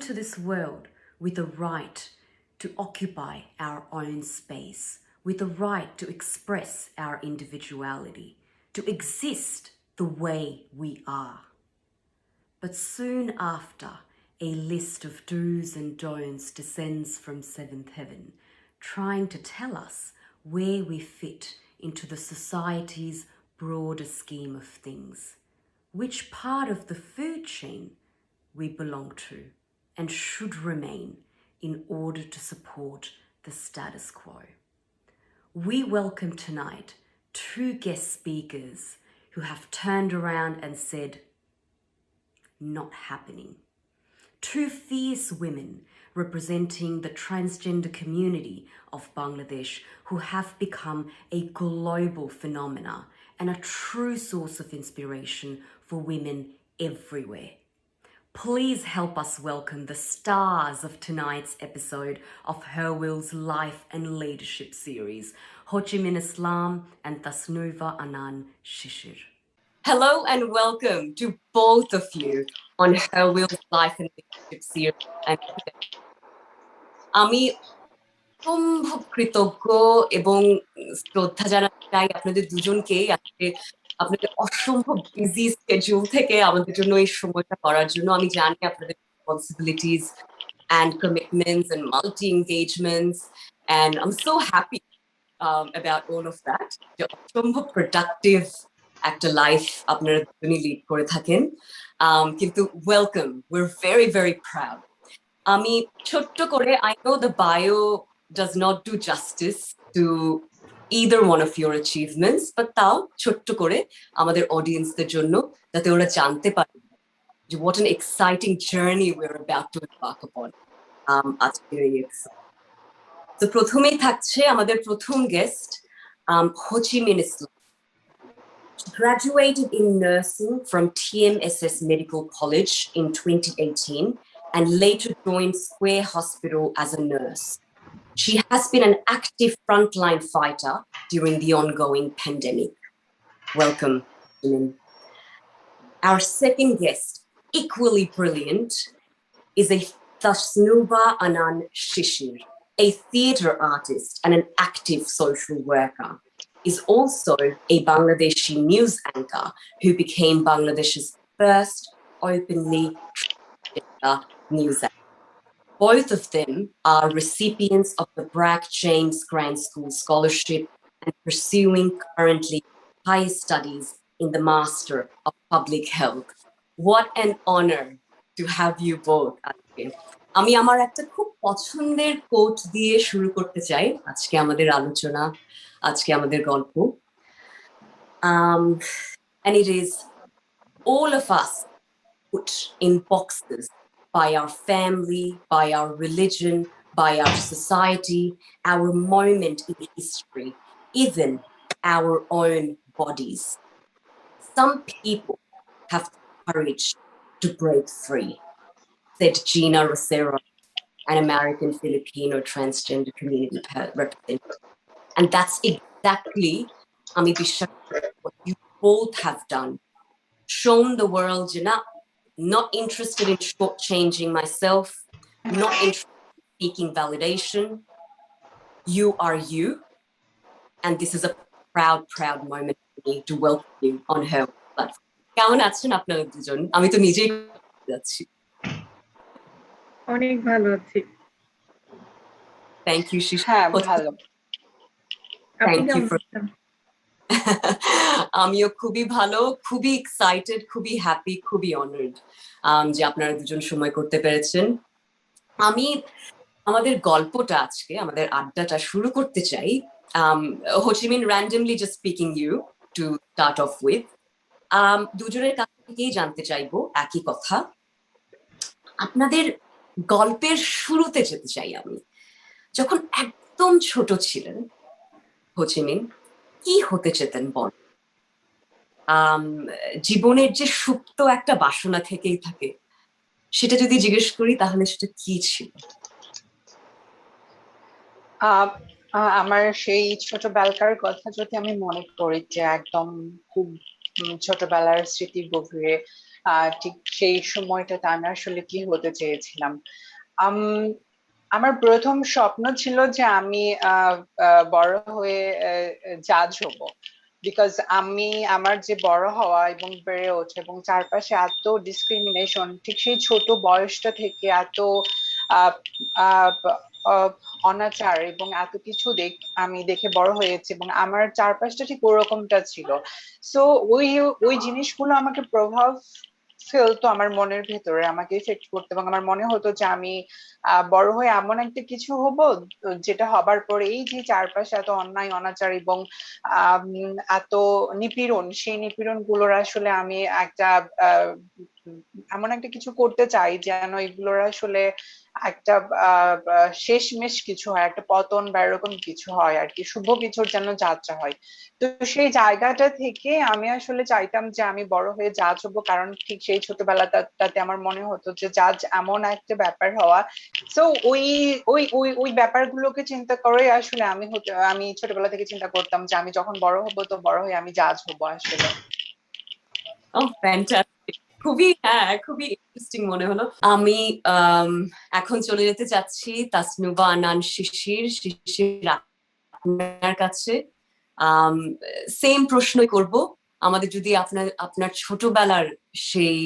into this world with a right to occupy our own space, with a right to express our individuality, to exist the way we are. But soon after, a list of do's and don'ts descends from seventh heaven, trying to tell us where we fit into the society's broader scheme of things, which part of the food chain we belong to and should remain in order to support the status quo. We welcome tonight two guest speakers who have turned around and said, not happening. Two fierce women representing the transgender community of Bangladesh who have become a global phenomena and a true source of inspiration for women everywhere. Please help us welcome the stars of tonight's episode of Her Will's Life and Leadership series, Ho Chi Minh Islam and Tasnuva Anand Shishir. Hello and welcome to both of you on Her Will's Life and Leadership series. আমি সম্ভব কৃতজ্ঞ এবং শ্রদ্ধা জানাতে চাই আপনাদের দুজনকে আজকে আপনাদের অসম্ভব বিজি স্কেডিউল থেকে আমাদের জন্য এই সময়টা করার জন্য। আমি জানি আপনাদের responsibilities and commitments and multi engagements, and I'm so happy about all of that. অসম্ভব productive একটা লাইফ আপনারা দুজনই লিড করে থাকেন, কিন্তু welcome, we're very very proud. আমি ছোট্ট করে, I know the bio does not do justice to either one of your achievements, but তাও ছোট্ট করে আমাদের অডিয়েন্সদের জন্য যাতে ওরা জানতে পারে যে what an exciting journey we're about to embark upon আজকের এই এপিসোড। তো প্রথমেই থাকছে আমাদের প্রথম গেস্ট, হো Chi mean Islam. She graduated in nursing from TMSS Medical College in 2018 and later joined Square Hospital as a nurse. She has been an active frontline fighter during the ongoing pandemic. Welcome, Jimin. Our second guest, equally brilliant, is a Tasnuva Anand Shishir, a theatre artist and an active social worker. Is also a Bangladeshi news anchor who became Bangladesh's first openly news anchor. Both of them are recipients of the Bragg James Grant School Scholarship and pursuing currently higher studies in the Master of Public Health. What an honor to have you both. আমি আমার একটা খুব পছন্দের coat দিয়ে শুরু করতে চাই আজকে আমাদের আলোচনা, আজকে আমাদের গল্প, and it is all of us put in boxes by our family, by our religion, by our society, our moment in history, even our own bodies. Some people have the courage to break free, said Gina Rosero, an American Filipino transgender community representative. And that's exactly, Ami Bishop, what you both have done. Shown the world you're not interested in shortchanging myself, not interested in seeking validation. You are you. And this is a proud, proud moment for me to welcome you on her platform. কেমন আছেন আপনারা দুজন? আমি তো নিজেই যাচ্ছি। অনেক ভালো আছি। Thank you, Shish. হ্যাঁ, ভালো। Thank you for আমিও খুবই ভালো, খুবই এক্সাইটেড, খুবই হ্যাপি, খুবই অনার্ড যে আপনারা দুজন সময় করতে পেরেছেন। আমি আমাদের গল্পটা আজকে, আমাদের আড্ডাটা শুরু করতে চাই হো Chi mean randomly just speaking you to start off with. দুজনের কাছ থেকেই জানতে চাইবো একই কথা, আপনাদের গল্পের শুরুতে যেতে চাই আমি। যখন একদম ছোট ছিলেন হো চি মিন, কি হতে চেতেন বল? জীবনের যে সুপ্ত একটা বাসনা থেকেই থাকে, সেটা যদি জিজ্ঞেস করি তাহলে সেটা কি ছিল? আমার সেই ছোটবেলাকার কথা যদি আমি মনে করি, যে একদম খুব ছোটবেলার স্মৃতির গভীরে ঠিক সেই সময়টাতে আমি আসলে কি হতে চেয়েছিলাম। আম, আমার প্রথম স্বপ্ন ছিল যে আমি বড় হয়ে জাজ হব। বিকজ আমি আমার যে বড় হওয়া এবং বেড়ে ওঠা এবং চারপাশে এত ডিসক্রিমিনেশন, ঠিক সেই ছোট বয়সটা থেকে এত আহ, আহ, আহ, অনাচার এবং এত কিছু আমি দেখে বড় হয়েছি, এবং আমার চারপাশটা ঠিক ওরকমটা ছিল। সো ওই ওই জিনিসগুলো আমাকে প্রভাব ফেলতো আমার মনের ভেতরে, আমাকে এফেক্ট করতো, এবং আমার মনে হতো যে আমি বড় হয়ে এমন একটা কিছু হব যেটা হবার পরে এই যে চারপাশে এত অন্যায় অনাচার এবং এত নিপীড়ন, সেই নিপীড়ন গুলোর আসলে আমি একটা আহ, এমন একটা কিছু করতে চাই যেন এগুলোর আসলে একটা শেষমেশ কিছু হয়, একটা পতন বা এরকম কিছু হয় আর কি, শুভ কিছুর যেন যাত্রা হয়। তো সেই জায়গাটা থেকে আমি আসলে চাইতাম যে আমি বড় হয়ে জাজ হবো, কারণ ঠিক সেই ছোটবেলাটাতে আমার মনে হতো যে জাজ এমন একটা ব্যাপার হওয়া। তো ওই ওই ওই ওই ব্যাপারগুলোকে চিন্তা করে আসলে আমি ছোটবেলা থেকে চিন্তা করতাম যে আমি যখন বড় হব তো বড় হয়ে আমি জাজ হবো আসলে। ও ফ্যান্টাস্টিক, খুবই, হ্যাঁ, খুবই ইন্টারেস্টিং মনে হলো। আমি আম, এখন চলে যেতে চাচ্ছি তাসনুভা, আনান, শিশির। শিশির, আপনার কাছে সেম প্রশ্নই করব। আমাদের যদি আপনার আপনার ছোটবেলার সেই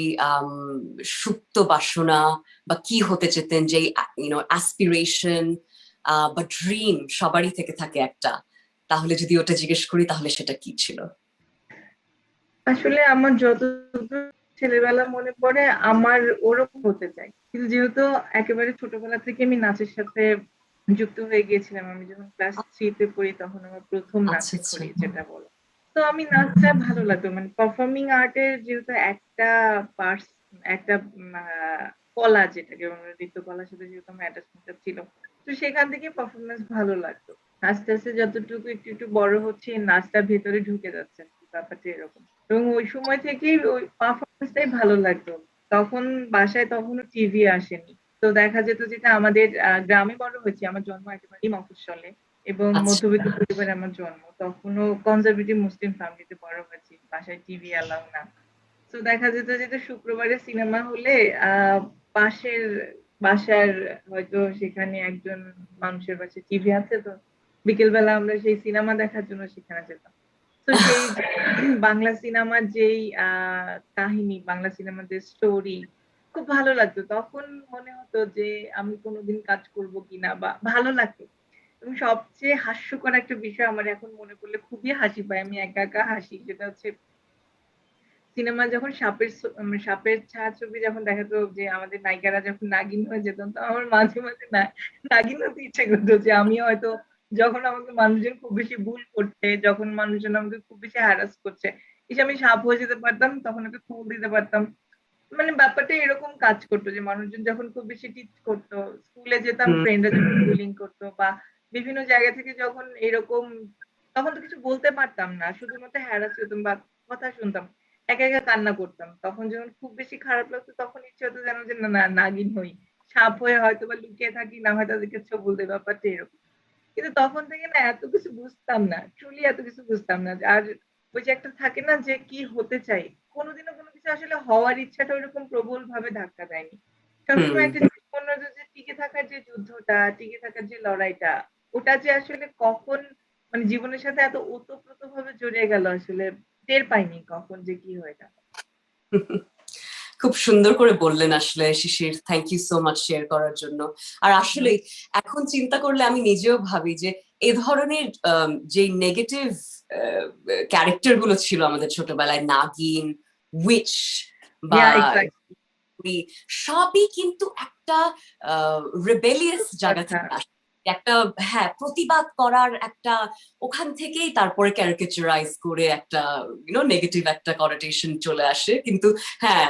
সুপ্ত বাসনা বা কি হতে চেতেন, যে অ্যাসপিরেশন বা ড্রিম সবারই থেকে থাকে একটা, তাহলে যদি ওটা জিজ্ঞেস করি তাহলে সেটা কি ছিল? আসলে আমার যতদূর ছেলেবেলা মনে পড়ে আমার ওরকম হতে চাই, কিন্তু যেহেতু একেবারে ছোটবেলা থেকে আমি নাচের সাথে যুক্ত হয়ে গিয়েছিলাম, আমি যখন ক্লাস 3-তে পড়ি তখন আমার প্রথম আচ্ছা নাচের আচ্ছা। খড়ি যেটা বলো। তো আমি নাচটা ভালো লাগতো, মানে পারফর্মিং আর্টের যেহেতু একটা পার্স, একটা কলা, যেটাকে আমরা নৃত্য কলার সাথে যেহেতু আমার অ্যাটাচমেন্টটা ছিল, তো সেখান থেকে পারফরমেন্স ভালো লাগতো। আস্তে আস্তে যতটুকু একটু একটু বড় হচ্ছে নাচটা ভেতরে ঢুকে যাচ্ছে, ব্যাপারটা এরকম। এবং ওই সময় থেকেই ওই পারফরমেন্সটাই ভালো লাগতো। তখন বাসায় তখনও টিভি আসেনি, তো দেখা যেত যেটা আমাদের গ্রামে বড় হয়েছে, আমার জন্ম একেবারেই মফস্বলে এবং আচ্ছা। মধ্যবিত্ত পরিবারে আমার জন্ম, তখনও কনজারভেটিভ মুসলিম ফ্যামিলিতে বড় হয়েছি, বাসায় টিভি এলাও না। তো দেখা যেত যেটা শুক্রবারে সিনেমা হলে পাশের বাসার হয়তো সেখানে একজন মানুষের বাসায় টিভি আছে, তো বিকেল বেলা আমরা সেই সিনেমা দেখার জন্য সেখানে যেতাম। তো সেই যে বাংলা সিনেমার যেই কাহিনী, বাংলা সিনেমার যে স্টোরি খুব ভালো লাগতো। তখন মনে হতো যে আমি কোনোদিন কাজ করব কিনা, বা ভালো লাগতো। এবং সবচেয়ে হাস্যকর একটা বিষয় আমার এখন মনে পড়লে খুবই হাসি পায়, আমি একা একা হাসি, সেটা হচ্ছে সিনেমা যখন সাপের ছায়াছবি যখন দেখাতো, যে আমাদের নায়িকারা যখন নাগিন হয়ে যেত, তো আমার মাঝে মাঝে নাগিন হতে ইচ্ছে করতো, যে আমি হয়তো যখন আমাকে মানুষজন খুব বেশি ভুল করছে, যখন মানুষজন আমাকে খুব বেশি হ্যারাস করছে, এসে আমি সাপ হয়ে যেতে পারতাম, তখন ওকে ফুল দিতে পারতাম। মানে ব্যাপারটা এরকম কাজ করতো যে মানুষজন যখন খুব বেশি টিচ করতো, স্কুলে যেতাম, হুম। ফ্রেন্ডরা যখন বুলিং করতো, বা বিভিন্ন জায়গা থেকে যখন এরকম, তখন তো কিছু বলতে পারতাম না, শুধুমাত্র হ্যারাস হতাম বা কথা শুনতাম, একা একা কান্না করতাম। তখন যখন খুব বেশি খারাপ লাগতো তখন ইচ্ছে হতো যেন যে না না নাগিন হই, সাপ হয়ে হয়তো বা লুকিয়ে থাকি, না হয় তাদেরকে ছবল দেয়, ব্যাপারটা এরকম। কিন্তু তখন থেকে না এত কিছু বুঝতাম না, ট্রুলি এত কিছু বুঝতাম না। আর ওই যে একটা থাকে না যে কি হতে চাই, কোনোদিনও কোনো কিছু আসলে হওয়ার ইচ্ছাটা ওইরকম প্রবল ভাবে ধাক্কা দেয়নি। হুম। সবসময় একটা জিনিস মনে হতো যে টিকে থাকার যে যুদ্ধটা, টিকে থাকার যে লড়াইটা, ওটা যে আসলে কখন মানে জীবনের সাথে এত ওতপ্রোত ভাবে জড়িয়ে গেল, আসলে টের পাইনি কখন যে কি হয়ে গেল। খুব সুন্দর করে বললেন আসলে Shishir, thank you so much share করার জন্য। আর আসলে এখন চিন্তা করলে আমি নিজেও ভাবি যে এ ধরনের যে নেগেটিভ ক্যারেক্টার গুলো ছিল আমাদের ছোটবেলায়, নাগিন, উইচ বা ইয়া এক্স্যাক্টলি। সবই কিন্তু একটা রেবেলিয়াস জায়গা কথা। থেকে আসে, একটা, হ্যাঁ, প্রতিবাদ করার একটা, ওখান থেকেই তারপরে ক্যারিকেচারাইজ করে একটা নেগেটিভ একটা কনোটেশন চলে আসে। কিন্তু হ্যাঁ,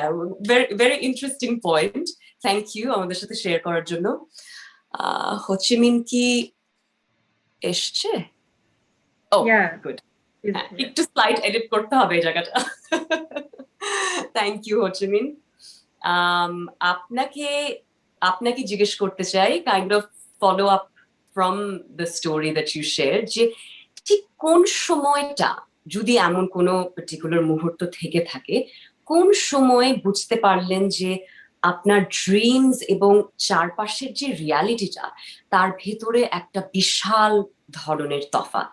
very interesting point. Thank you আমাদের সাথে শেয়ার করার জন্য। হোচিমিন কি এসছে? ও, ইয়া গুড। ইজ হ্যাঁ, হিয়ার। একটু স্লাইড এডিট করতে হবে এই জায়গাটা। Thank you Ho Chi Minh. আম, আপনাকে আপনাকে জিজ্ঞেস করতে চাই, kind of follow up from the story that you share, যে ঠিক কোন সময়টা যদি এমন কোনো পার্টিকুলার মুহূর্ত থেকে থাকে, কোন সময় বুঝতে পারলেন যে আপনার ড্রিমস এবং চারপাশের যে রিয়ালিটিটা তার ভেতরে একটা বিশাল ধরনের তফাৎ?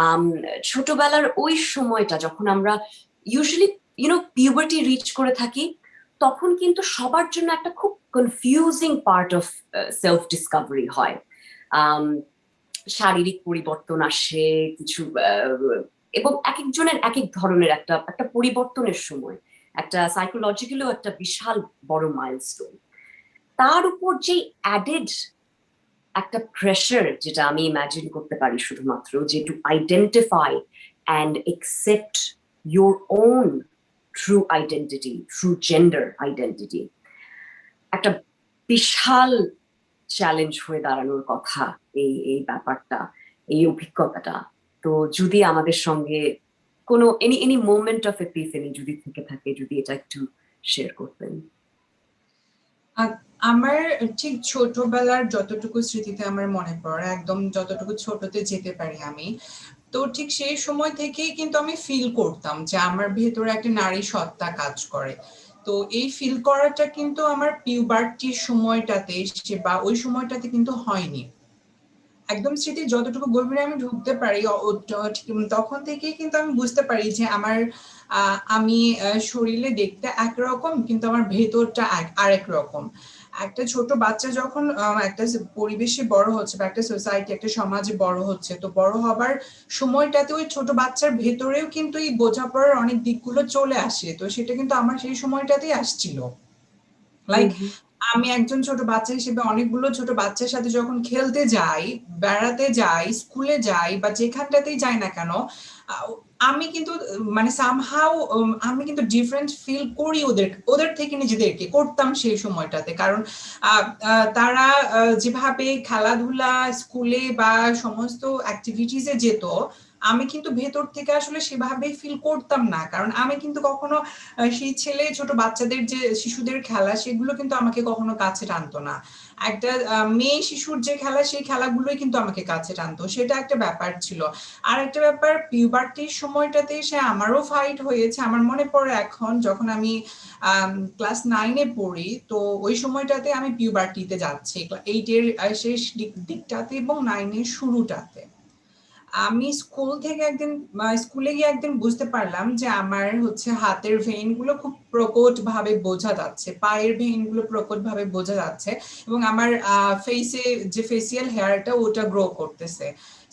আম, ছোটবেলার ওই সময়টা যখন আমরা ইউজুয়ালি পিউবার্টি রিচ করে থাকি, তখন কিন্তু সবার জন্য একটা খুব confusing part of self Discovery হয়। আম, শারীরিক পরিবর্তন আসে কিছু, এবং এক একজনের এক এক ধরনের একটা একটা পরিবর্তনের সময়, একটা সাইকোলজিক্যালিও একটা বিশাল বড় মাইলস্টোন। তার উপর যে অ্যাডেড একটা প্রেশার, যেটা আমি ইমাজিন করতে পারি শুধুমাত্র, যে to identify and accept your own true identity, true gender identity, একটা বিশাল চ্যালেঞ্জ হয়ে দাঁড়ানোর কথা এই এই ব্যাপারটা, এই অভিজ্ঞতাটা। তো যদি আমাদের সঙ্গে কোনো এনি মোমেন্ট অফ এপিফেনি যদি থেকে থাকে, যদি এটা একটু শেয়ার করতেন। আমার ঠিক ছোটবেলার যতটুকু স্মৃতিতে আমার মনে পড়ে, একদম যতটুকু ছোটতে যেতে পারি আমি, তো ঠিক সেই সময় থেকেই কিন্তু আমি ফিল করতাম যে আমার ভেতরে একটা নারী সত্তা কাজ করে। তো এই ফিল করাটা কিন্তু আমার পিউবার্টির সময়টাতে বা ওই সময়টাতে কিন্তু হয়নি। একদম স্মৃতি যতটুকু গভীরে আমি ঢুকতে পারি তখন থেকেই কিন্তু আমি বুঝতে পারি যে আমি শরীরে দেখতে একরকম, কিন্তু আমার ভেতরটা আরেক রকম। একটা ছোট বাচ্চা যখন একটা পরিবেশে বড় হচ্ছে বা একটা সোসাইটি, একটা সমাজে বড় হচ্ছে, তো বড় হবার সময়টাতে ওই ছোট বাচ্চার ভেতরেও কিন্তু এই বোঝাপড়ার অনেক দিকগুলো চলে আসে। তো সেটা কিন্তু আমার সেই সময়টাতেই আসছিল। লাইক আমি একজন ছোট বাচ্চা হিসেবে অনেকগুলো ছোট বাচ্চার সাথে যখন খেলতে যাই, বেড়াতে যাই, স্কুলে যাই বা যেখানটাতেই যাই না কেন, আমি কিন্তু মানে সামহাউ আমি কিন্তু ডিফারেন্ট ফিল করি ওদের থেকে নিজেদেরকে করতাম সেই সময়টাতে। কারণ তারা যেভাবে খেলাধুলা স্কুলে বা সমস্ত অ্যাক্টিভিটিসে যেত, আমি কিন্তু ভেতর থেকে আসলে সেভাবেই ফিল করতাম না। কারণ আমি কিন্তু কখনো সেই ছেলে ছোট বাচ্চাদের যে শিশুদের খেলা, সেগুলো কিন্তু আমাকে কখনো কাছে টানতো না। একটা মেয়ে শিশুর যে খেলা, সেই খেলাগুলোই কিন্তু আমাকে কাছে টানতো। সেটা একটা ব্যাপার ছিল। আর একটা ব্যাপার, পিউবার্টির সময়টাতে সে আমারও ফাইট হয়েছে। আমার মনে পড়ে এখন, যখন আমি ক্লাস 9-এ পড়ি, তো ওই সময়টাতে আমি পিউবার্টিতে যাচ্ছি, 8-এর শেষ দিকটাতে এবং 9-এর শুরুটাতে। আমি স্কুলে গিয়ে একদিন বুঝতে পারলাম যে আমার হচ্ছে হাতের ভেইন গুলো খুব প্রকট ভাবে বোঝা যাচ্ছে, পায়ের ভেইন গুলো প্রকট ভাবে বোঝা যাচ্ছে, এবং আমার ফেসে যে ফেসিয়াল হেয়ারটা ওটা গ্রো করতেছে।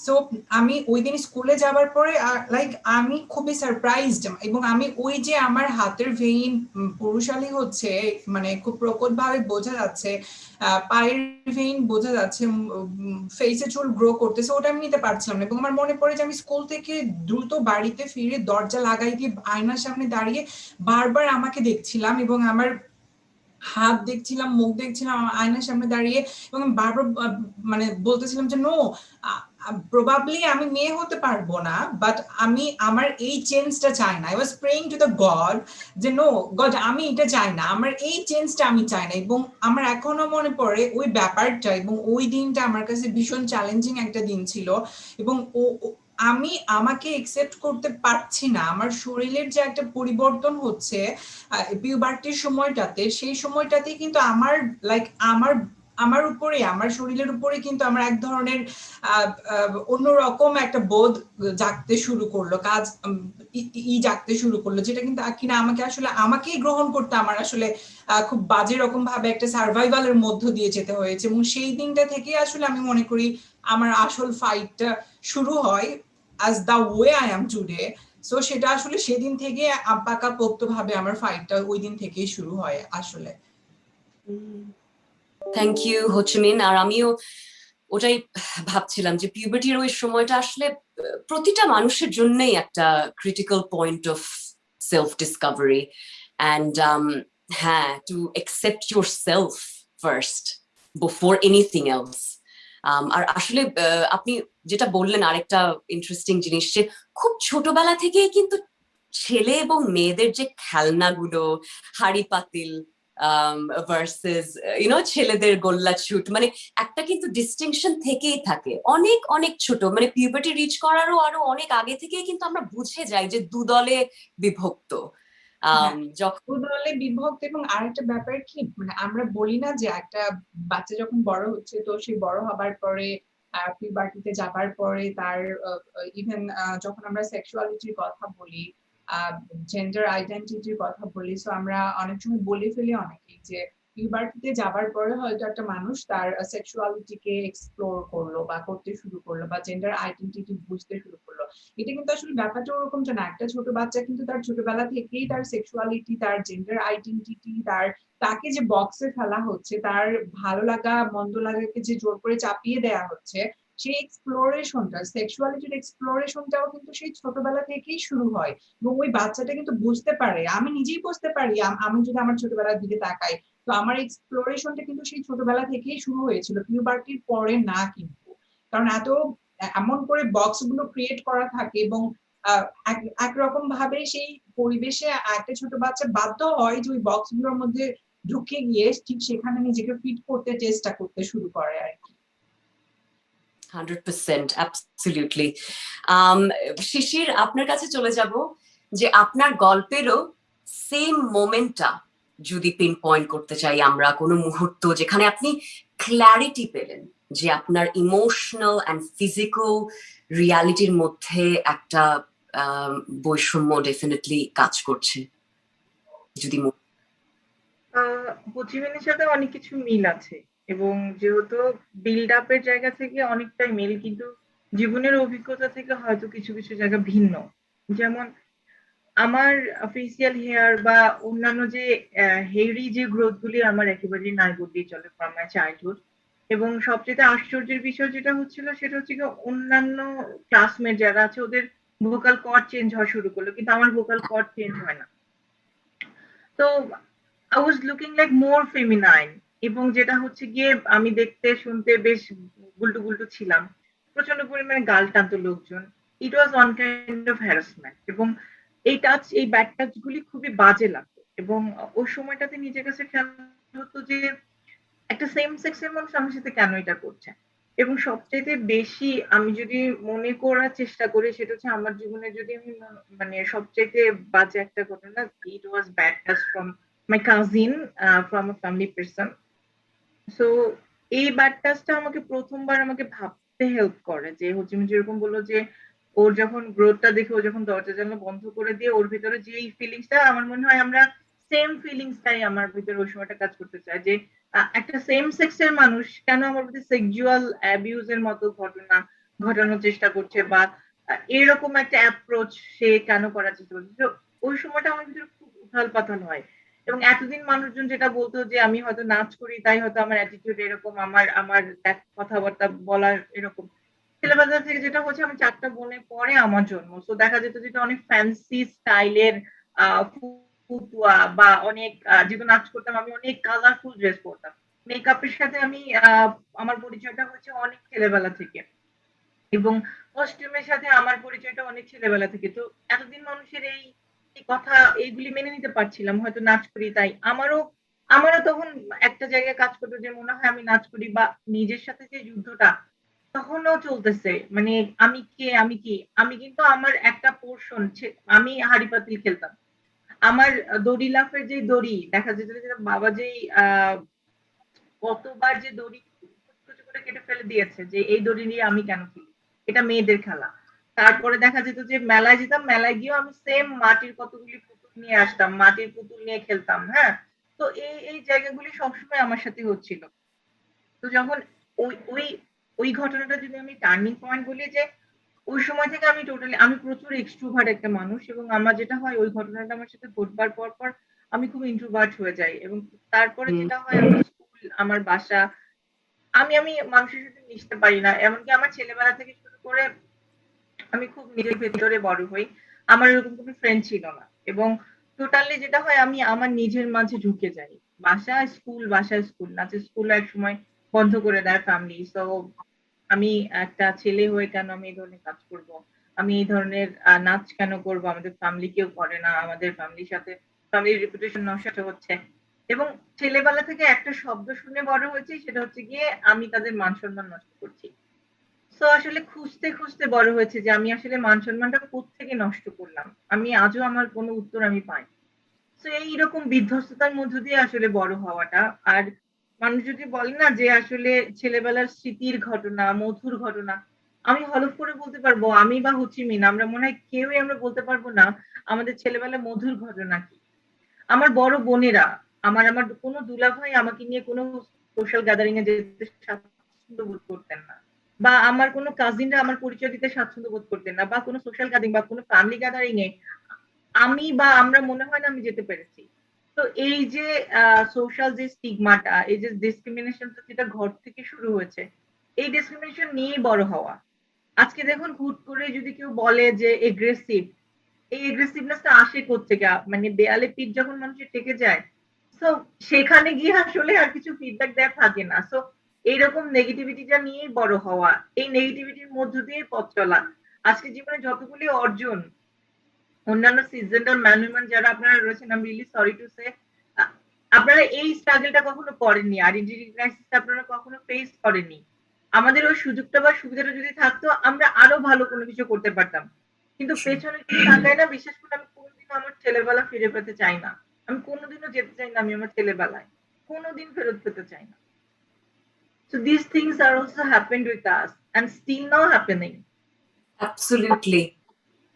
সো আমি ওই দিন স্কুলে যাবার পরে লাইক আমি খুবই সারপ্রাইজড, এবং আমি ওই যে আমার হাতের ভেইন পুরুষালী হচ্ছে, মানে খুব প্রকট ভাবে বোঝা যাচ্ছে, পায়ের ভেইন বোঝা যাচ্ছে, ফেসে চুল গ্রো করতেছে, ওটা আমি নিতে পারছিলাম না। এবং আমার মনে পড়ে যে আমি স্কুল থেকে দ্রুত বাড়িতে ফিরে দরজা লাগাই দিয়ে আয়নার সামনে দাঁড়িয়ে বারবার আমাকে দেখছিলাম, এবং আমার হাত দেখছিলাম, মুখ দেখছিলাম আয়নার সামনে দাঁড়িয়ে, এবং আমি বারবার মানে বলতেছিলাম যে নো, প্রবাবলি আমি মেয়ে হতে পারবো না, বাট আমি আমার এই চেঞ্জটা চাই না। I was praying to the god যে নো গড, আমি এটা চাই না, আমার এই চেঞ্জটা আমি চাই না। এবং আমার এখনো মনে পড়ে ওই ব্যাপারটা, এবং ওই দিনটা আমার কাছে ভীষণ চ্যালেঞ্জিং একটা দিন ছিল। এবং আমি আমাকে একসেপ্ট করতে পারছি না, আমার শরীরের যে একটা পরিবর্তন হচ্ছে পিউবার্টির সময়টাতে, সেই সময়টাতে কিন্তু আমার লাইক আমার উপরে, আমার শরীরের উপরে কিন্তু আমার এক ধরনের অন্যরকম একটা বোধ জাগতে শুরু করলো, কাজ জাগতে শুরু করলো, যেটা কিন্তু কিনা আমাকে আসলে আমাকেই গ্রহণ করতে আমার আসলে খুব বাজে রকম ভাবে একটা সার্ভাইভালের মধ্য দিয়ে যেতে হয়েছে। এবং সেই দিনটা থেকে আসলে আমি মনে করি আমার আসল ফাইটটা শুরু হয় as the way I am today. So সেটা আসলে সেদিন থেকে পাকাপোক্ত ভাবে আমার ফাইটটা ওই দিন থেকেই শুরু হয় আসলে। Thank you Ho Chi Minh. আর আমিও ওটাই ভাবছিলাম যে পিউবার্টির ওই সময়টা আসলে প্রতিটা মানুষের জন্যই একটা critical point of self discovery, and হ্যাঁ, to accept yourself first before anything else. আর আসলে আপনি যেটা বললেন আরেকটা ইন্টারেস্টিং জিনিস, যে খুব ছোটবেলা থেকেই কিন্তু ছেলে এবং মেয়েদের যে খেলনাগুলো, হাড়ি পাতিল, ভার্সেস ছেলেদের গোল্লা ছুট, মানে একটা কিন্তু ডিস্টিংশন থেকেই থাকে অনেক অনেক ছোট, মানে পিউবার্টি রিচ করারও আরো অনেক আগে থেকেই কিন্তু আমরা বুঝে যাই যে দুদলে বিভক্ত। হ্যাঁ, যখন দলে বিভক্ত। এবং আরেকটা ব্যাপার কি, মানে আমরা বলি না যে একটা বাচ্চা যখন বড় হচ্ছে, তো সে বড় হবার পরে পিউবার্টিতে যাবার পরে তার ইভেন যখন আমরা সেক্সুয়ালিটির কথা বলি, জেন্ডার আইডেন্টিটির কথা বলি, সো আমরা অনেক সময় বলে ফেলি অনেকেই যে পিউবার্টিতে যাবার পরে হয়তো একটা মানুষ তার সেক্সুয়ালিটিকে এক্সপ্লোর করলো বা করতে শুরু করলো বা জেন্ডার আইডেন্টিটি বুঝতে শুরু করলো। এটা কিন্তু আসলে ব্যাপারটা ওরকমটা না। একটা ছোট বাচ্চা কিন্তু তার ছোটবেলা থেকেই তার সেক্সুয়ালিটি, তার জেন্ডার আইডেন্টিটি, তাকে যে বক্সে ফেলা হচ্ছে, তার ভালো লাগা মন্দ লাগাকে যে জোর করে চাপিয়ে দেয়া হচ্ছে, সেই এক্সপ্লোরেশনটা, সেক্সুয়ালিটির এক্সপ্লোরেশনটাও কিন্তু সেই ছোটবেলা থেকেই শুরু হয়। এবং ওই বাচ্চাটা কিন্তু বুঝতে পারে, আমি নিজেই বুঝতে পারি, আমি যদি আমার ছোটবেলার দিকে তাকাই, তো আমার এক্সপ্লোরেশনটা কিন্তু সেই ছোটবেলা থেকেই শুরু হয়েছিল, পিউবার্টির পরে না কিন্তু। কারণ এমন করে বক্স গুলো ক্রিয়েট করা থাকে এবং একরকম ভাবে সেই পরিবেশে একটা ছোট বাচ্চা বাধ্য হয় যে ওই বক্স গুলোর মধ্যে ঢুকে গিয়ে ঠিক সেখানে নিজেকে ফিট করতে চেষ্টা করতে শুরু করে আর কি। 100% অ্যাবসলিউটলি। শিশির, আপনার কাছে চলে যাব যে আপনার গল্পেরও সেম মোমেন্টটা যদি পিন পয়েন্ট করতে চাই আমরা, কোনো মুহূর্ত যেখানে আপনি ক্ল্যারিটি পেলেন যে আপনার ইমোশনাল অ্যান্ড ফিজিক্যাল রিয়ালিটির মধ্যে একটা বৈষম্য ডেফিনেটলি কাজ করছে, যদি পশ্চিমের সাথে অনেক কিছু মিল আছে, এবং যেহেতু বিল্ড আপের জায়গা থেকে অনেকটাই মিল, কিন্তু জীবনের অভিজ্ঞতা থেকে হয়তো কিছু কিছু জায়গা ভিন্ন। যেমন আমার ফেসিয়াল হেয়ার বা অন্যান্য যে হেয়ারি যে গ্রোথ গুলি আমার একেবারেই নাই বললেই চলে ফ্রম মাই চাইল্ডহুড। এবং সবচেয়ে আশ্চর্যের বিষয় যেটা হচ্ছিল সেটা হচ্ছে কি, অন্যান্য ক্লাসমেট যারা আছে ওদের ভোকাল কর্ড চেঞ্জ হওয়া শুরু করলো, কিন্তু আমার ভোকাল কর্ড চেঞ্জ হয় না। তো I was looking like more feminine, এবং যেটা হচ্ছে গিয়ে আমি দেখতে শুনতে বেশ গুলটু গুলটু ছিলাম, প্রচন্ড পরিমাণে গাল টানতো লোকজন। It was one kind of harassment, এবং এই ব্যাড টাচ গুলি খুবই বাজে লাগতো। এবং ওই সময়টাতে নিজের কাছে খেয়াল হতো যে একটা সেম সেক্সের মানুষ আমার সাথে কেন এটা করছে। এবং সবচাইতে বেশি আমি যদি মনে করার চেষ্টা করি, সেটা হচ্ছে আমার জীবনে যদি আমি মানে সবচাইতে বাজে একটা ঘটনা, it was bad touch from my cousin, from a family person. So এই ব্যাড টাচটা আমাকে প্রথমবার আমাকে ভাবতে হেল্প করে, যে হচ্ছে যেরকম বললো যে ওর যখন গ্রোথটা দেখে, ও যখন দরজা জানলা বন্ধ করে দিয়ে ওর ভিতরে যে এই ফিলিংসটা, আমার মনে হয় আমরা সেম ফিলিংসটাই আমার ভিতরে ওই সময়টা কাজ করতে চায়, যে একটা সেম সেক্সের মানুষ কেন আমার প্রতি সেক্সুয়াল অ্যাবিউজ এর মতো ঘটনা ঘটানোর চেষ্টা করছে, বা এরকম একটা অ্যাপ্রোচ সে কেন করার চেষ্টা করছে। তো ওই সময়টা আমার ভিতরে খুব উথাল পাথাল হয়। এবং এতদিন মানুষজন যেটা বলতো যে আমি হয়তো নাচ করি তাই হয়তো আমার অ্যাটিটিউড এরকম, আমার আমার কথাবার্তা বলার এরকম, ছেলেবেলা থেকে যেটা হচ্ছে, আমি 4টা বোনের পরে আমার জন্ম, তো দেখা যেত যেটা অনেক ফ্যান্সি স্টাইলের ফুতুয়া, বা অনেক যেহেতু নাচ করতাম আমি অনেক কালারফুল ড্রেস পরতাম। মেকআপের সাথে আমি আমার পরিচয়টা হচ্ছে অনেক ছেলেবেলা থেকে, এবং কস্টিউমের সাথে আমার পরিচয়টা অনেক ছেলেবেলা থেকে। তো এতদিন মানুষের এই কথা এইগুলি মেনে নিতে পারছিলাম, হয়তো নাচ করি তাই আমারও আমারও তখন একটা জায়গায় কাজ করতো যে মনে হয় আমি নাচ করি, বা নিজের সাথে যে যুদ্ধটা তখনও চলতেছে, মানে আমি কে, আমি কি, আমি কিন্তু আমার একটা পোর্শন, আমি হাড়ি পাতিল খেলতাম, আমার দড়ি লাফের যে দড়ি দেখা যেত যে বাবা যেই কতবার যে দড়ি কুচি কুচি করে কেটে ফেলে দিয়েছে, যে এই দড়ি নিয়ে আমি কেন খেলি, এটা মেয়েদের খেলা। তারপরে দেখা যেত যে মেলায় যেতাম, মেলায় গিয়েও আমি সেম মাটির কতগুলি পুতুল নিয়ে আসতাম, মাটির পুতুল নিয়ে খেলতাম। হ্যাঁ, তো এই জায়গাগুলি সবসময় আমার সাথে হচ্ছিল। তো যখন ওই ওই ওই ঘটনাটা যদি আমি টার্নিং পয়েন্ট বলি, যে ওই সময় থেকে আমি প্রচুর এক্সট্রোভার্ট একটা মানুষ, এবং আমার যেটা হয় ওই ঘটনাটা আমার সাথে ঘটবার পর পর আমি খুব ইন্ট্রোভার্ট হয়ে যাই, এবং তারপরে যেটা হয় আমার স্কুল, আমার বাসা, আমি মানুষের সাথে মিশতে পারি না। এমনকি আমার ছেলেবেলা থেকে শুরু করে আমি খুব নিজের ভেতরে বড় হই, আমার এরকম কোনো ফ্রেন্ড ছিল না। এবং টোটালি যেটা হয় আমি আমার নিজের মাঝে ঢুকে যাই, বাসা স্কুল, নাচের স্কুল এক সময় বন্ধ করে দেয় ফ্যামিলি। তো আমি একটা ছেলে হয়ে কেন আমি এই ধরনের কাজ করব, আমি এই ধরনের নাচ কেন করব, আমাদের ফ্যামিলি কেউ করে না, আমাদের ফ্যামিলির সাথে ফ্যামিলির রেপুটেশন নষ্ট হচ্ছে। এবং ছেলেবেলা থেকে একটা শব্দ শুনে বড় হয়েছি, সেটা হচ্ছে গিয়ে আমি তাদের মান সম্মান নষ্ট করছি। সো আসলে খুঁজতে খুঁজতে বড় হয়েছে যে আমি আসলে মান সম্মানটা কোত্থেকে নষ্ট করলাম। আমি আজও আমার কোনো উত্তর আমি পাই। তো এইরকম বিধ্বস্ততার মধ্য দিয়ে আসলে বড় হওয়াটা। আর মানুষ যদি বলে না যে আসলে ছেলেবেলার স্মৃতির ঘটনা, মধুর ঘটনা, আমি হলফ করে বলতে পারবো আমি বা হো চি মিন আমরা মনে হয় কেউই আমরা বলতে পারবো না আমাদের ছেলেবেলার মধুর ঘটনা কি। আমার বড় বোনেরা, আমার কোনো দুলাভাই আমাকে নিয়ে কোনো সোশ্যাল গ্যাদারিং এ যেতে স্বাচ্ছন্দ্য বোধ করতেন না। বা আমার কোনো কাজিনরা আমার পরিচয় দিতে স্বাচ্ছন্দ্য বোধ করতেন না। বা কোনো সোশ্যাল গ্যাদারিং বা কোনো ফ্যামিলি গ্যাদারিং এ আমি বা আমরা মনে হয় না আমি যেতে পেরেছি। তো এই যে সোশ্যাল যে স্টিগমাটা, এই যে ডিসক্রিমিনেশনটা যেটা ঘর থেকে শুরু হয়েছে, এই ডিসক্রিমিনেশন নিয়েই বড় হওয়া। আজকে দেখুন হুট করে যদি কেউ বলে যে এগ্রেসিভ, এই এগ্রেসিভনেসটা আসে কোত্থেকে? মানে দেয়ালে পিঠ যখন মানুষের টেকে যায়, সো সেখানে গিয়ে আসলে আর কিছু ফিডব্যাক দেওয়ার থাকে না। সো এইরকম নেগেটিভিটিটা নিয়েই বড় হওয়া, এই নেগেটিভিটির মধ্য দিয়ে পথ চলা। আজকে জীবনে যতগুলি অর্জন, অন্যান্য সিজনাল ম্যান উইমেন যারা আপনারা রয়েছেন, আমি রিয়েলি সরি টু সে আপনারা এই স্ট্রাগলটা কখনো করেননি, আইডেন্টিটি ক্রাইসিস আপনারা কখনো ফেস করেননি। আমাদের ওই সুযোগটা বা সুবিধাটা যদি থাকতো আমরা আরো ভালো কোনো কিছু করতে পারতাম। কিন্তু পেছনে যদি তাকাই না, বিশেষ করে আমি কোনোদিনও আমার ছেলেবেলা ফিরে পেতে চাই না। আমি কোনোদিনও যেতে চাই না আমি আমার ছেলেবেলায়, কোনোদিন ফেরত পেতে চাই না। So these things are also happened with us and still now happening. Absolutely,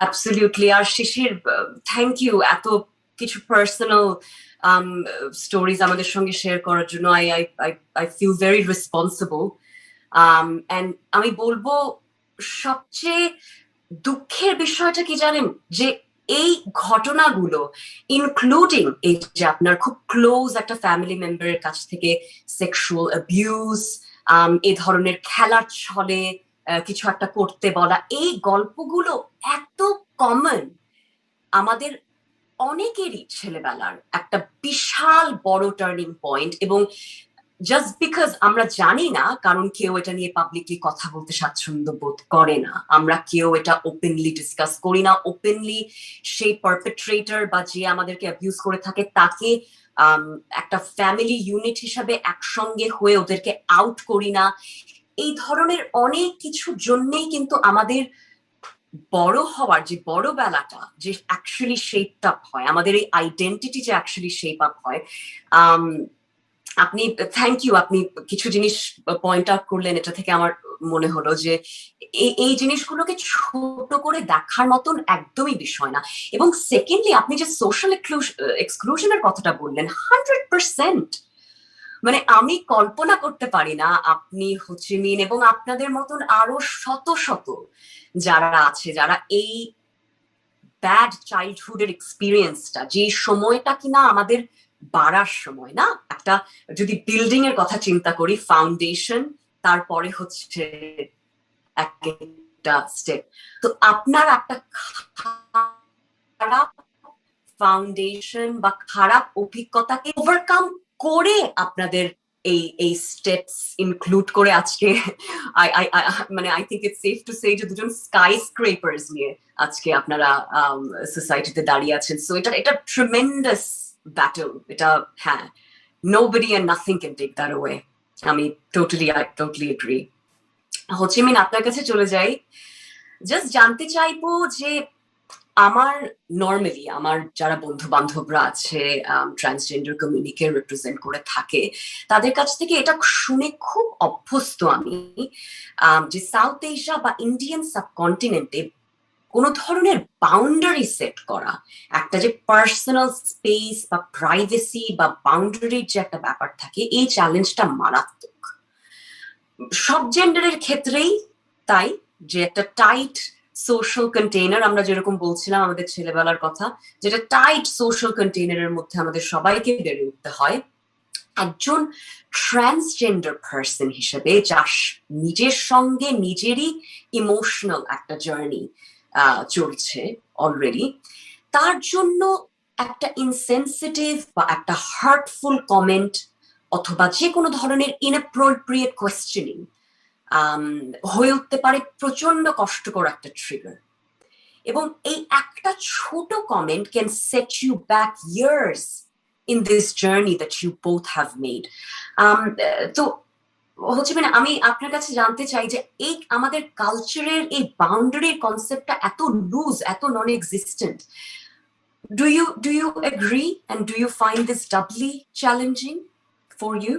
absolutely. আর শিশির, থ্যাংক ইউ এত কিছু পার্সোনাল স্টোরিজ আমাদের সঙ্গে শেয়ার করার জন্য। I feel very responsible. And আমি বলবো সবচেয়ে দুঃখের বিষয়টা কি জানেন, যে এই ঘটনাগুলো ইনক্লুডিং এই যে আপনার খুব ক্লোজ একটা ফ্যামিলি মেম্বারের কাছ থেকে সেক্সুয়াল অ্যাবিউজ, এই ধরনের খেলার ছলে কিছু একটা করতে বলা, এই গল্পগুলো এত কমন আমাদের অনেকেরই ছেলেবেলার একটা বিশাল বড় টার্নিং পয়েন্ট। এবং জাস্ট বিকজ আমরা জানি না, কারণ কেউ এটা নিয়ে পাবলিকলি কথা বলতে স্বাচ্ছন্দ্য বোধ করে না, আমরা কেউ এটা ওপেনলি ডিসকাস করি না, ওপেনলি সেই পারপেট্রেটর বা যে আমাদেরকে অ্যাবিউজ করে থাকে তাকে একটা ফ্যামিলি ইউনিট হিসাবে একসঙ্গে হয়ে ওদেরকে আউট করি না। এই ধরনের অনেক কিছুর জন্যেই কিন্তু আমাদের বড় হওয়ার যে বড় বেলাটা যে অ্যাকচুয়ালি শেপ আপ হয়, আমাদের এই আইডেন্টিটি যে অ্যাকচুয়ালি শেপ আপ হয়। আপনি, থ্যাংক ইউ, আপনি কিছু জিনিস পয়েন্ট আউট করলেন, এটা থেকে আমার মনে হলো যে এই জিনিসগুলোকে ছোট করে দেখার মতন একদমই বিষয় না। এবং সেকেন্ডলি আপনি যে সোশ্যাল এক্সক্লুশনের কথাটা বললেন, 100%, মানে আমি কল্পনা করতে পারি না আপনি হো চি মিন এবং আপনাদের মতন আরো শত শত যারা আছে, যারা এই ব্যাড চাইল্ডহুডের এক্সপিরিয়েন্সটা, যে সময়টা কিনা আমাদের বাড়ার সময় না, একটা যদি বিল্ডিং এর কথা চিন্তা করি, ফাউন্ডেশন, তারপরে হচ্ছে একটা স্টেপ। তো আপনার একটা খারাপ ফাউন্ডেশন বা খারাপ অভিজ্ঞতাকে ওভারকাম করে আপনাদের এই স্টেপস ইনক্লুড করে আজকে মানে I think it's safe to say যে দুজন স্কাই স্ক্রেপার্স নিয়ে আজকে আপনারা সোসাইটিতে দাঁড়িয়ে আছেন। সো এটা ট্রিমেন্ডাস ব্যাটল, এটা, হ্যাঁ, nobody and nothing can take that away. আমি টোটালি এগ্রি। হো চি মিন, আপনার কাছে চলে যাই। জাস্ট জানতে চাইবো যে আমার নর্মালি আমার যারা বন্ধু বান্ধবরা আছে ট্রান্সজেন্ডার কমিউনিটিকে রিপ্রেজেন্ট করে থাকে, তাদের কাছ থেকে এটা শুনে খুব অভ্যস্ত আমি যে সাউথ এশিয়া বা ইন্ডিয়ান সাবকন্টিনেন্টে কোনো ধরনের বাউন্ডারি সেট করা, একটা যে পার্সোনাল স্পেস বা প্রাইভেসি বা বাউন্ডারির যে একটা ব্যাপার থাকে, এই চ্যালেঞ্জটা মারাত্মক সব জেন্ডারের ক্ষেত্রেই। তাই যে একটা টাইট সোশ্যাল কন্টেইনার, আমরা যেরকম বলছিলাম আমাদের ছেলেবেলার কথা, যেটা টাইট সোশ্যাল কন্টেইনারের মধ্যে আমাদের সবাইকে বেড়ে উঠতে হয়, একজন ট্রান্সজেন্ডার পার্সন হিসেবে যার নিজের সঙ্গে নিজেরই ইমোশনাল একটা জার্নি চলছে অলরেডি, তার জন্য একটা ইনসেনসিটিভ বা একটা হার্টফুল কমেন্ট অথবা যে কোনো ধরনের ইনঅ্যাপ্রোপ্রিয়েট কোয়েশ্চেনিং হয়ে উঠতে পারে প্রচন্ড কষ্টকর একটা ট্রিগার। এবং এই একটা ছোট comment can set you back years in this journey that you both have made. তো হচ্ছে মানে আমি আপনার কাছে জানতে চাই যে এই আমাদের কালচারের এই বাউন্ডারির কনসেপ্টটা এত লুজ, এত নন existent. Do you agree, and do you find this doubly challenging for you?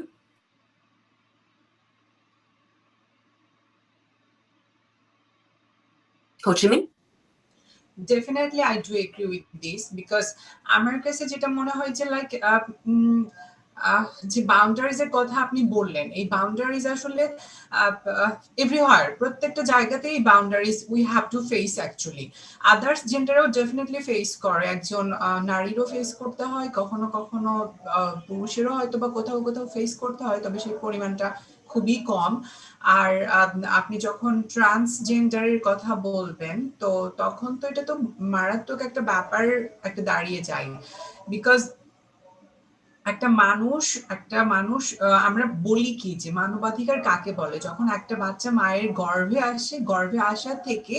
Ho Chi Minh? Definitely I do agree with this, because আমার কাছে যেটা মনে হয় যে লাইক যে বাউন্ডারিজ এর কথা আপনি বললেন, এই বাউন্ডারিজ আসলে এভরিওয়ার, প্রত্যেকটা জায়গাতেই boundaries we have to face actually. Others জেন্ডারও ডেফিনেটলি ফেস করে, একজন নারীরও ফেস করতে হয়, কখনো কখনো পুরুষেরও হয়তো বা কোথাও কোথাও ফেস করতে হয়, তবে সেই পরিমাণটা খুবই কম। আর আপনি যখন ট্রান্সজেন্ডারের কথা বলবেন, তো তখন তো এটা তো মারাত্মক একটা ব্যাপার একটা দাঁড়িয়ে যায়, বিকজ একটা মানুষ আমরা বলি কি যে মানবাধিকার কাকে বলে, যখন একটা বাচ্চা মায়ের গর্ভে আসে, গর্ভে আসা থেকে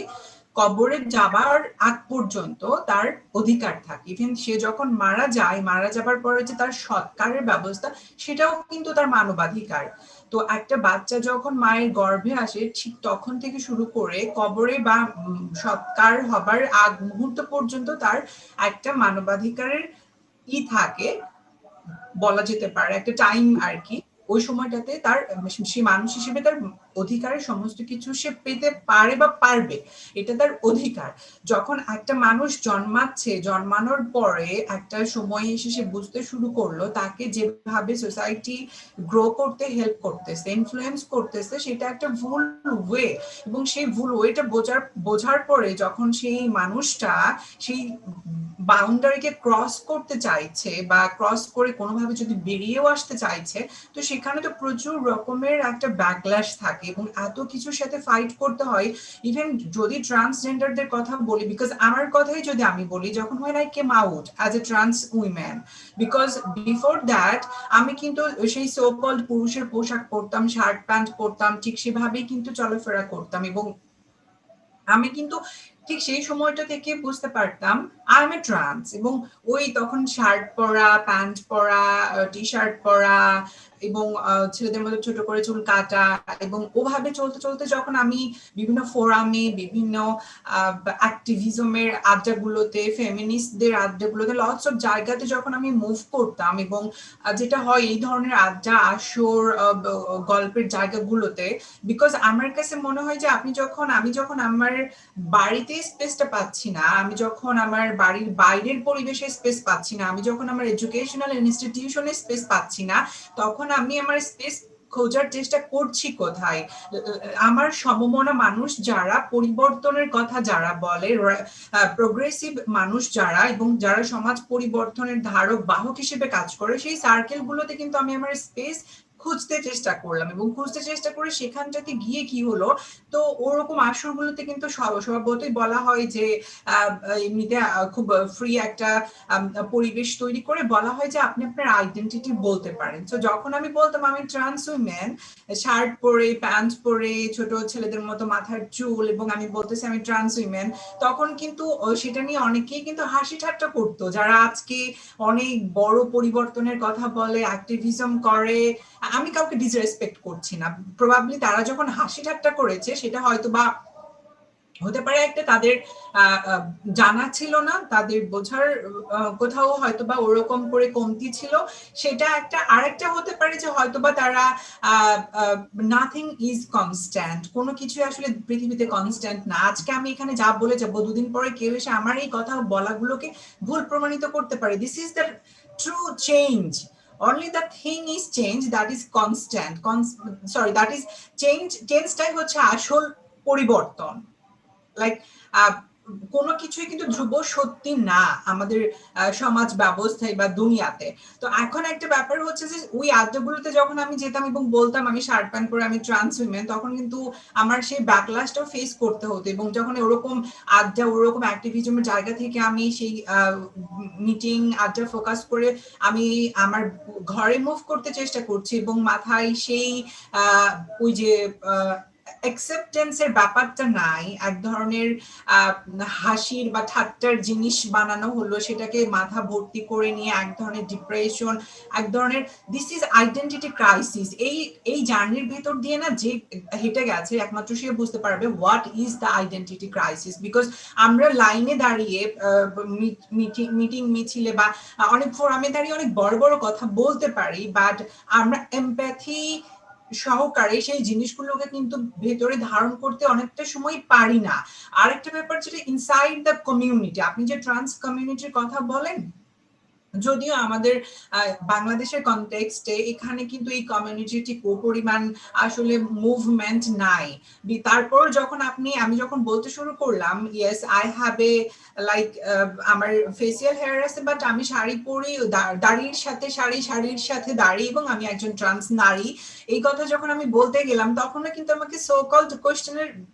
কবরে যাবার আগ পর্যন্ত তার অধিকার থাকে। ইভেন সে যখন মারা যায়, মারা যাবার পরে যে তার সৎকারের ব্যবস্থা, সেটাও কিন্তু তার মানবাধিকার। তো একটা বাচ্চা যখন মায়ের গর্ভে আসে, ঠিক তখন থেকে শুরু করে কবরে বা সৎকার হবার আগ মুহূর্ত পর্যন্ত তার একটা মানবাধিকারের থাকে, বলা যেতে পারে একটা টাইম আর কি। ওই সময়টাতে তার সে মানুষ হিসেবে তার অধিকারের সমস্ত কিছু সে পেতে পারে বা পারবে, এটা তার অধিকার। যখন একটা মানুষ জন্মাচ্ছে, জন্মানোর পরে একটা সময় এসে সে বুঝতে শুরু করলো তাকে যেভাবে সোসাইটি গ্রো করতে হেল্প করতেছে, ইনফ্লুয়েন্স করতেছে, সেটা একটা ভুল ওয়ে, এবং সেই ভুল ওয়েটা বোঝার পরে যখন সেই মানুষটা সেই বাউন্ডারিকে ক্রস করতে চাইছে বা ক্রস করে কোনোভাবে যদি বেরিয়েও আসতে চাইছে, তো সেখানে তো প্রচুর রকমের একটা ব্যাকল্যাশ থাকে এবং এত কিছুর সাথে ফাইট করতে হয়। ইভেন যদি ট্রান্সজেন্ডারদের কথা বলি, বিকজ আমার কথাই যদি আমি বলি, যখন when I came out as a trans woman, because before that আমি কিন্তু সেই সো কল্ড পুরুষের পোশাক পরতাম, শার্ট প্যান্ট পরতাম, ঠিক সেভাবেই কিন্তু চলাফেরা করতাম, এবং আমি কিন্তু ঠিক সেই সময়টা থেকে বুঝতে পারতাম আই এম এ ট্রান্স। এবং ওই তখন শার্ট পরা, প্যান্ট পরা, টি শার্ট পরা, এবং ছেলেদের মধ্যে ছোট করে চুল কাটা, এবং ওভাবে চলতে চলতে যখন আমি বিভিন্ন ফোরামে, বিভিন্ন অ্যাক্টিভিজমের আড্ডাগুলোতে, ফেমিনিস্টদের আড্ডাগুলোতে, লটস অফ জায়গাতে যখন আমি মুভ করতাম, এবং যেটা হয় এই ধরনের আড্ডা, আসর, গল্পের জায়গাগুলোতে, বিকজ আমার কাছে মনে হয় যে আমি যখন আমার বাড়িতে স্পেসটা পাচ্ছি না, আমি যখন আমার বাড়ির বাইরের পরিবেশে স্পেস পাচ্ছি না, আমি যখন আমার এডুকেশনাল ইনস্টিটিউশনে স্পেস পাচ্ছি না, তখন আমি আমার স্পেস খোঁজার চেষ্টা করছি কোথায়? আমার সমমনা মানুষ যারা, পরিবর্তনের কথা যারা বলে, প্রোগ্রেসিভ মানুষ যারা, এবং যারা সমাজ পরিবর্তনের ধারক বাহক হিসেবে কাজ করে, সেই সার্কেল গুলোতে কিন্তু আমি আমার স্পেস খুঁজতে চেষ্টা করলাম, এবং খুঁজতে চেষ্টা করে সেখানটাতে গিয়ে কি হলো, তো ওরকম আসরগুলোতে কিন্তু স্বভাবতই বলা হয় যে এমনিতে খুব ফ্রি একটা পরিবেশ তৈরি করে বলা হয় যে আপনি আপনার আইডেন্টিটি বলতে পারেন। তো যখন আমি বলতাম আমি ট্রান্স উইমেন, শার্ট পরে, প্যান্ট পরে, ছোট ছেলেদের মতো মাথার চুল, এবং আমি বলতেছি আমি ট্রান্স উইমেন, তখন কিন্তু সেটা নিয়ে অনেকেই কিন্তু হাসি ঠাট্টা করতো, যারা আজকে অনেক বড় পরিবর্তনের কথা বলে, অ্যাক্টিভিজম করে। আমি কাউকে ডিসরেসপেক্ট করছি না, প্রবাবলি তারা যখন হাসি ঠাট্টা করেছে সেটা হয়তো বা হতে পারে একটা তাদের জানা ছিল না, তাদের বোঝার কোথাও হয়তো বা ওরকম করে কমতি ছিল, সেটা একটা। আরেকটা হতে পারে যে হয়তো বা তারা নাথিং ইজ কনস্ট্যান্ট, কোনো কিছু আসলে পৃথিবীতে কনস্ট্যান্ট না। আজকে আমি এখানে যা বলে যাবো, দুদিন পরে কেউ এসে আমার এই কথা বলাগুলোকে ভুল প্রমাণিত করতে পারে। This is the true change. Only the thing is change that is constant. That is change. Changeটাই হচ্ছে আসল পরিবর্তন। লাইক কোনো কিছুই কিন্তু ধ্রুব সত্যি না আমাদের সমাজ ব্যবস্থায় বা দুনিয়াতে। তো এখন একটা ব্যাপার হচ্ছে যে ওই আড্ডাগুলোতে যখন আমি যেতাম এবং বলতাম আমি শার্ট প্যান্ট পরে আমি ট্রান্স উইমেন, তখন কিন্তু আমার সেই ব্যাকল্যাশটাও ফেস করতে হতো। এবং যখন ওরকম আড্ডা, ওরকম অ্যাক্টিভিজমের জায়গা থেকে আমি সেই মিটিং আড্ডা ফোকাস করে আমি আমার ঘরে মুভ করতে চেষ্টা করছি, এবং মাথায় সেই ওই যে অ্যাকসেপ্টেন্সের ব্যাপারটা নাই, এক ধরনের হাসির বা ঠাট্টার জিনিস বানানো হলো, সেটাকে মাথা ভর্তি করে নিয়ে এক ধরনের ডিপ্রেশন, এক ধরনের দিস ইজ আইডেন্টিটি ক্রাইসিস। এই জার্নির ভেতর দিয়ে না যে হেঁটে গেছে একমাত্র সে বুঝতে পারবে what is the identity crisis. Because আমরা লাইনে দাঁড়িয়ে মিটিং মিছিলে বা অনেক ফোরামে দাঁড়িয়ে অনেক বড় বড় কথা বলতে পারি, বাট আমরা এমপ্যাথি সহকারে সেই জিনিসগুলোকে কিন্তু ভেতরে ধারণ করতে অনেকটা সময় পারি না। আরেকটা ব্যাপার যেটা ইনসাইড দ্য কমিউনিটি, আপনি যে ট্রান্স কমিউনিটির কথা বলেন, যদিও আমাদের বাংলাদেশের কনটেক্সটে এখানে কিন্তু এই কমিউনিটি পরিমাণ আসলে মুভমেন্ট নাই। তারপর যখন আমি যখন বলতে শুরু করলাম yes I have a like আমার ফেসিয়াল হেয়ার আছে, বাট আমি শাড়ি পরি, দাড়ির সাথে শাড়ির সাথে দাড়ি, এবং আমি একজন ট্রান্স নারী, এই কথা যখন আমি বলতে গেলাম তখনও কিন্তু আমাকে সো কল্ড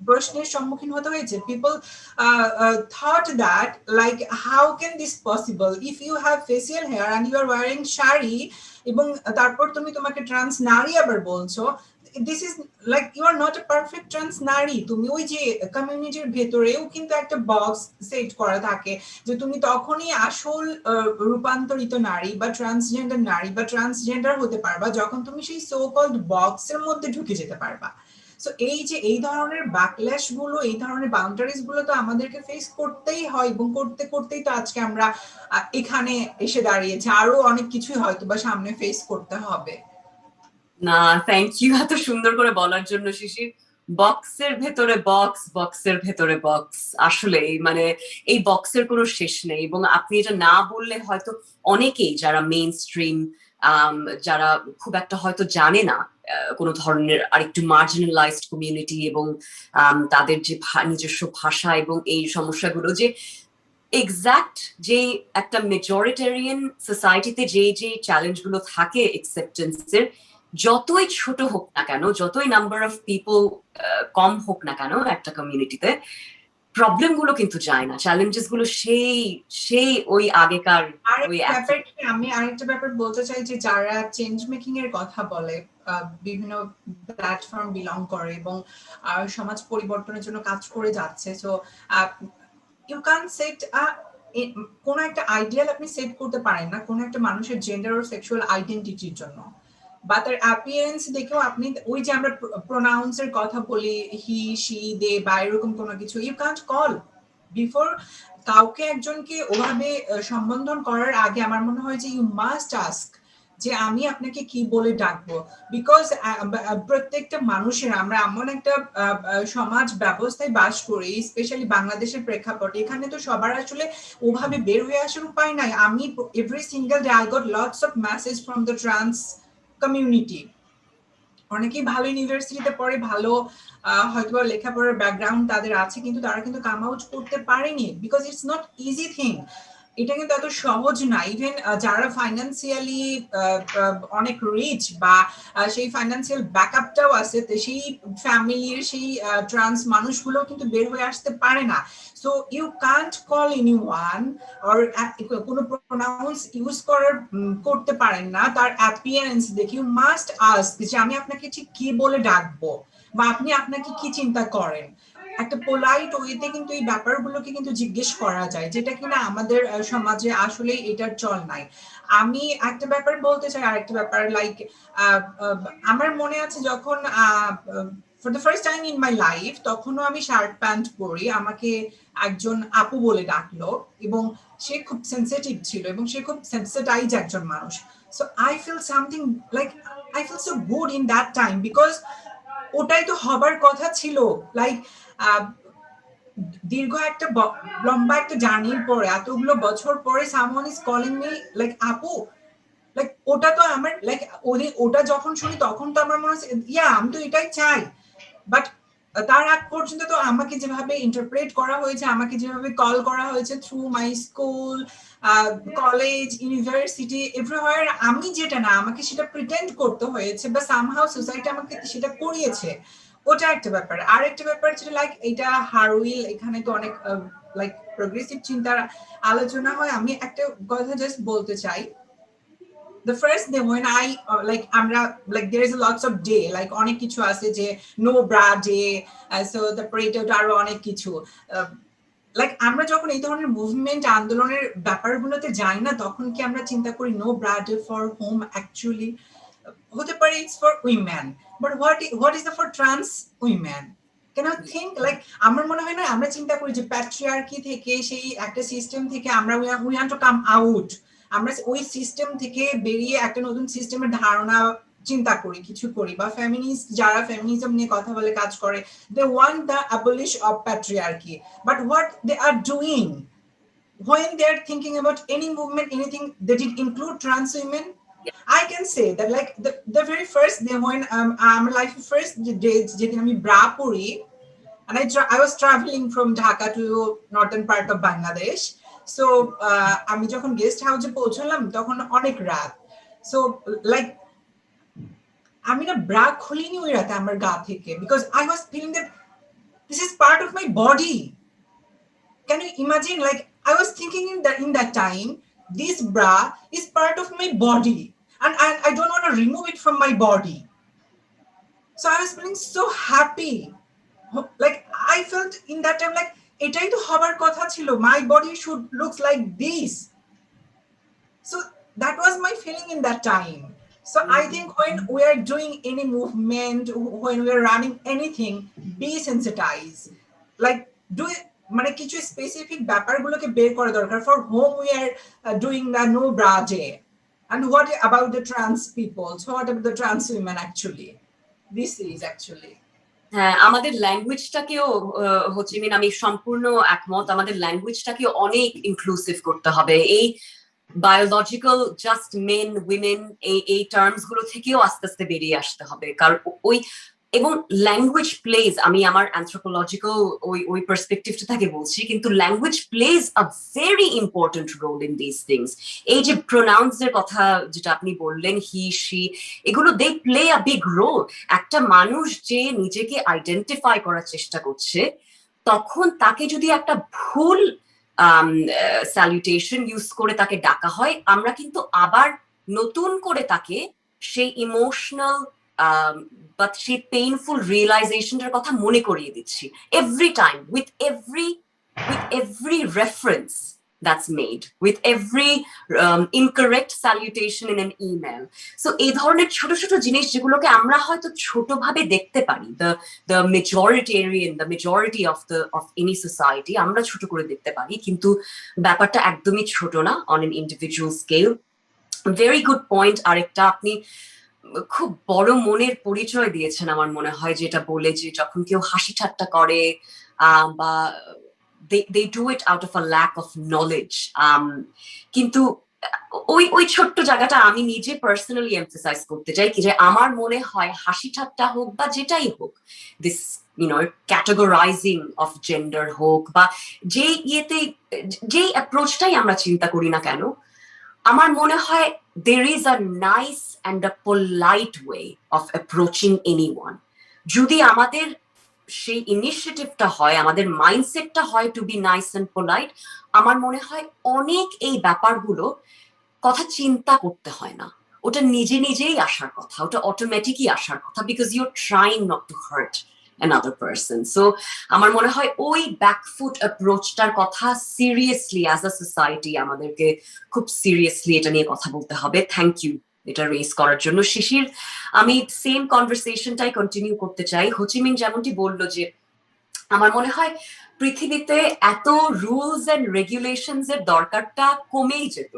প্রশ্নের সম্মুখীন হতে হয়েছে। People thought that like how can this possible if you have facial hair and you are wearing sari এবং তারপর তোমাকে ট্রান্স নারী আবার বলছো, this is like you are not a perfect trans নারী। তুমি ওই যে কমিউনিটির ভেতরেও কিন্তু একটা বক্স সেট করা থাকে যে তুমি তখনই আসল রূপান্তরিত নারী বা ট্রান্সজেন্ডার নারী বা ট্রান্সজেন্ডার হতে পারবা যখন তুমি সেই সো কল্ড বক্সের মধ্যে ঢুকে যেতে পারবা। সো এই ধরনের ব্যাকল্যাশ গুলো, এই ধরনের বাউন্ডারিজ গুলো তো আমাদেরকে ফেস করতেই হয়, এবং করতেই তো আজকে আমরা এখানে এসে দাঁড়িয়েছি। আরো অনেক কিছুই হয়তো বা সামনে ফেস করতে হবে। না, থ্যাংক ইউ এত সুন্দর করে বলার জন্য শিশির। বক্সের ভেতরে বক্স, বক্সের ভেতরে বক্স, আসলে মানে এই বক্সের কোনো শেষ নেই। এবং আপনি এটা না বললে হয়তো অনেকেই যারা মেইন স্ট্রিম, যারা খুব একটা হয়তো জানে না কোনো ধরনের আরেকটু মার্জিনালাইজড কমিউনিটি, এবং তাদের যে নিজস্ব ভাষা এবং এই সমস্যাগুলো, যে এক্সাক্ট যে একটা মেজরিটেরিয়ান সোসাইটিতে যে চ্যালেঞ্জ গুলো থাকে অ্যাকসেপ্টেন্সের, যতই ছোট হোক না কেন, যতই নাম্বার অফ পিপল কম হোক না কেন একটা কমিউনিটিতে, প্রবলেম গুলো কিন্তু যায় না, চ্যালেঞ্জেস গুলো সেই ওই আগেকার ওই আমি আরেকটা ব্যাপার বলতে চাই যে যারা চেঞ্জ মেকিং এর কথা বলে, বিভিন্ন প্ল্যাটফর্ম বিলং করে এবং সমাজ পরিবর্তনের জন্য কাজ করে যাচ্ছে, সো ইউ ক্যান সেট কোন একটা আইডিয়াল আপনি সেট করতে পারেন না কোন একটা মানুষের জেন্ডার ও সেক্সুয়াল আইডেন্টিটির জন্য, বা তার অ্যাপিয়ারেন্স দেখেও আপনি ওই যে আমরা প্রোনাউন্স এর কথা বলি হি শি দে বা এরকম কোনো কিছু, ইউ ক্যান্ট কল বিফোর কাউকে একজনকে ওভাবে সম্বোধন করার আগে আমার মনে হয় যে ইউ মাস্ট আস্ক যে আমি আপনাকে কি বলে ডাকবো। বিকজ প্রত্যেকটা মানুষের, আমরা এমন একটা সমাজ ব্যবস্থায় বাস করি, স্পেশালি বাংলাদেশের প্রেক্ষাপটে, এখানে তো সবার আসলে ওভাবে বের হয়ে আসার উপায় নাই। আমি every single day I got lots of message from the trans community. অনেকেই ভালো ইউনিভার্সিটিতে পড়ে, ভালো হয়তো লেখাপড়ার ব্যাকগ্রাউন্ড তাদের আছে, কিন্তু তারা কিন্তু কাম আউট করতে পারেনি because it's not easy thing. এটা কিন্তু এত সহজ না। ইভেন যারা ফাইন্যান্সিয়ালি অনেক রিচ বা সেই ফাইন্যান্সিয়াল ব্যাকআপটাও আছে, সেই ফ্যামিলির সেই ট্রান্স মানুষগুলো কিন্তু বের হয়ে আসতে পারে না। So you can't call anyone or কোনো প্রোনাউন্স ইউজ করতে পারেন না তার অ্যাপিয়ারেন্স দেখে। ইউ মাস্ট আস্ক যে আমি আপনাকে ঠিক কি বলে ডাকবো বা আপনি আপনাকে কি চিন্তা করেন। একটা পোলাইট ওয়েতে কিন্তু এই ব্যাপারগুলোকে কিন্তু জিজ্ঞেস করা যায়, যেটা কিনা আমাদের সমাজে আসলে এটার চল নাই। আমি একটা ব্যাপার বলতে চাই, আরেকটা ব্যাপার লাইক আমার মনে আছে যখন for the first time in my life, তখনও আমি শার্ট প্যান্ট পরি, আমাকে একজন আপু বলে ডাকলো, এবং সে খুব সেন্সিটিভ ছিল এবং সে খুব সেন্সিটাইজ একজন মানুষ। So I feel something like I feel so good in that time because ওটাই তো হবার কথা ছিল। লাইক দীর্ঘ একটা লম্বা একটা জার্নির পরে, এতগুলো বছর পরে someone is calling me like আপু, লাইক ওটা তো আমার লাইক ওটা যখন শুনি তখন তো আমার মনে হচ্ছে ইয়া আমি তো এটাই চাই। বাট তার আগ পর্যন্ত তো আমাকে যেভাবে ইন্টারপ্রেট করা হয়েছে, আমাকে যেভাবে কল করা হয়েছে through my school, college, university, everywhere, আমি যেটা না আমাকে সেটা প্রিটেন্ড করতে হয়েছে বা সামহাউ সোসাইটি আমাকে সেটা করিয়েছে। ওটা একটা ব্যাপার। আর একটা ব্যাপার যেটা লাইক এটা হারউইল, এখানে তো অনেক লাইক প্রোগ্রেসিভ চিন্তার আলোচনা হয়। আমি একটা কথা জাস্ট বলতে চাই the first day when I like আমরা like there is a lots of day like অনেক কিছু আছে যে no bra day, so তারপরে এটা ওটা আরো অনেক কিছু লাইক আমরা যখন এই ধরনের মুভমেন্ট আন্দোলনের ব্যাপারগুলোতে যাই না তখন কি আমরা চিন্তা করি no bra day for home actually হতে পারে it's for women but what is the for trans women কেন থিঙ্ক লাইক আমার মনে হয় না আমরা চিন্তা করি যে প্যাট্রিয়ার্কি থেকে সেই একটা সিস্টেম থেকে আমরা we want to come out, আমরা ওই সিস্টেম থেকে বেরিয়ে একটা নতুন সিস্টেমের ধারণা চিন্তা করি কিছু করি বা ফেমিনিস্ট যারা ফেমিনিজম নিয়ে কথা বলে কাজ করে they want the abolish of patriarchy, but what they are doing when they are thinking about any movement, anything that it include trans women, I can say that like the very first day when I'm like first day যেদিন আমি bra পরি and I was traveling from Dhaka to northern part of Bangladesh, so আমি যখন guest হাউসে পৌঁছলাম তখন অনেক রাত, so like আমি না ব্রা খুলিনি ওই রাতে আমার গা থেকে because I was feeling that this is part of my body. Can you imagine, like I was thinking in that time this bra is part of my body and I don't want to remove it from my body, so I was feeling so happy, like I felt in that time like এটাই তো হবার কথা ছিল, my body should look like this, so that was my feeling in that time. So I think when we are doing any movement, when we are running anything, be sensitized, like do it মানে কিছু specific ব্যাপারগুলোকে বের করা দরকার for whom we are doing the no bra day, and what about the trans people, so what about the trans women actually, this is actually হ্যাঁ, আমাদের ল্যাঙ্গুয়েজটাকেও হচ্ছে আমি সম্পূর্ণ একমত, আমাদের ল্যাঙ্গুয়েজটাকেও অনেক ইনক্লুসিভ করতে হবে। এই বায়োলজিক্যাল জাস্ট মেন উইমেন এই টার্মস গুলো থেকেও আস্তে আস্তে বেরিয়ে আসতে হবে, কারণ ওই এবং ল্যাঙ্গুয়েজ প্লেজ, আমি আমার অ্যানথ্রোপোলজিক্যাল ওই পার্সপেক্টিভটা থেকে বলছি, কিন্তু language plays a very important role in this things. এই যে প্রোনাউন্স এর কথা যেটা আপনি বললেন, হি শি, এগুলো they play a big role. একটা মানুষ যে নিজেকে আইডেন্টিফাই করার চেষ্টা করছে, তখন তাকে যদি একটা ভুল স্যালুটেশন ইউজ করে তাকে ডাকা হয়, আমরা কিন্তু আবার নতুন করে তাকে সেই ইমোশনাল বাট সেই পেইনফুল রিয়েলাইজেশনটার কথা মনে করিয়ে দিচ্ছি every time, with every reference that's made, with every incorrect salutation in an email. So এই ধরনের ছোট ছোট জিনিস যেগুলোকে আমরা হয়তো ছোটভাবে দেখতে পারি, the majority of any society আমরা ছোট করে দেখতে পারি, কিন্তু ব্যাপারটা একদমই ছোট না on an individual scale. Very good point. আরেকটা আপনি খুব বড় মনের পরিচয় দিয়েছেন আমার মনে হয়, যেটা বলে যে যখন কেউ হাসি ঠাট্টা করে বা they do it out of a lack of knowledge, কিন্তু ওই ছোট্ট জায়গাটা আমি নিজে পার্সোনালি এমফাসাইজ করতে চাই কি, যে আমার মনে হয় হাসি ঠাট্টা হোক বা যেটাই হোক, দিস ক্যাটেগরাইজিং অফ জেন্ডার হোক বা যে অ্যাপ্রোচটাই আমরা চিন্তা করি না কেন, আমার মনে হয় there is a nice and a polite way of approaching anyone. যদি আমাদের সেই ইনিশিয়েটিভটা হয়, আমাদের মাইন্ডসেটটা হয় to be nice and polite, আমার মনে হয় অনেক এই ব্যাপারগুলো কথা চিন্তা করতে হয় না, ওটা নিজে নিজেই আসার কথা, ওটা অটোমেটিকই আসার কথা, because you are trying not to hurt another person. So আমার মনে হয় ওই ব্যাকফুট অ্যাপ্রোচটার কথা সিরিয়াসলি অ্যাজ আ সোসাইটি আমাদেরকে খুব সিরিয়াসলি এটা নিয়ে কথা বলতে হবে। থ্যাংক ইউ এটা রেজ করার জন্য। শিশির, আমি সেম কনভারসেশনটাই কন্টিনিউ করতে চাই। হোচিমিন যেমনটি বলল যে আমার মনে হয় পৃথিবীতে এত রুলস এন্ড রেগুলেশনস এর দরকারটা কমেই যেত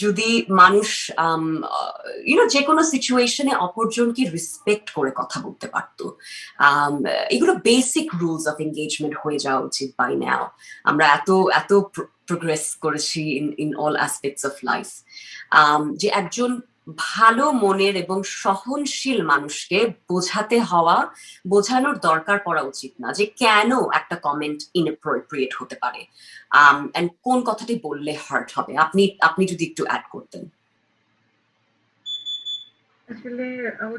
যদি মানুষ যে কোনো সিচুয়েশনে অপরজনকে রেসপেক্ট করে কথা বলতে পারতো। এগুলো বেসিক রুলস অফ এঙ্গেজমেন্ট হয়ে যাওয়া উচিত বাই নাও। আমরা এত প্রোগ্রেস করেছি in all aspects of life, যে একজন ভালো মনের এবং সহনশীল মানুষকে বোঝানোর দরকার পড়া উচিত না যে কেন একটা কমেন্ট ইনঅ্যাপ্রোপ্রিয়েট হতে পারে, এন্ড কোন কথাটি বললে হার্ট হবে। আপনি যদি একটু অ্যাড করতেন। আসলে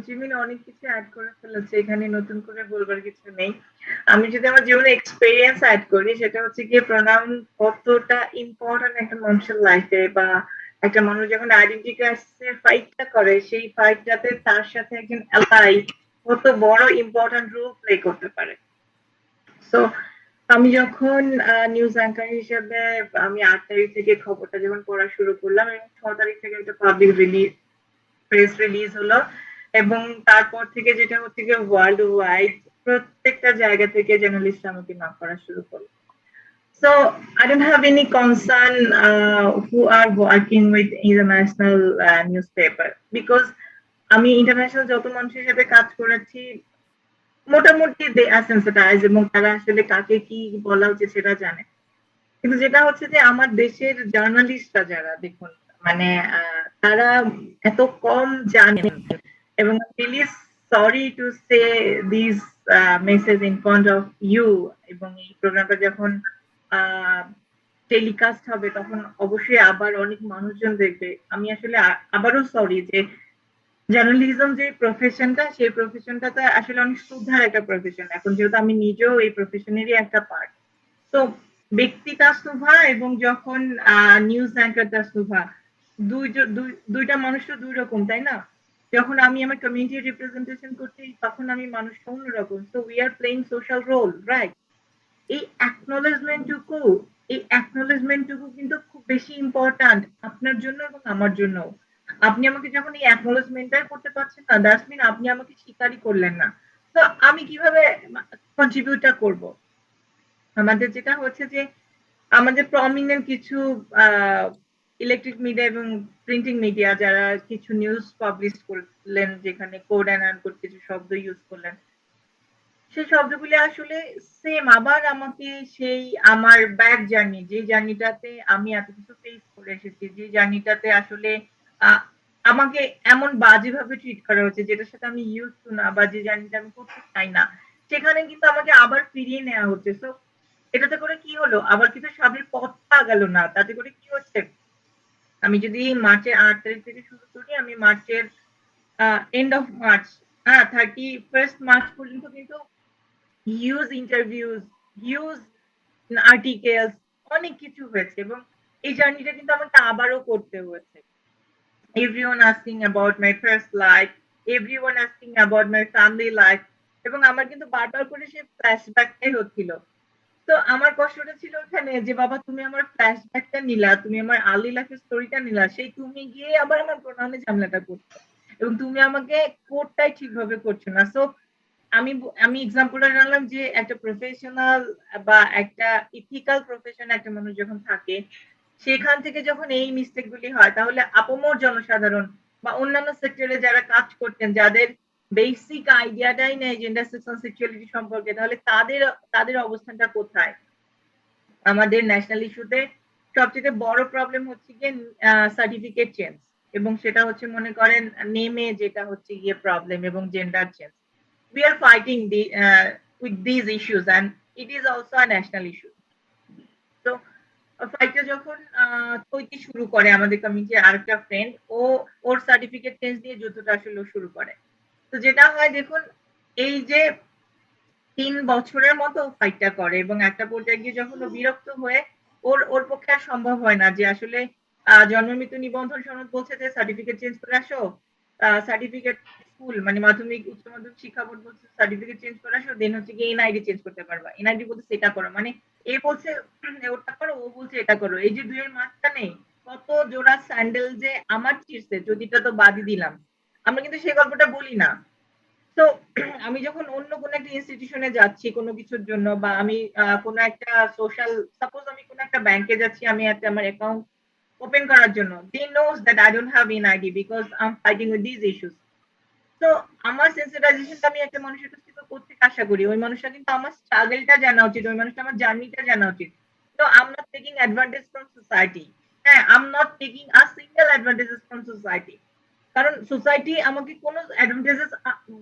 জিমিন অনেক কিছু অ্যাড করে ফেলেছে, এখানে নতুন করে বলবার কিছু নেই। আমি যদি আমার জীবনে এক্সপেরিয়েন্স অ্যাড করি, সেটা হচ্ছে গিয়ে প্রোনাউন কতটা ইম্পর্টেন্ট একটা মানুষের লাইফে বা একটা মানুষ যখন আইডেন্টি ক্রাইসিসের ফাইটটা করে, সেই ফাইটটাতে তার সাথে একজন অ্যালাই কত বড় ইম্পর্ট্যান্ট রোল প্লে করতে পারে। সো আমি যখন নিউজ অ্যাঙ্কার হিসেবে আমি 8 তারিখ থেকে খবরটা যখন পড়া শুরু করলাম এবং 6 তারিখ থেকে একটা পাবলিক রিলিজ প্রেস রিলিজ হলো, এবং তারপর থেকে যেটা হচ্ছে গিয়ে ওয়ার্ল্ড ওয়াইড প্রত্যেকটা জায়গা থেকে জার্নালিস্ট আমাকে নক করা শুরু করলো। So I don't have any concern who are working with international newspaper, because আমি ইন্টারন্যাশনাল যত মানুষের সাথে কাজ করেছি মোটামুটি দে আর সেন্সিটাইজ, এবং তারা আসলে কাকে কি বলা উচিত সেটা জানে। কিন্তু যেটা হচ্ছে যে আমার দেশের জার্নালিস্টরা যারা দেখুন মানে তারা এত কম জানে, এবং really sorry to say this message in front of you, এবং এই প্রোগ্রামটা যখন টেলিকাস্ট হবে তখন অবশ্যই আবার অনেক মানুষজন দেখবে। আমি আসলে আবারও সরি যে জার্নালিজম যে প্রফেশনটা, সেই প্রফেশনটাতে আসলে অনেক শ্রদ্ধার একটা প্রফেশন, এখন যেহেতু আমি নিজেও এই প্রফেশনেরই একটা পার্ট। তো ব্যক্তি তাস্তুভা এবং যখন নিউজ অ্যাঙ্কার তাস্তুভা, দুইটা মানুষ তো দুই রকম, তাই না? যখন আমি আমার কমিউনিটি রিপ্রেজেন্টেশন করছি তখন আমি মানুষ অন্যরকম। So we are playing social role, right? এই অ্যাকনোলেজমেন্টটুকু কিন্তু খুব বেশি ইম্পর্ট্যান্ট আপনার জন্য এবং আমার জন্য। আপনি আমাকে যখন এই অ্যাকনোলেজমেন্টটাই করতে পারছেন না, দ্যাটস মিন আপনি আমাকে স্বীকারই করলেন না। তো আমি কিভাবে কন্ট্রিবিউটটা করব? আমাদের যেটা হচ্ছে যে আমাদের প্রমিনেন্ট কিছু ইলেকট্রিক মিডিয়া এবং প্রিন্টিং মিডিয়া যারা কিছু নিউজ পাবলিশ করলেন, যেখানে কোড অ্যান্ড আনকোড কিছু শব্দ ইউজ করলেন, সেই শব্দগুলি আসলে সেম আবার আমাকে সেই আমার ব্যাক জার্নি, যে জার্নিটাতে আমি এত কিছু ফেস করে এসেছি, যে জার্নিটাতে আসলে আহ, আমাকে এমন বাজে ভাবে ট্রিট করা হচ্ছে যেটার সাথে আমি ইউজ টু না, বা যে জার্নিটা আমি করতে চাই না, সেখানে কিন্তু আমাকে আবার ফিরিয়ে নেওয়া হচ্ছে। সো এটাতে করে কি হলো, আবার কিন্তু সামনের পথটা গেল না। তাতে করে কি হচ্ছে, আমি যদি মার্চের 8 তারিখ থেকে শুরু করি, আমি মার্চের এন্ড অফ মার্চ, 31 মার্চ পর্যন্ত কিন্তু হিউজ ইন্টারভিউজ, হিউজ আর্টিকেলস, অনেক কিছু হয়েছে, এবং এই জার্নিটা কিন্তু আমাকে আবারও করতে হয়েছে। everyone asking about my first life, everyone asking about my family life, এবং আমার কিন্তু বারবার করে সে ফ্ল্যাশব্যাকটাই হচ্ছিল। তো আমার কষ্টটা ছিল ওখানে যে বাবা তুমি আমার ফ্ল্যাশব্যাকটা নিলা, তুমি আমার আর্লি লাইফের স্টোরিটা নিলা, সেই তুমি গিয়ে আবার আমার প্রণয়নে ঝামেলাটা করছো, এবং তুমি আমাকে কোডটাই ঠিকভাবে করছো না। সো আমি এক্সাম্পলটা জানলাম যে একটা প্রফেশনাল বা একটা ইথিক্যাল প্রফেশন একটা মানুষ যখন থাকে, সেখান থেকে যখন এই মিস্টেক গুলি হয়, তাহলে আপামর জনসাধারণ বা অন্যান্য সেক্টরে যারা কাজ করতেন, যাদের বেসিক আইডিয়াটাই নেই জেন্ডার সেক্স সেক্সুয়ালিটি সম্পর্কে, তাহলে তাদের তাদের অবস্থানটা কোথায়? আমাদের ন্যাশনাল ইস্যুতে সবচেয়ে বড় প্রবলেম হচ্ছে গিয়ে সার্টিফিকেট চেঞ্জ, এবং সেটা হচ্ছে মনে করেন নেমে যেটা হচ্ছে গিয়ে প্রবলেম, এবং gender change. We are fighting with these issues, and it is also a national issue. তো ফাইটটা যখন চলতে শুরু করে আমাদের কমিউনিটির আরেকটা ফ্রেন্ড, ওর সার্টিফিকেট চেঞ্জ নিয়ে যুদ্ধটা আসলে শুরু করে। তো যেটা হয় দেখুন, এই যে 3 বছরের মতো ফাইটটা করে, এবং একটা পর্যায়ে গিয়ে যখন ও বিরক্ত হয়ে ওর ওর পক্ষে আর সম্ভব হয় না যে আসলে জন্ম মৃত্যু নিবন্ধন সনদ বলছে যে সার্টিফিকেট চেঞ্জ করে আসো, সার্টিফিকেট স্কুল মানে মাধ্যমিক উচ্চ মাধ্যমিক শিক্ষা বোর্ড বলছে সার্টিফিকেট চেঞ্জ করে আসো, দেন হচ্ছে কি এনআইডি চেঞ্জ করতে পারবা, এনআইডি বলছে সেটা করো, মানে এ বলছে ওটা করো, ও বলছে এটা করো। এই যে দুইয়ের মাঝখানে কত জোড়া স্যান্ডেল যে আমার ছিঁড়ছে, যদিটা তো বাদই দিলাম, আমরা কিন্তু সেই গল্পটা বলি না। তো আমি যখন অন্য কোনো একটা ইনস্টিটিউশনে যাচ্ছি কোনো কিছুর জন্য, বা আমি কোনো একটা সোশ্যাল, সাপোজ আমি কোনো একটা ব্যাংকে যাচ্ছি, আমি একটা আমার অ্যাকাউন্ট ওপেন করার জন্য, they knows that I don't have an ID because I am fighting with this issues. তো আমার সেন্সিটাইজেশনটা আমি একটা মানুষের কাছ থেকে করতে আশা করি, ওই মানুষটা কিন্তু আমার স্ট্রাগলটা জানা উচিত, ওই মানুষটা আমার জার্নিটা জানা উচিত। তো I am not taking advantage from society. হ্যাঁ, I am not taking a single advantages from society, কারণ সোসাইটি আমাকে কোনো অ্যাডভান্টেজেস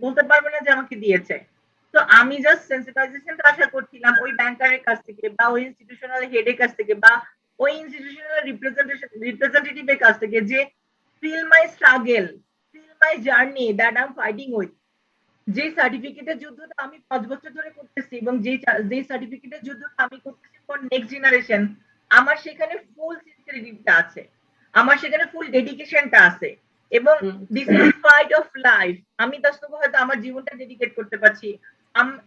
বলতে পারবে না যে আমাকে দিয়েছে। তো আমি জাস্ট সেন্সিটাইজেশনটা আশা করছিলাম ওই ব্যাংকারের কাছ থেকে, বা ওই ইনস্টিটিউশনাল হেডের কাছ থেকে, বা ওই ইনস্টিটিউশনাল রিপ্রেজেন্টেটিভের কাছ থেকে, যে feel my struggle, feel my journey that I am fighting with. যে সার্টিফিকেটের যুদ্ধটা আমি 5 বছর ধরে করতেছি, এবং যে সার্টিফিকেটের যুদ্ধটা আমি করতেছি ফর নেক্সট জেনারেশন, আমার সেখানে ফুল সিনসিয়ারিটিটা আছে। আমার সেখানে ফুল ডেডিকেশনটা আছে এবং this is fight of life. আমি তাসনুভা হয়তো আমার জীবনটা ডেডিকেট করতে পারছি,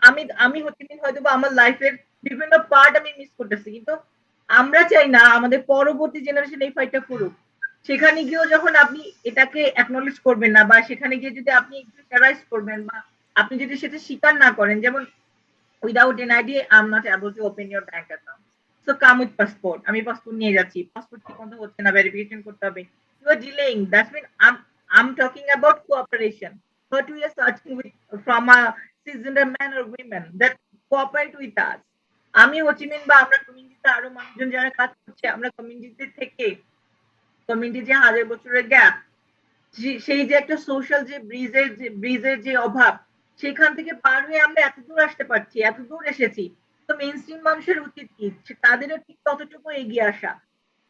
আমি আমি হয়তো বা আমার লাইফের বিভিন্ন পার্ট আমি মিস করতেছি, কিন্তু আমরা চাই না আমাদের পরবর্তী জেনারেশন এই ফাইটটা করুক। সেখানে গিয়েও যখন আপনি এটাকে অ্যাকনলেজ করবেন না, বা সেখানে গিয়ে যদি আপনি রিয়ালাইজ করবেন, বা আপনি যদি সেটা স্বীকার না করেন, যেমন without an ID I am not able to open your bank account, so come with passport, আমি পাসপোর্ট নিয়ে যাচ্ছি, পাসপোর্ট ঠিক মতো হচ্ছে না, ভেরিফিকেশন করতে হবে, you are delaying, that's mean I'm talking about cooperation. What we are searching with from a cisgender men or women that cooperate with us. আমি হোচিমিন বা আমরা কমিউনিটিতে আরো মানুষজন যারা কাজ করছে, আমরা কমিউনিটি থেকে, কমিউনিটি যে হাজার বছরের গ্যাপ, সেই যে একটা সোশ্যাল যে ব্রিজের যে অভাব, সেখান থেকে পার হয়ে আমরা এত দূর আসতে পারছি, এত দূর এসেছি। তো মেইন স্ট্রিম মানুষের উচিত কি তাদেরও ঠিক ততটুকু এগিয়ে আসা।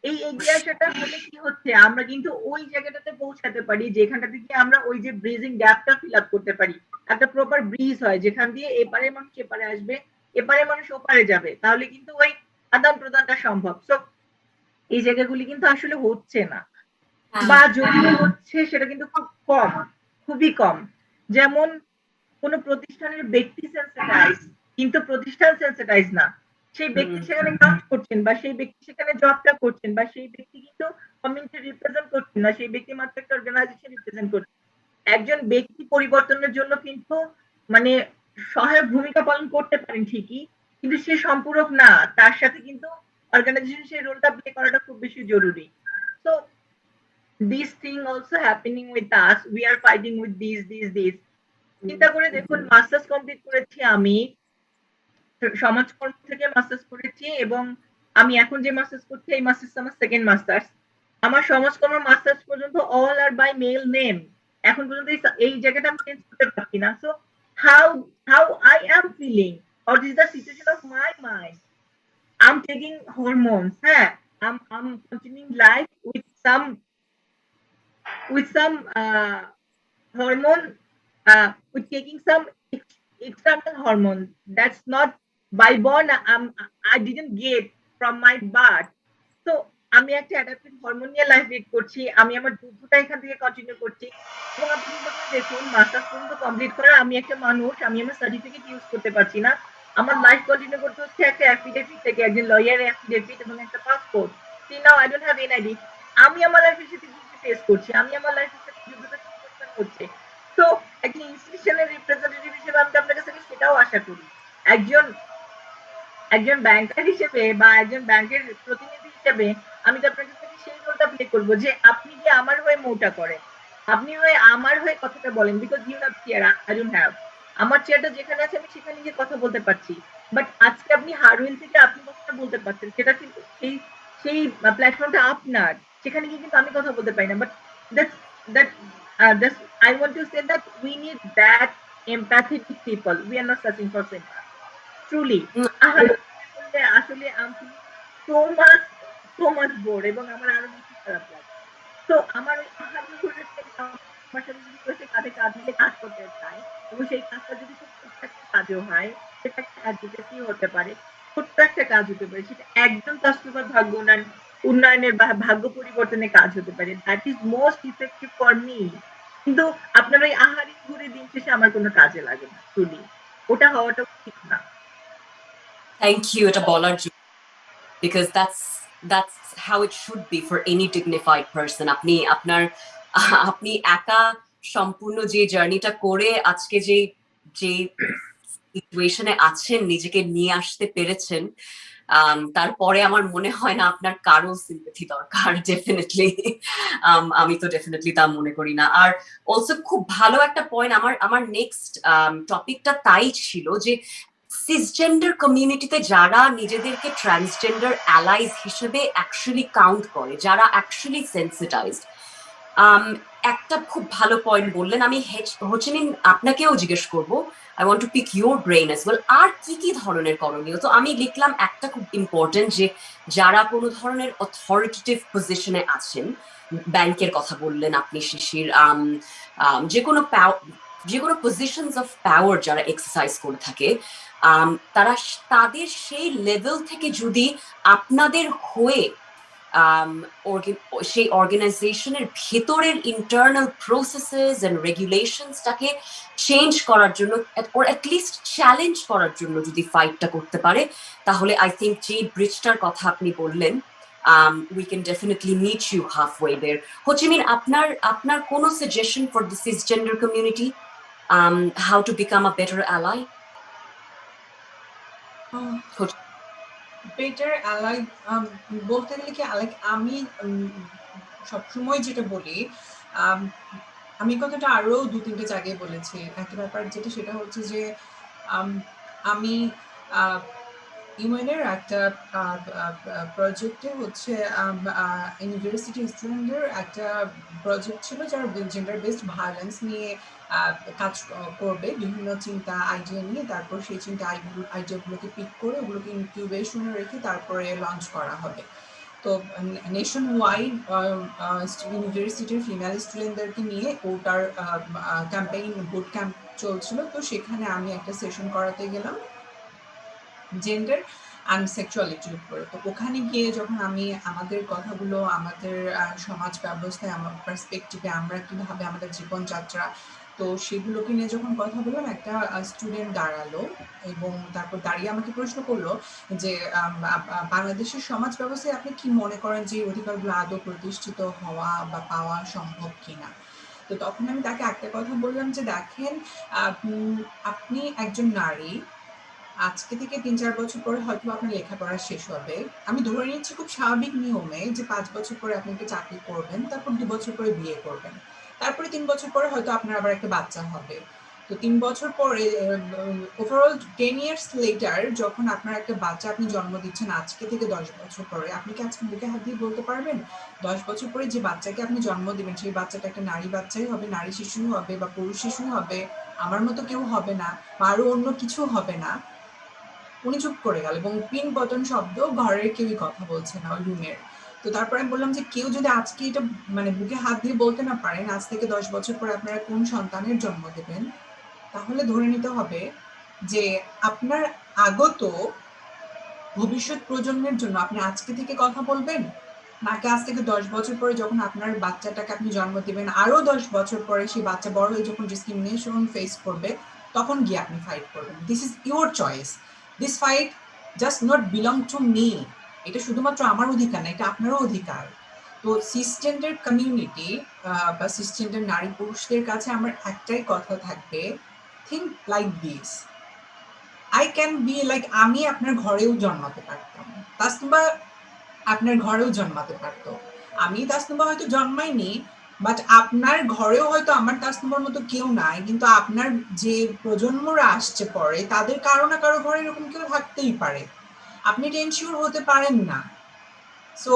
এই এগিয়ে আসাটা হলে কি হচ্ছে, আমরা কিন্তু ওই জায়গাটাতে পৌঁছাতে পারি যেখানটা থেকে আমরা ওই যে ব্রিজিং গ্যাপটা ফিল আপ করতে পারি। একটা প্রপার ব্রিজ হয় যেখান দিয়ে এপারে মানুষ এপারে আসবে, এপারে মানুষ ওপারে যাবে, তাহলে কিন্তু ওই আদান প্রদানটা সম্ভব। সো এই জায়গাগুলি কিন্তু আসলে হচ্ছে না, বা যদি হচ্ছে সেটা কিন্তু খুব কম, খুবই কম। যেমন কোন প্রতিষ্ঠানের ব্যক্তি সেন্সিটাইজ, কিন্তু প্রতিষ্ঠান সেন্সিটাইজ না। সেই ব্যক্তি সেখানে কাজ করছেন, বা সেই ব্যক্তি সেখানে জবটা করছেন, বা সেই ব্যক্তি কিন্তু কমিউনিটি রিপ্রেজেন্ট করছেন না, সেই ব্যক্তি মাত্র একটা অর্গানাইজেশন রিপ্রেজেন্ট করছেন। একজন ব্যক্তি পরিবর্তনের জন্য কিন্তু মানে সহায়ক ভূমিকা পালন করতে পারেন ঠিকই, কিন্তু সে সম্পূরক না, তার সাথে কিন্তু অর্গানাইজেশন সেই রোলটা প্লে করাটা খুব বেশি জরুরি। তো this thing also happening with us, we are fighting with these চিন্তা করে দেখুন, মাস্টার্স কমপ্লিট করেছি আমি, সমাজকর্ম থেকে মাস্টার্স করেছি, এবং আমি এখন যে মাস্টার্স করছি এই মাস্টার্স আমার সেকেন্ড মাস্টার্স। আমার সমাজকর্ম মাস্টার্স পর্যন্ত all are by male name, এখন পর্যন্ত এই জায়গাটা আমি চেঞ্জ করতে পারছি না। So how I am feeling, or this is the situation of my mind. I'm taking hormones, হ্যাঁ, I'm continuing life with some hormone, with taking some external hormone that's not by born, I didn't get from my birth. So আমি একটা adaptive hormone নিয়ে life lead করছি, আমি আমার যুদ্ধটা এখান থেকে কন্টিনিউ করছি। এবং আপনি দেখুন মাস্টার্স পর্যন্ত কমপ্লিট করা আমি একটা মানুষ, আমি আমার সার্টিফিকেট ইউজ করতে পারছি না, আমার লাইফ কন্টিনিউ করতে হচ্ছে একটা অ্যাফিডেভিট থেকে, একজন লয়ারের অ্যাফিডেভিট এবং একটা passport. Now I don't have NID. আমি আমার লাইফের সাথে ফেস করছি, আমি আমার লাইফের সাথে যুদ্ধটা হচ্ছে। তো একটা ইনস্টিটিউশনের রিপ্রেজেন্টেটিভ হিসেবে আমি আপনার কাছে সেটাও আশা করি, একজন ব্যাংকার হিসেবে বা একজন ব্যাংকের প্রতিনিধি হিসেবে আমি তো আপনার কাছে সেই রোলটা প্লে করবো যে আপনি কি আমার হয়ে মোটা করেন, আপনি হয়ে আমার হয়ে কথাটা বলেন, because you have chair, I don't have. আমার চেয়ারটা যেখানে আছে আমি সেখানে গিয়ে কথা বলতে পারছি, বাট আজকে আপনি হারউইল থেকে আপনি কথাটা বলতে পারছেন, সেটা কিন্তু সেই প্ল্যাটফর্মটা আপনার, সেখানে গিয়ে কিন্তু আমি কথা বলতে পারি না। But that's I want to say that we need that empathetic people. We are not searching for sympathy. Truly. আসলে আমি so much bored, এবং আমার আরো বেশি খারাপ লাগে। তো আমার আমার সাথে যদি কাঁধে কাঁধ মিলে কাজ করতে চায়, এবং সেই কাজটা যদি খুব ছোট্ট একটা কাজও হয়, সেটা একটা অ্যাডভোকেসি হতে পারে, ছোট্ট একটা কাজ হতে পারে, সেটা একজন কাস্টমার ভাগ্য উন্নয়নের বা ভাগ্য পরিবর্তনের কাজ হতে পারে, that is most effective for me. কিন্তু আপনার ওই আহারি ঘুরে দিন শেষে আমার কোনো কাজে লাগে না, ট্রুলি ওটা হওয়াটা ঠিক না। থ্যাংক ইউ এটা বলার জন্য, because that's how it should be for any dignified person. আপনি একা সম্পূর্ণ যে জার্নিটা করে আজকে যে সিচুয়েশনে আছেন, নিজেকে নিয়ে আসতে পেরেছেন, তারপরে আমার মনে হয় না আপনার কারো সিম্পথি দরকার। ডেফিনেটলি আমি তো ডেফিনেটলি তা মনে করি না। আর অলসো খুব ভালো একটা পয়েন্ট, আমার নেক্সট টপিকটা তাই ছিল যে সিসজেন্ডার কমিউনিটিতে যারা নিজেদেরকে ট্রান্সজেন্ডার অ্যালাইজ হিসেবে অ্যাকচুয়ালি কাউন্ট করে, যারা অ্যাকচুয়ালি সেন্সিটাইজড, একটা খুব ভালো পয়েন্ট বললেন। আমি হোচিমিন আপনাকেও জিজ্ঞেস করবো, I want to pick your brain as well, আর কি ধরনের করণীয়। তো আমি লিখলাম একটা খুব ইম্পর্টেন্ট, যে যারা কোনো ধরনের অথরিটেটিভ পজিশনে আছেন, ব্যাংকের কথা বললেন আপনি শিশির, যে কোনো পজিশনস অফ পাওয়ার যারা এক্সারসাইজ করে থাকে, তাদের সেই লেভেল থেকে যদি আপনাদের হয়ে সেই অর্গানাইজেশনের ভেতরের ইন্টারনাল প্রসেসেস এন্ড রেগুলেশনসটাকে চেঞ্জ করার জন্য ওর অ্যাটলিস্ট চ্যালেঞ্জ করার জন্য যদি ফাইটটা করতে পারে, তাহলে আই থিঙ্ক যে ব্রিজটার কথা আপনি বললেন, we can definitely meet you halfway there. Ho Chi Minh, আপনার কোনো suggestion for the cisgender community, how to become a better ally? Better ally বলতে গেলে কি, লাইক আমি সবসময় যেটা বলি, আমি কথাটা আরো 2-3টে জায়গায় বলেছি, একটা ব্যাপার যেটা সেটা হচ্ছে যে আমি ইউএনের একটা প্রজেক্টে হচ্ছে ইউনিভার্সিটি স্টুডেন্টদের একটা প্রজেক্ট ছিল যারা জেন্ডার বেসড ভায়োলেন্স নিয়ে কাজ করবে, বিভিন্ন চিন্তা আইডিয়া নিয়ে, তারপর সেই চিন্তা আইডিয়াগুলোকে পিক করে ওগুলোকে ইনকিউবেশনে রেখে তারপরে লঞ্চ করা হবে। তো নেশন ওয়াইড ইউনিভার্সিটির ফিমেল স্টুডেন্টদেরকে নিয়ে ওটার ক্যাম্পেইন বুট ক্যাম্প চলছিল। তো সেখানে আমি একটা সেশন করাতে গেলাম জেন্ডার অ্যান্ড সেক্সুয়ালিটির উপরে। তো ওখানে গিয়ে যখন আমি আমাদের কথাগুলো, আমাদের সমাজ ব্যবস্থায়, আমার পার্সপেক্টিভে আমরা কীভাবে আমাদের জীবনযাত্রা, তো সেগুলোকে নিয়ে যখন কথা বললাম, একটা স্টুডেন্ট দাঁড়ালো এবং তারপর দাঁড়িয়ে আমাকে প্রশ্ন করলো যে বাংলাদেশের সমাজ ব্যবস্থায় আপনি কি মনে করেন যে অধিকারগুলো আদৌ প্রতিষ্ঠিত হওয়া বা পাওয়া সম্ভব কিনা। তো তখন আমি তাকে একটা কথা বললাম যে দেখেন, আপনি একজন নারী, আজকে থেকে 3-4 বছর পরে হয়তো আপনার লেখাপড়া শেষ হবে, আমি ধরে নিচ্ছি খুব স্বাভাবিক নিয়মে যে 5 বছর পরে আপনি একটা চাকরি করবেন, তারপর 2 বছর পরে বিয়ে করবেন, তারপরে 3 বছর পরে হয়তো আপনার আবার একটা বাচ্চা হবে। তো 3 বছর পরে ওভারঅল 10 ইয়ার্স লেটার যখন আপনার একটা বাচ্চা আপনি জন্ম দিচ্ছেন, আজকে থেকে 10 বছর পরে, আপনি কি আজকে বুকে হাত দিয়ে বলতে পারবেন 10 বছর পরে যে বাচ্চাকে আপনি জন্ম দিবেন সেই বাচ্চাটা একটা নারী বাচ্চাই হবে, নারী শিশুই হবে বা পুরুষ শিশুই হবে, আমার মতো কেউ হবে না বা আরো অন্য কিছু হবে না? উনি চুপ করে গেল এবং পিন বটন শব্দ, ঘরের কেউই কথা বলছে না ওই রুমের। তো তারপরে আমি বললাম যে কেউ যদি আজকে এটা মানে বুকে হাত দিয়ে বলতে না পারেন আজ থেকে 10 বছর পরে আপনারা কোন সন্তানের জন্ম দেবেন, তাহলে ধরে নিতে হবে যে আপনার আগত ভবিষ্যৎ প্রজন্মের জন্য আপনি আজকে থেকে কথা বলবেন, নাকি আজ থেকে 10 বছর পরে যখন আপনার বাচ্চাটাকে আপনি জন্ম দিবেন, আরো 10 বছর পরে সেই বাচ্চা বড় হয়ে যখন ডিসক্রিমিনেশন ফেস করবে, তখন গিয়ে আপনি ফাইট করবেন। This is your choice. This fight just not belong to me. এটা শুধুমাত্র আমার অধিকার না, এটা আপনারও অধিকার। তো সিসজেন্ডার কমিউনিটি বা সিসজেন্ডার নারী পুরুষদের কাছে আমার একটাই কথা থাকবে, think like this. I can be like, আমি আপনার ঘরেও জন্মাতে পারতাম, তাসনুবা আপনার ঘরেও জন্মাতে পারতো, আমি তাসনুবা হয়তো জন্মাইনি, বাট আপনার ঘরেও হয়তো আমার তাসনুবার মতো কেউ নাই, কিন্তু আপনার যে প্রজন্মরা আসছে পরে তাদের কারো না কারো ঘরে এরকম কেউ থাকতেই পারে, আপনি এটা এনশিওর হতে পারেন না। সো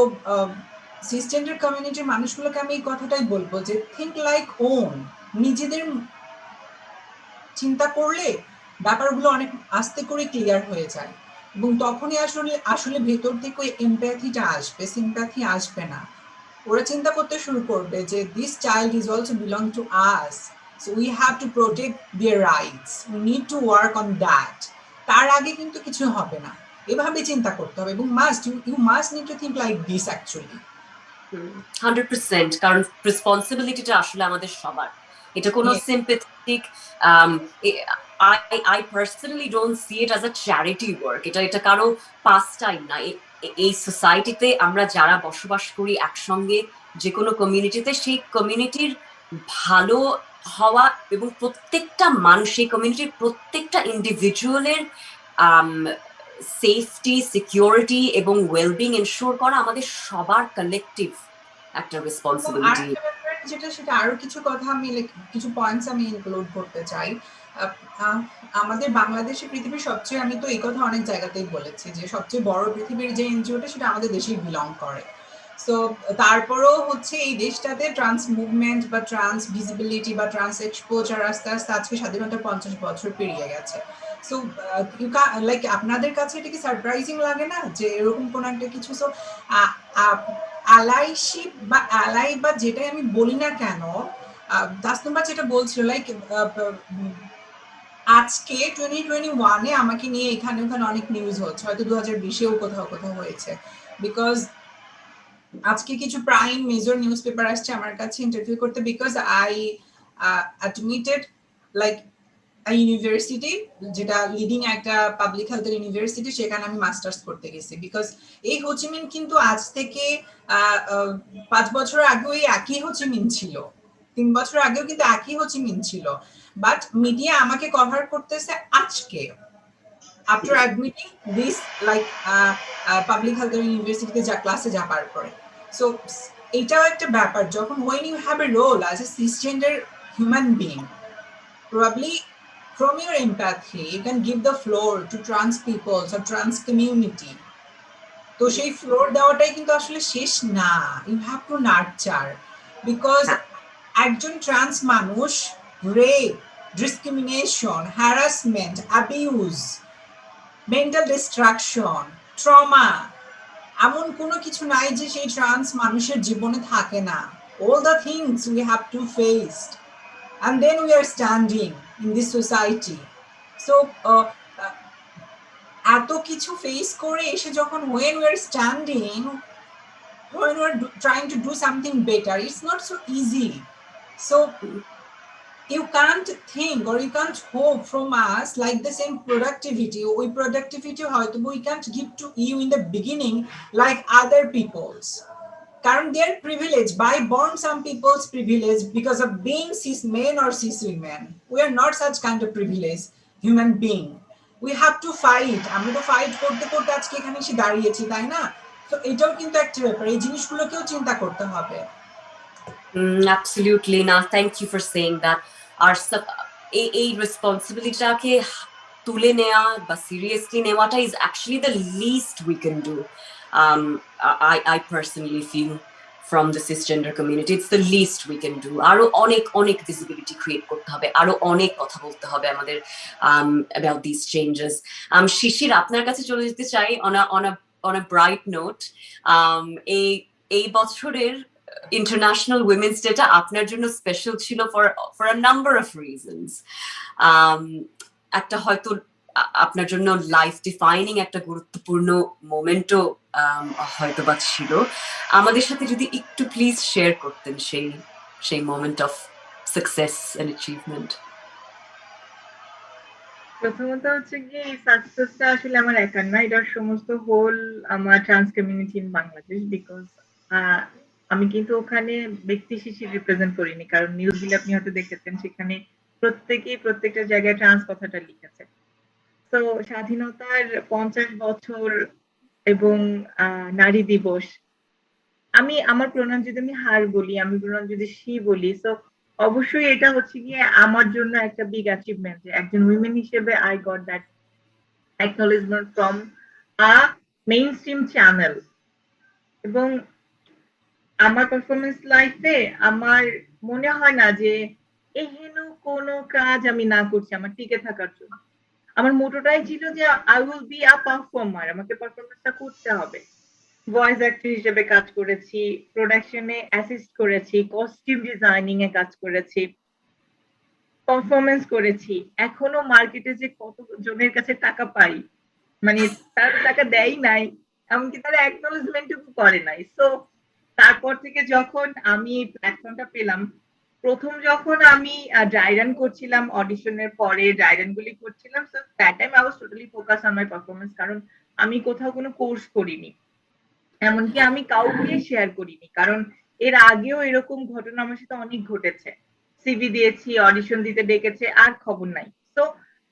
সিসজেন্ডার কমিউনিটির মানুষগুলোকে আমি এই কথাটাই বলবো যে থিঙ্ক লাইক ওন। নিজেদের চিন্তা করলে ব্যাপারগুলো অনেক আস্তে করে ক্লিয়ার হয়ে যায় এবং তখনই আসলে ভেতর থেকে ওই এমপ্যাথিটা আসবে, সিম্প্যাথি আসবে না। ওরা চিন্তা করতে শুরু করবে যে this child is also belong to us, so we have to protect their rights, we need to work on that. তার আগে কিন্তু কিছু হবে না, এভাবে চিন্তা করতে হবে এবং you must need to think like this actually. 100%, কারণ রেসপন্সিবিলিটিটা আসলে আমাদের সবার। এটা কোনো sympathetic, I personally don't see it as a charity work. এটা কারো পাস টাইম না। এই সোসাইটিতে আমরা যারা বসবাস করি একসঙ্গে যে কোনো কমিউনিটিতে, সেই কমিউনিটির ভালো হওয়া এবং প্রত্যেকটা মানুষ, এই কমিউনিটির প্রত্যেকটা ইন্ডিভিজুয়ালের সেফটি, সিকিউরিটি এবং ওয়েলবিং এনশিওর করা আমাদের সবার কালেকটিভ একটা রেসপন্সিবিলিটি। যেটা সেটা আরো কিছু কথা আমি কিছু পয়েন্টস আমি ইনক্লুড করতে চাই। আমাদের বাংলাদেশে পৃথিবীর সবচেয়ে, আমি তো এই কথা অনেক জায়গাতেই বলেছি যে সবচেয়ে বড় পৃথিবীর যে এনজিওটা সেটা আমাদের দেশেই বিলং করে। সো তারপরেও হচ্ছে এই দেশটাতে ট্রান্স মুভমেন্ট বা ট্রান্স ভিজিবিলিটি বা ট্রান্স এক্সপোজার আস্তে আস্তে আজকে স্বাধীনতার 50 বছর পেরিয়ে গেছে। সো লাইক আপনাদের কাছে এটা কি সারপ্রাইজিং লাগে না যে এরকম কোন একটা কিছু? সো অ্যালাইশিপ বা অ্যালাই বা যেটাই আমি বলি না কেন, তাসনুবা যেটা বলছিল লাইক আজকে 2021-এ আমাকে নিয়ে এখানে ওখানে অনেক নিউজ হচ্ছে, হয়তো 2020-এও কোথাও কোথাও হয়েছে, বিকজ আজকে কিছু প্রাইম মেজর নিউজ পেপার আসছে আমার কাছে ইন্টারভিউ করতে, because I admitted like university, যেটা লিডিং একটা পাবলিক হেলথের ইউনিভার্সিটি, সেখানে আমি মাস্টার্স করতে গেছি। বিকজ এই হোচিমিন কিন্তু আজ থেকে 5 বছর আগেও এই একই হোচিমিন ছিল, 3 বছর আগেও কিন্তু একই হোচিমিন ছিল, বাট মিডিয়া আমাকে কভার করতেছে আজকে, after admitting this like public health ইউনিভার্সিটিতে যা ক্লাসে যাবার পরে। সো এটাও একটা ব্যাপার, যখন when you have a role as a cisgender human being, probably from your empathy you can give the floor to trans people or trans community, তো সেই ফ্লোর দেওয়াটাই কিন্তু আসলে শেষ না, you have to nurture, because একজন trans মানুষ rape, discrimination, harassment, abuse, mental distraction, trauma, এমন কোনো কিছু নাই যে সেই ট্রান্স মানুষের জীবনে থাকে না। all the things we have to face and then we are standing in this society. So এত কিছু ফেস করে এসে যখন when we are standing, when we are trying to do something better, it's not so easy. So you can't think or you can't hope from us like the same productivity. We productivity হয়তো we can't give to you in the beginning like other people's, কারণ they are privileged by born, some people's privilege because of being cis men or cis women. We are not such kind of privileged human being. We have to fight. আমরা তো fight করতে করতে আজকে এখানে এসে দাঁড়িয়েছি, তাই না? তো এটাও কিন্তু একটা ব্যাপার, এই জিনিসগুলোকেও চিন্তা করতে হবে। Absolutely. Now, thank you for saying that. আর এই রেসপন্সিবিলিটিটাকে তুলে নেওয়া বা সিরিয়াসলি নেওয়াটা is actually the least we can do. I personally feel from the cisgender community, it's the least we can do. আরো অনেক ভিজিবিলিটি ক্রিয়েট করতে হবে, আরো অনেক কথা বলতে হবে আমাদের about these changes. শিশির, আপনার কাছে চলে যেতে চাই on a bright note. এই বছরের ইন্টারন্যাশনাল উইমেন্স ডেটা আপনার জন্য স্পেশাল ছিল for a number of reasons. একটা হয়তো আপনার জন্য লাইফ ডিফাইনিং একটা গুরুত্বপূর্ণ মোমেন্টও হয়তো বা ছিল। আমাদের সাথে যদি একটু প্লিজ শেয়ার করতেন সেই moment of success and achievement. প্রথমত হচ্ছে কি, এই সাকসেসটা আসলে আমার একার না, এটার সমস্ত হোল আমার trans community in Bangladesh. Because আমি কিন্তু ওখানে ব্যক্তি শিশির রিপ্রেজেন্ট করিনি, কারণ নিউজগুলো আপনি হয়তো দেখেছেন, সেখানে প্রত্যেকটা জায়গায় ট্রান্স কথাটা লিখেছে। তো স্বাধীনতার 50 বছর এবং নারী দিবস, আমি আমার প্রণাম যদি আমি হার বলি, আমি প্রণাম যদি শি বলি, তো অবশ্যই এটা হচ্ছে গিয়ে আমার জন্য একটা বিগ অ্যাচিভমেন্ট যে একজন উইমেন হিসেবে I got that acknowledgement from a mainstream channel। এবং আমার পারফরমেন্স লাইফে আমার মনে হয় না যে এহেন কোনো কাজ আমি না করছি আমার টিকে থাকার জন্য। আমার মোটোটাই ছিল যে I will be a performer, আমাকে পারফরমেন্সটা করতে হবে। ভয়েস অ্যাক্টর হিসেবে কাজ করেছি, প্রোডাকশনে অ্যাসিস্ট করেছি, কস্টিউম ডিজাইনিং এ কাজ করেছি, পারফরমেন্স করেছি। এখনো মার্কেটে যে কত জনের কাছে টাকা পাই, মানে তারা টাকা দেয় নাই, এমনকি তারা অ্যাকনোলেজমেন্টটুকু করে নাই। সো তারপর থেকে যখন আমি এই প্ল্যাটফর্মটা পেলাম, প্রথম যখন আমি ড্রাই রান করছিলাম, অডিশনের পরে ড্রাই রান গুলি করছিলাম, so that time I was totally focus on my performance, কারণ আমি কোথাও কোনো কোর্স করিনি, এমনকি আমি কাউকে শেয়ার করিনি, কারণ এর আগেও এরকম ঘটনা আমার সাথে অনেক ঘটেছে। সিভি দিয়েছি, অডিশন দিতে ডেকেছে, আর খবর নাই। তো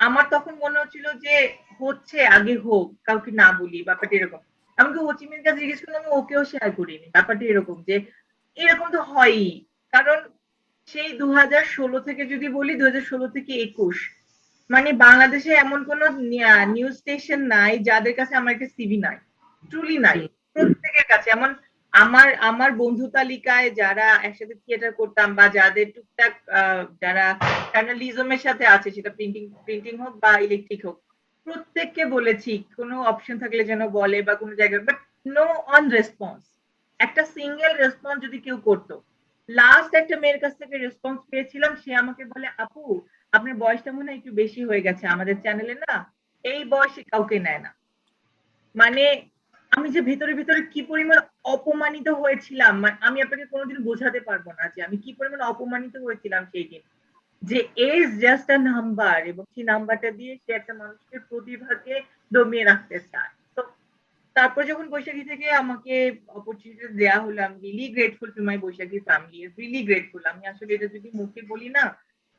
আমার তখন মনে হচ্ছিল যে হচ্ছে আগে হোক, কাউকে না বলি, ব্যাপারটা এরকম। এমনকি হোচিমিনের কাছে জিজ্ঞেস করলে আমি ওকেও শেয়ার করিনি, ব্যাপারটা এরকম যে এরকম তো হয়ই। কারণ সেই 2016 থেকে যদি বলি, 2016 থেকে 21, মানে বাংলাদেশে এমন কোনো নিউজ স্টেশন নাই যাদের কাছে আমার একটা সিভি নাই, ট্রুলি নাই। প্রত্যেকের কাছে, এমন আমার বন্ধু তালিকায় যারা একসাথে থিয়েটার করতাম বা যাদের টুকটাক যারা জার্নালিজমের সাথে আছে, সেটা প্রিন্টিং হোক বা ইলেকট্রিক হোক, প্রত্যেককে বলেছি কোনো অপশন থাকলে যেন বলে বা কোনো জায়গায়, বাট নো অন রেসপন্স। একটা সিঙ্গেল রেসপন্স যদি কেউ করতো, লাস্ট একটা মেয়ের কাছ থেকে রেসপন্স পেয়েছিলাম, সে আমাকে বলে, আপু আপনার বয়সটা মনে হয় একটু বেশি হয়ে গেছে, আমাদের চ্যানেলে না এই বয়সে কাউকে নেয় না। মানে আমি যে ভিতরে ভিতরে কি পরিমাণ অপমানিত হয়েছিলাম, আমি আপনাকে কোনোদিন বোঝাতে পারবো না যে আমি কি পরিমাণ অপমানিত হয়েছিলাম সেই দিন। যে এজ জাস্ট আ নাম্বার এবং সেই নাম্বারটা দিয়ে সে একটা মানুষের প্রতিভাকে দমিয়ে রাখতে চায়। তো তারপর যখন বৈশাখী থেকে আমাকে অপরচুনিটি দেয়া হলো, আমি really grateful to my Baishakhi family, really grateful. আমি আসলে এটা যদি মুখে বলি না,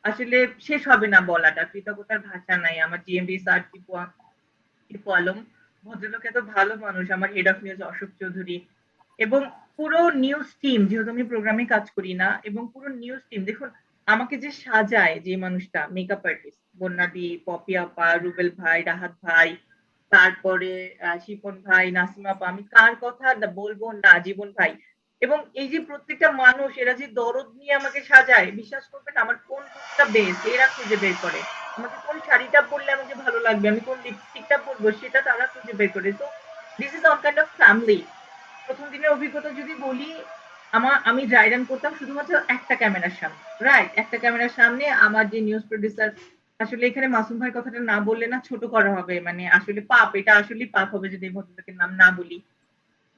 আসলে শেষ হবে না বলাটা। কৃতজ্ঞতার ভাষা নাই। আমার জিএমডি স্যার টিপু আলম, ভদ্রলোক এত ভালো মানুষ, আমার head of news Ashok Chowdhury এবং পুরো নিউজ টিম, যেহেতু আমি প্রোগ্রামে কাজ করি না, এবং পুরো নিউজ টিম দেখুন আমাকে যে সাজায় যে মানুষটা, মেকআপ আর্টিস্ট বন্যাদি, পপি আপা, রুবেল ভাই, রাহাত ভাই, তারপরে শিপন ভাই, নাসিমা আপা, আমি কার কথা বলবো না, জীবন ভাই, এবং এই যে প্রত্যেকটা মানুষ এরা যে দরদ নিয়ে আমাকে সাজায়, বিশ্বাস করবেন আমার কোন লুকটা বেস্ট এরা খুঁজে বের করে, আমাকে কোন শাড়িটা পরলে আমাকে ভালো লাগবে, আমি কোন লিপস্টিকটা পরবো সেটা তারা খুঁজে বের করে। তো this is all kind of family. প্রথম দিনের অভিজ্ঞতা যদি বলি, আমি ড্রাই রান করতাম শুধুমাত্র একটা ক্যামেরার সামনে, রাইট, একটা ক্যামেরার সামনে। আমার যে নিউজ প্রডিউসার, আসলে এখানে মাসুম ভাই কথাটা না বললে না ছোট করা হবে, মানে আসলে পাপ, এটা আসলে পাপ হবে যদি এই ভদ্রলোকের নাম না বলি।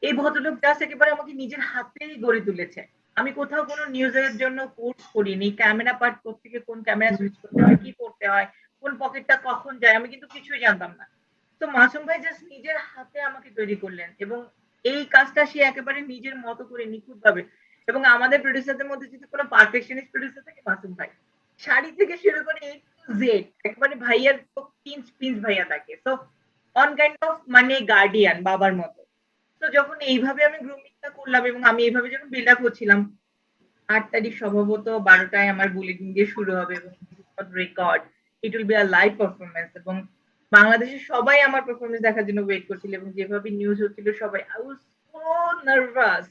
এই ভদ্রলোক জাস্ট একেবারে আমাকে নিজের হাতেই গড়ে তুলেছে। আমি কোথাও কোনো নিউজের জন্য কোর্স করিনি, ক্যামেরা পার্ট থেকে কোন ক্যামেরা সুইচ করতে হয়, কি করতে হয়, কোন পকেটটা কখন যায়, আমি কিন্তু কিছুই জানতাম না। তো মাসুম ভাই জাস্ট নিজের হাতে আমাকে তৈরি করলেন এবং এই কাজটা সে একেবারে নিজের মতো করে নিখুঁত ভাবে। এবং আমাদের প্রডিউসারদের মধ্যে যদি কোনো পারফেকশনিস্ট প্রডিউসার থাকে, মাসুম ভাই। শাড়ি থেকে শুরু করে এ টু জেড একেবারে ভাইয়ার তো পিঞ্চ পিঞ্চ ভাইয়া থাকে। তো অন কাইন্ড অফ মানে গার্ডিয়ান, বাবার মতো। তো যখন এইভাবে আমি গ্রুমিংটা করলাম এবং আমি এইভাবে যখন বিল্ড আপ হচ্ছিলাম, 8 তারিখ সম্ভবত 12টায় আমার বুলেটিন দিয়ে শুরু হবে এবং record, it will be a live performance, এবং বাংলাদেশের সবাই আমার পারফরমেন্স দেখার জন্য ওয়েট করছিল এবং যেভাবে নিউজ হচ্ছিল সবাই, আই ওয়াজ সো নার্ভাস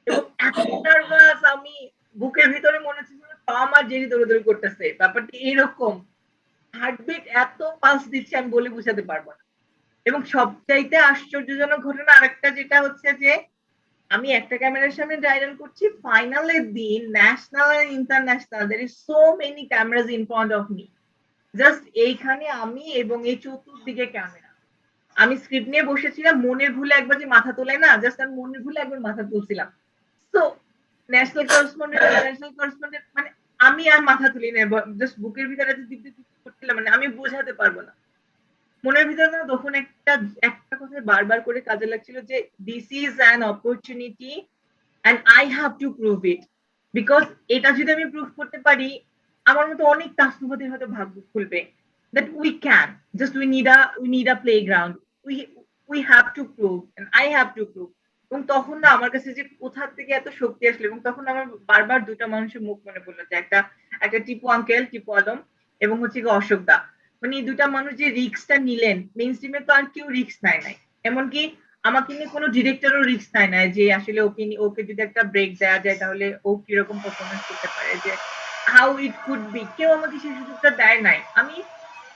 এবং এত নার্ভাস, আমি বুকের ভিতরে মনে হচ্ছে যেন টম আর জেরি দৌড়াদৌড়ি করতেছে, ব্যাপারটা এইরকম। হার্টবিট এত পালস দিচ্ছে আমি বলে বুঝাতে পারবো না। এবং সবচাইতে আশ্চর্যজনক ঘটনা আরেকটা যেটা হচ্ছে যে আমি একটা ক্যামেরার সামনে ড্রাই রান করছি, ফাইনালের দিন ন্যাশনাল আর international, there is so many cameras in front of me, just এইখানে আমি এবং এই চতুর্দিকে ক্যামেরা। আমি স্ক্রিপ্ট নিয়ে বসেছিলাম, মনের ভুলে একবার যে মাথা তোলে না, জাস্ট আমি মনের ভুলে একবার মাথা তুলছিলাম। তো ন্যাশনাল করেসপন্ডেন্ট, ইন্টারন্যাশনাল করেসপন্ডেন্ট, মানে আমি আর মাথা তুলি না, জাস্ট বুকের ভিতরে যে দিক দিক করছিলাম, মানে আমি বোঝাতে পারবো না। মনের ভিতরে না তখন একটা একটা কথা বারবার করে কাজে লাগছিল যে this is an opportunity and I have to prove it, because এটা যদি আমি প্রুভ করতে পারি, আমার মতো অনেক তাসনুবাদের হয়তো ভাগ্য খুলবে, that we can, just we need a playground, we we have to prove and I have to prove। এবং তখন না আমার কাছে যে কোথা থেকে এত শক্তি আসলো, এবং তখন আমার বারবার দুটা মানুষের মুখ মনে পড়লো, যে একটা একটা টিপু আঙ্কেল, টিপু আলম, এবং হচ্ছে গিয়ে অশোক দা। মানে এই দুটা মানুষ যে রিস্কটা নিলেন, মেইন স্ট্রিমে তো আর কেউ রিস্ক নেয় নাই, এমনকি আমাকে নিয়ে কোনো ডিরেক্টরও রিস্ক নেয় নাই যে আসলে ওকে যদি একটা ব্রেক দেওয়া যায় তাহলে ও কিরকম পারফরমেন্স করতে পারে, যে হাউ ইট কুড বি, কেউ আমাকে সেই সুযোগটা দেয় নাই। আমি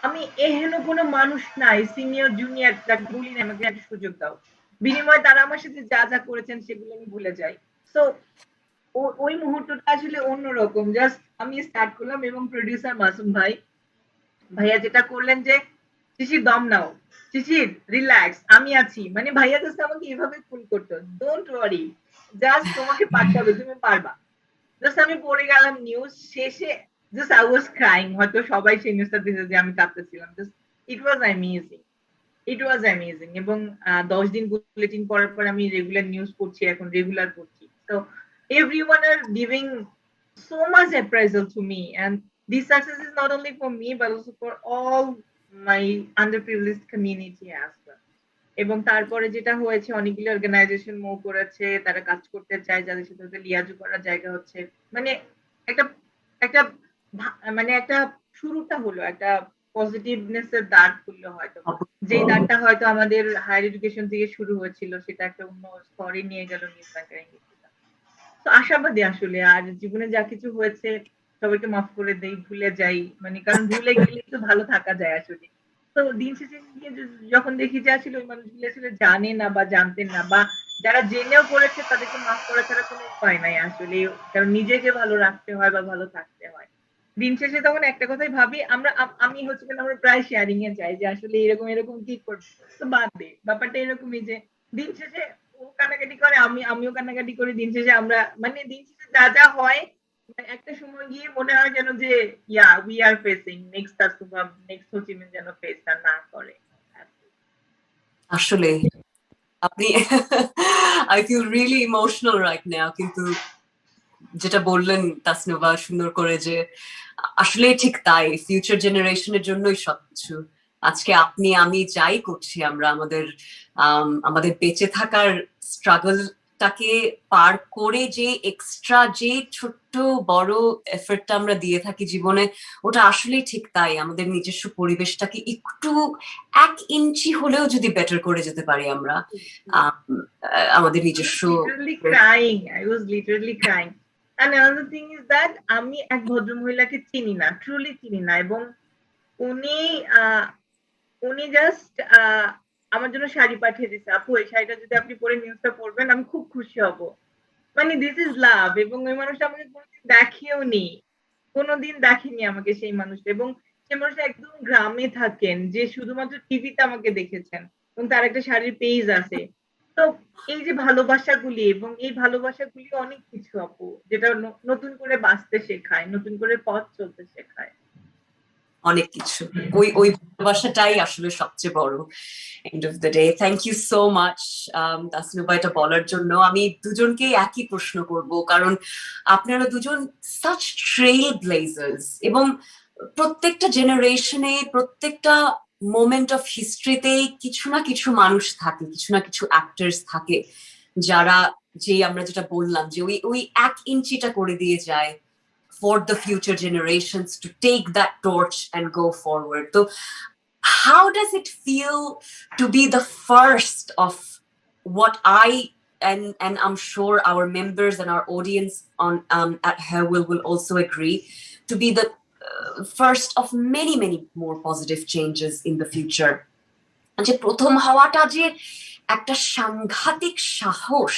আমি এহেন কোনো মানুষ নাই, সিনিয়র জুনিয়র যাকে বলি না আমাকে একটা সুযোগ দাও, বিনিময়ে তারা আমার সাথে যা যা করেছেন সেগুলো আমি ভুলে যাই। তো ওই মুহূর্তটা আসলে অন্যরকম। জাস্ট আমি স্টার্ট করলাম এবং প্রডিউসার মাসুম ভাই, ভাইয়া যেটা করলেন যে শিশির দম নাও, শিশির রিল্যাক্স, আমি আছি, মানে ভাইয়া জাস্ট আমাকে এভাবে ফুল করতো, ডোন্ট ওয়ারি, জাস্ট তোমাকে পারতে হবে, তুমি পারবা। জাস্ট আমি পড়ে গেলাম নিউজ শেষে, জাস্ট আই ওয়াজ ক্রাইং, হয়তো সবাই সেই নিউজটা দিতে যে আমি কাঁদতেছিলাম, just it was amazing, it was amazing. এবং 10 দিন বুলেটিন পড়ার পর আমি রেগুলার নিউজ পড়ছি, এখন রেগুলার পড়ছি। তো everyone are giving so much appraisal to me, and this success is not only for me but also for all my underprivileged community as well। এবং তারপরে যেটা হয়েছে, অনেকগুলো অর্গানাইজেশন মুভ করেছে, তারা কাজ করতে চায়, যাদের সাথে ওদের লিয়াজু করার জায়গা হচ্ছে, মানে একটা একটা মানে একটা শুরুটা হলো, একটা পজিটিভনেস এর দাঁড় খুললো হয়তো, যেই দাঁড়টা হয়তো আমাদের হায়ার এডুকেশন থেকে শুরু হয়েছিল সেটা একটা অন্য স্তরে নিয়ে গেল নিউজ অ্যাঙ্কারিং। তো আশাবাদী আসলে, আর জীবনে যা কিছু হয়েছে সবাইকে মাফ করে দেই, ভুলে যাই, মানে কারণ ভুলে গেলে তো ভালো থাকা যায় আসলে। তো দিন শেষে গিয়ে যখন দেখি যে আসলে ওই মানুষগুলো আসলে জানে না বা জানতেন না, বা যারা জেনেও করেছে তাদেরকে মাফ করা ছাড়া কোনো উপায় নাই আসলে, কারণ নিজেকে ভালো রাখতে হয় বা ভালো থাকতে হয়। দিন শেষে তখন একটা কথাই ভাবি, আমি হচ্ছে কিনা আমরা প্রায় শেয়ারিং এ যাই যে আসলে এরকম এরকম কি করবো, তো বাদ দে, ব্যাপারটা এরকমই যে দিন শেষে ও কান্নাকাটি করে, আমিও কান্নাকাটি করি। দিন শেষে আমরা মানে দিন শেষে যা যা হয়, মানে একটা সময় গিয়ে মনে হয় যেন যে yeah we are facing next তাসুবা, নেক্সট হোচিমিন যেন ফেসটা না করে। আসলে আপনি I feel really emotional right now, কিন্তু যেটা বললেন তাসনুভা সুন্দর করে, যে আসলে ঠিক তাই, ফিউচার জেনারেশনের জন্যই সবকিছু। আজকে আপনি আমি যাই করছি, আমরা আমাদের বেঁচে থাকার স্ট্রাগলটাকে পার করে যে এক্সট্রা যে ছোট্ট বড় এফর্টটা আমরা দিয়ে থাকি জীবনে, ওটা আসলেই ঠিক তাই। আমাদের নিজস্ব পরিবেশটাকে একটু 1 ইঞ্চি হলেও যদি বেটার করে যেতে পারি আমরা, আমাদের নিজস্ব I was literally crying. And another thing is that আমি এক ভদ্রমহিলাকে চিনি না, ট্রুলি চিনি না, এবং উনি উনি জাস্ট আমার জন্য শাড়ি পাঠিয়ে দিছে, আপু এই শাড়িটা যদি আপনি পরে নিউজটা পড়বেন আমি খুব খুশি হব। মানে দিস ইজ লাভ। এবং ওই মানুষটা আমাকে কোনোদিন দেখেও নি, কোনোদিন দেখেনি আমাকে সেই মানুষটা। এবং সেই মানুষটা একদম গ্রামে থাকেন, যে শুধুমাত্র টিভিতে আমাকে দেখেছেন, এবং তার একটা শাড়ির পেজ আছে। তো এই যে ভালোবাসাগুলি, এবং এই ভালোবাসাগুলি অনেক কিছু আপু, যেটা নতুন করে বাঁচতে শেখায়, নতুন করে পথ চলতে শেখায়। অনেক কিছু, ওই ভালোবাসাটাই আসলে সবচেয়ে বড়। End of the day, thank you so much Tasnuva এটা বলার জন্য। আমি দুজনকেই একই প্রশ্ন করব, কারণ আপনারা দুজন সাচ ট্রেল ব্লেজার্স, এবং প্রত্যেকটা জেনারেশনে, প্রত্যেকটা মোমেন্ট অফ হিস্ট্রিতে কিছু না কিছু মানুষ থাকে, কিছু না কিছু অ্যাক্টার্স থাকে, যারা আমরা যেটা বললাম যে ওই 1 ইঞ্চিটা করে দিয়ে যায় for the future generations to take that torch and go forward. So how does it feel to be the first of what and I'm sure our members and our audience on at Hairwill will also agree, to be the first of many more positive changes in the future? যে প্রথম হওয়াটা যে একটা সাংঘাতিক সাহস,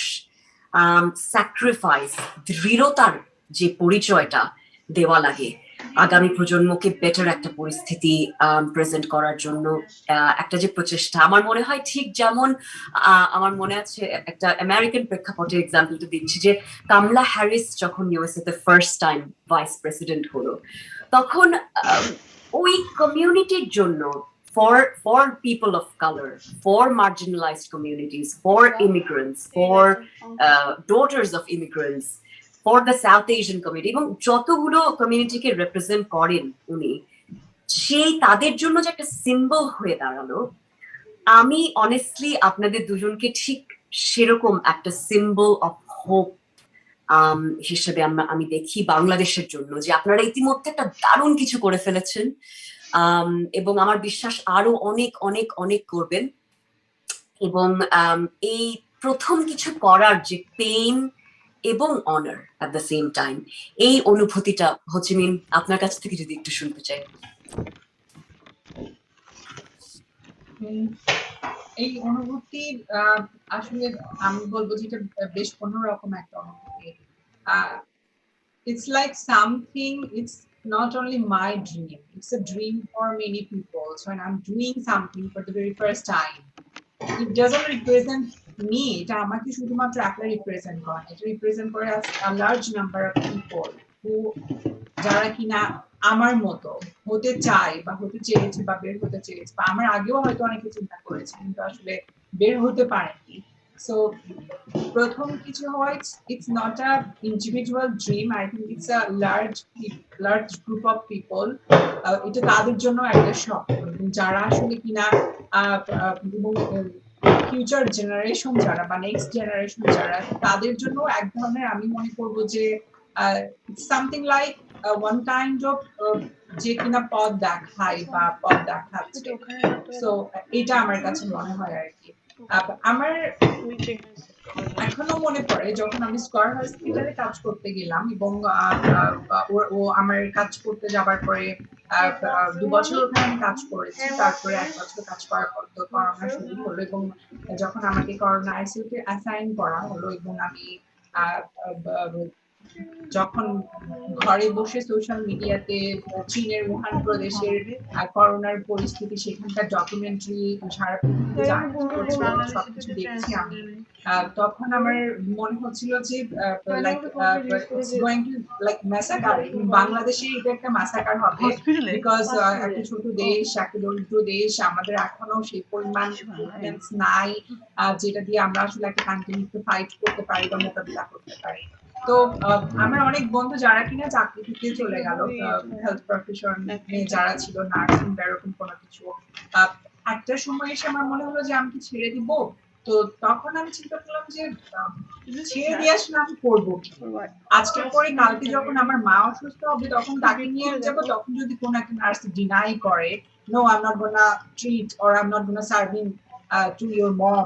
sacrifice, দৃঢ়তার যে পরিচয়টা দেওয়া লাগে আগামী প্রজন্মকে বেটার একটা পরিস্থিতি প্রেজেন্ট করার জন্য, একটা যে প্রচেষ্টা, আমার মনে হয় ঠিক যেমন আমার মনে আছে একটা আমেরিকান প্রেক্ষাপটে এক্সাম্পলটা দিচ্ছি, যে কামলা হ্যারিস যখন ইউএসএ তে ফার্স্ট টাইম ভাইস প্রেসিডেন্ট হলো, তখন ওই কমিউনিটির জন্য, for people of color, for marginalized communities, for immigrants, for daughters of immigrants, for the South Asian community, এবং যতগুলো কমিউনিটিকে রিপ্রেজেন্ট করেন উনি, সেই তাদের জন্য যে একটা সিম্বল হয়ে দাঁড়ালো, আমি অনেস্টলি আপনাদের দুজনকে ঠিক সেরকম একটা সিম্বল অফ হোপ হিসেবে আমি দেখি বাংলাদেশের জন্য, যে আপনারা ইতিমধ্যে একটা দারুণ কিছু করে ফেলেছেন, এবং আমার বিশ্বাস আরো অনেক অনেক অনেক করবেন। এবং এই প্রথম কিছু করার যে পেইন এবং honour at the same time, এই অনুভূতিটা হোচিমিন আপনার কাছ থেকে যদি একটু শুনতে চাই। এই অনুভূতি আসলে আমি বলবো যে এটা বেশ অন্যরকম একটা অনুভূতি। It's like something, it's not only my dream, it's a dream for many people. So when I'm doing something for the very first time, it doesn't represent me, এটা আমাকে শুধুমাত্র একটা রিপ্রেজেন্ট করে, এটা রিপ্রেজেন্ট করে a large number of people who যারা কিনা আমার মতো হতে চায় বা হতে চেয়েছে বা বের হতে চেয়েছে, বা আমার আগেও হয়তো অনেকে চিন্তা করেছে কিন্তু আসলে বের হতে পারেনি। So প্রথম কিছু হয়, it's not a individual dream, I think it's a large group of people, এটা তাদের জন্য একটা স্বপ্ন, যারা আসলে কিনা ফিউচার জেনারেশন যারা বা নেক্সট জেনারেশন যারা, তাদের জন্য এক ধরনের আমি মনে করবো যে something like one kind of যে কিনা পথ দেখায় বা পথ দেখাচ্ছে। সো এটা আমার কাছে মনে হয় আর কি। আমার এখনো মনে পড়ে যখন আমি স্কয়ার হসপিটালে কাজ করতে গেলাম, এবং ও আমার কাজ করতে যাবার পরে 2 বছর ওখানে আমি কাজ করেছি, তারপরে 1 বছর কাজ করার পর তো করোনা শুরু হলো, এবং যখন আমাকে করোনা আইসিইউতে অ্যাসাইন করা হলো, এবং আমি যখন ঘরে বসে সোশ্যাল মিডিয়াতে চীনের উহান প্রদেশের করোনার পরিস্থিতি, সেখানকার ডকুমেন্টারি সারা পৃথিবীতে সবকিছু দেখছি আমি, তখন আমার মনে হচ্ছিল যে like it's going to like massacre, বাংলাদেশে এটা একটা ম্যাসাকার হবে, বিকজ একটা ছোট দেশ, একটা দরিদ্র দেশ, আমাদের এখনো সেই পরিমাণ ইকুইপমেন্টস নাই যেটা দিয়ে আমরা আসলে একটা প্যান্ডেমিককে ফাইট করতে পারি বা মোকাবিলা করতে পারি। তো আমার অনেক বন্ধু যারা কিনা চাকরি থেকে চলে গেল, হেলথ প্রফেশন যারা ছিল, নার্সিং বা এরকম কোনো কিছু, একটা সময় এসে আমার মনে হলো যে আমি কি ছেড়ে দিব। তো তখন আমি চিন্তা করলাম যে ছেড়ে দিয়ে আসলে আমি করবো কি। আজকের পরে কালকে যখন আমার মা অসুস্থ হবে তখন তাকে নিয়ে যাবো, তখন যদি কোনো একটা নার্স ডিনাই করে no I am not gonna treat or I am not gonna serving to your mom,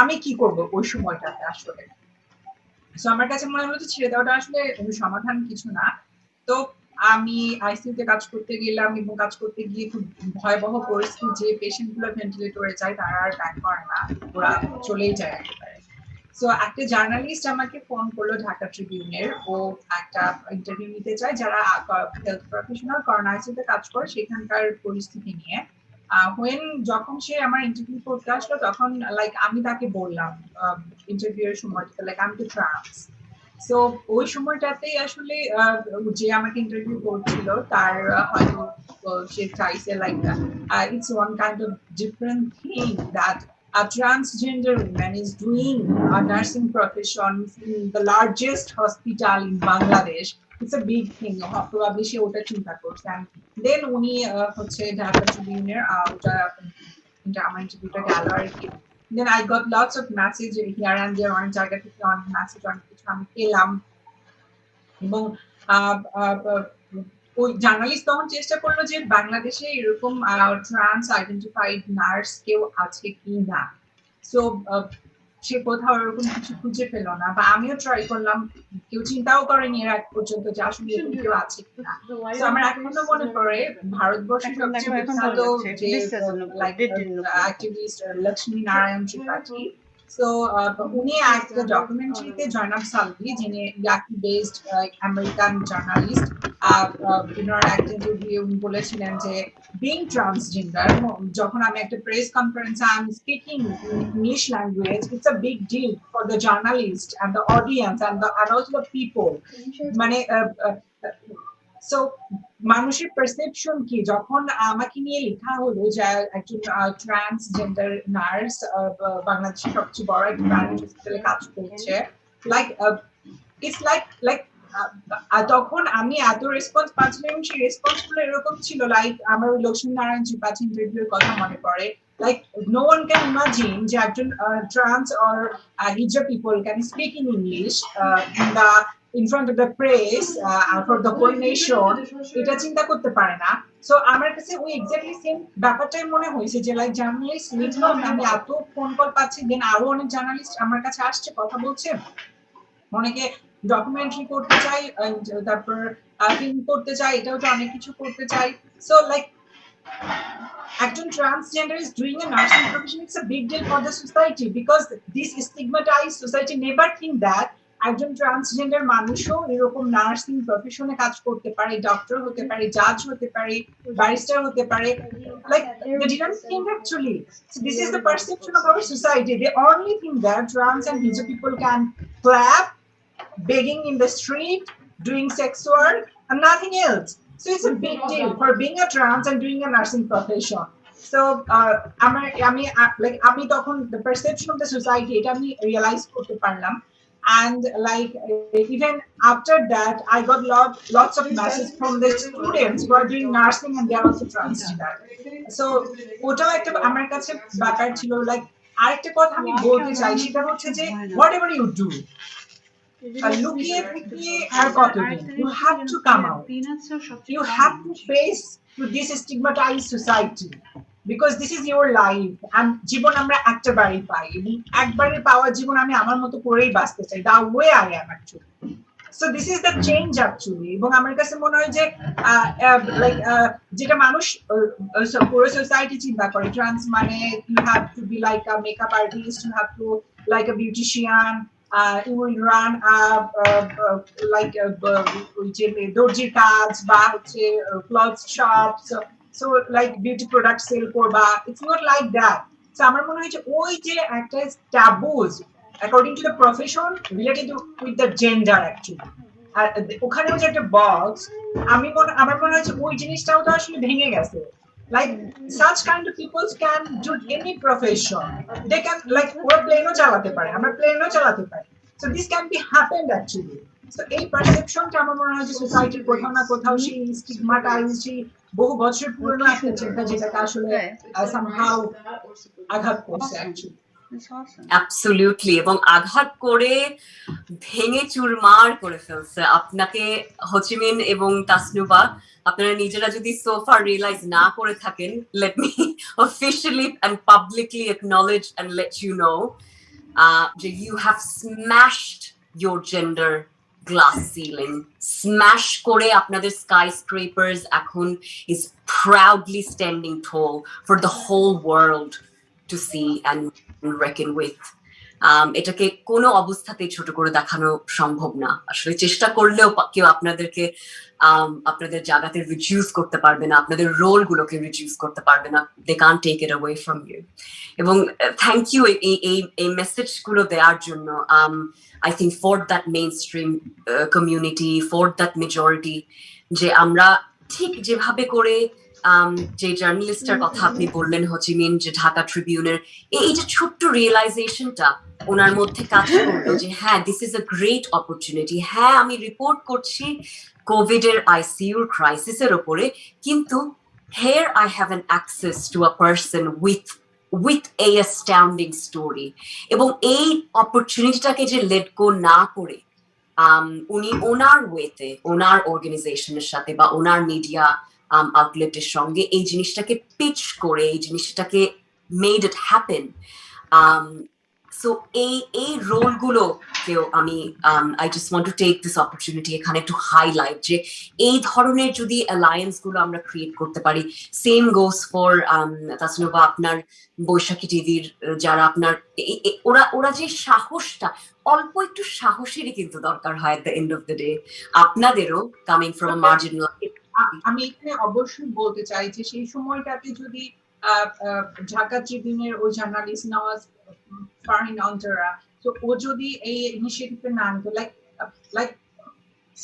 আমি কি করব ওই সময়টাতে আসলে। সো আমার কাছে মনে হলো যে ছেড়ে দেওয়াটা আসলে সমাধান কিছু না। তো আমি আইসিইউতে কাজ করতে গেলাম এবং কাজ করতে গিয়ে খুব ভয়াবহ পরিস্থিতি, যে পেশেন্ট গুলো ভেন্টিলেটরে যায় তারা আর ব্যাক করে না, ওরা চলেই যায় একেবারে। সো একটা জার্নালিস্ট আমাকে ফোন করলো ঢাকা ট্রিবিউনের, ও একটা ইন্টারভিউ নিতে চায় যারা হেলথ প্রফেশনাল করোনা আইসিইউতে কাজ করে সেখানকার পরিস্থিতি নিয়ে। যখন সে আমার ইন্টারভিউ করতে আসলো তখন লাইক আমি তাকে বললাম ইন্টারভিউ এর সময়টাতে লাইক আমি তো ট্রান্স। সো ওই সময়টাতেই আসলে যে আমাকে ইন্টারভিউ করছিল তার হয়তো সে চাইছে like it's one kind of different thing that a transgender woman is doing a nursing profession in the largest hospital in Bangladesh. It's a big thing. Probably she ওটা চিন্তা করছে। And then উনি হচ্ছে ঢাকা ট্রিবিউনের ওটা আমার ইন্টারভিউটা গেল আর কি। Then I got lots of message here and there, অনেক জায়গা থেকে অনেক মেসেজ অনেক কিছু আমি পেলাম। এবং ওই জার্নালিস্ট তখন চেষ্টা করলো যে বাংলাদেশে এরকম ট্রান্স আইডেন্টিফাইড নার্স কেউ আছে কি না। সো সে কোথাও এরকম কিছু খুঁজে পেল না, বা আমিও ট্রাই করলাম, কেউ চিন্তাও করেনি এর আগ পর্যন্ত যে আসলে এরকম কেউ আছে কিনা। তো আমার এখনো মনে পড়ে ভারতবর্ষের সবচেয়ে বিখ্যাত যে অ্যাক্টিভিস্ট লক্ষ্মী নারায়ণ ত্রিপাঠী, সো উনি একটা ডকুমেন্টারিতে জয়নাব সালভি, যিনি ইয়াকি বেসড আমেরিকান জার্নালিস্ট, উনার একটা ইন্টারভিউ বলেছিলেন যে being transgender, যখন আমি একটা প্রেস কনফারেন্সে I am speaking English language, it's a big deal for the journalist and the audience and also the people. মানে সো মানুষের পারসেপশন কি যখন আমাকে নিয়ে লেখা হলো যে একজন ট্রান্সজেন্ডার নার্স বাংলাদেশের সবচেয়ে বড় একটা প্রাইভেট হসপিটালে কাজ করছে, লাইক ইটস লাইক তখন আমি এত রেসপন্স পাচ্ছিলাম এবং সেই রেসপন্স গুলো এরকম ছিল, লাইক আমার লক্ষ্মী নারায়ণ ত্রিপাঠী ইন্টারভিউর কথা মনে পড়ে, like no one can imagine যে একজন trans or hijab people can speak in English in front of the press for the whole nation, এটা চিন্তা করতে পারে না। সো আমার কাছে ওই এক্স্যাক্টলি সেম ব্যাপারটাই মনে হয়েছে যে লাইক জার্নালিস্ট লিখলাম, আমি এত ফোন কল পাচ্ছি, দেন আরো অনেক জার্নালিস্ট আমার কাছে আসছে, কথা বলছে, অনেকে ডকুমেন্টারি করতে চাই, তারপর ফিল্ম করতে চাই, এটাও তো অনেক কিছু করতে চাই। সো লাইক একজন transgender is doing a nursing profession, it's a big deal for the society because this stigmatized society never think that একজন ট্রান্সজেন্ডার মানুষও এরকম নার্সিং প্রফেশনে কাজ করতে পারে, ডক্টর হতে পারে, জাজ হতে পারে, ব্যারিস্টার হতে পারে, like they didn't think actually. So this is the perception of our society. They only think that trans and hijab people can clap, begging in the street, doing sex work and nothing else. So it's a big deal for being a trans and doing a nursing profession. So আমি তখন the perception of the society এটা আমি realize করতে পারলাম, and like even after that I got lots of messages from the students who are doing nursing and they are also transgender. So ওটাও একটা আমার কাছে ব্যাপার ছিল। লাইক আরেকটা কথা আমি বলতে চাই, সেটা হচ্ছে যে whatever you do, লুকিয়ে থেকে আর কতদিন, you have to come out, you have to face to this stigmatized society because this is your life and জীবন আমরা একবারই পাই এবং একবারে পাওয়া জীবন আমি আমার মতো করেই বাঁচতে চাই, the way I am actually. So this is the change actually. এবং আমার কাছে মনে হয় যে like যেটা মানুষ পুরো সোসাইটি চিন্তা করে, ট্রান্স মানে you have to be like a makeup artist, you have to like a beautician, you will run like দর্জির কাজ বা হচ্ছে clothes shops, so like beauty product sell করবা, it's not like that. তো আমার মনে হয় যে ওই যে একটা taboos according to the profession related with the gender actually, আর ওখানেও যে একটা বক্স, আমার মনে হয় যে ওই জিনিসটাও তো আসলে ভেঙে গেছে। Like such kind of people can do any profession. They can like ওরা প্লেনও চালাতে পারে, আমরা প্লেনও চালাতে পারি। So this can be happened actually. So এই পারসেপশনটা আমার মনে হয় যে সোসাইটির কোথাও না কোথাও সেই স্টিগমাটাইজ, সেই বহু বছর পুরনো একটা চিন্তা যেটাকে আসলে somehow আঘাত করছে actually. অ্যাবসলিউটলি, এবং আঘাত করে ভেঙে চুরমার করে ফেলছে আপনাকে। হোচিমিন এবং তাসনুবা, আপনারা নিজেরা যদি সোফা রিয়েলাইজ না করে থাকেন, let me officially and publicly acknowledge and let you know যে you have smashed your gender glass ceiling. Smash করে আপনাদের স্কাই স্ক্রেপার্স এখন is proudly standing tall for the whole world to see and reckon with. এটাকে কোনো অবস্থাতেই ছোট করে দেখানো সম্ভব না। আসলে চেষ্টা করলেও কেউ আপনাদেরকে আপনাদের জায়গাতে রিডিউস করতে পারবে না, আপনাদের রোল গুলোকে রিডিউস করতে পারবে না। They can take it away from you. এবং থ্যাংক ইউ এই মেসেজ গুলো দেওয়ার জন্য। I think for that mainstream community, for that majority, যে আমরা ঠিক যেভাবে করে যে জার্নালিস্টের কথা আপনি বললেন হোচিমিন, যে ঢাকা ট্রিবিউনের এই যে ছোট্ট রিয়েলাইজেশনটা ওনার মধ্যে কাজ করলো যে হ্যাঁ, this is a great opportunity. হ্যাঁ, আমি রিপোর্ট করছি কোভিড এর আইসিইউর ক্রাইসিসের ওপরে, কিন্তু here I have an access to a person with a astounding story. এবং এই অপরচুনিটিটাকে যে লেট গো না করে উনি ওনার ওয়েতে, ওনার অর্গানাইজেশনের সাথে বা ওনার মিডিয়া আউটলেটের সঙ্গে এই জিনিসটাকে পিচ করে, এই জিনিসটাকে মেড ইট হ্যাপেন। সো এই রোলগুলোকেও আমি I just want to take this opportunity এখানে একটু হাইলাইট, যে এই ধরনের যদি অ্যালায়েন্স গুলো আমরা ক্রিয়েট করতে পারি। সেম গোস ফর তাসনুবা, আপনার বৈশাখী টিভির যারা আপনার ওরা যে সাহসটা, অল্প একটু সাহসেরই কিন্তু দরকার হয় at the end of the day. আপনাদেরও কামিং ফ্রম আ মার্জিনাল। আমি এখানে অবশ্যই বলতে চাই যে সেই সময়টাতে যদি ঢাকা ট্রিবিউনের ওই জার্নালিস্ট নওয়াজ ফারহিন অন্তরা, তো ও যদি এই ইনিশিয়েটিভটা না নিত, like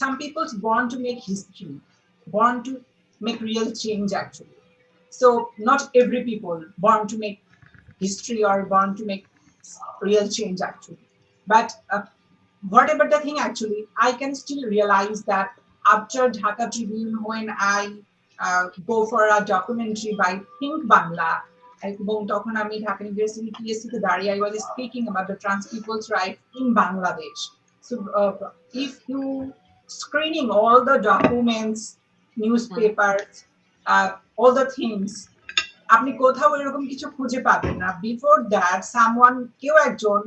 some people's born to make history, born to make real change actually. So not every people born to make history or born to make real change actually. But whatever the thing actually, I can still realize that after Dhaka Tribune, when I go for a documentary by Think Bangla, এবং তখন আমি Dhaka university PSC তে দাঁড়িয়ে I was speaking about the trans people's rights in Bangladesh. So if you screening all the documents, newspapers, all the things, আপনি কোথাও এরকম কিছু খুঁজে পাবেন না। Before that, someone, কেউ একজন,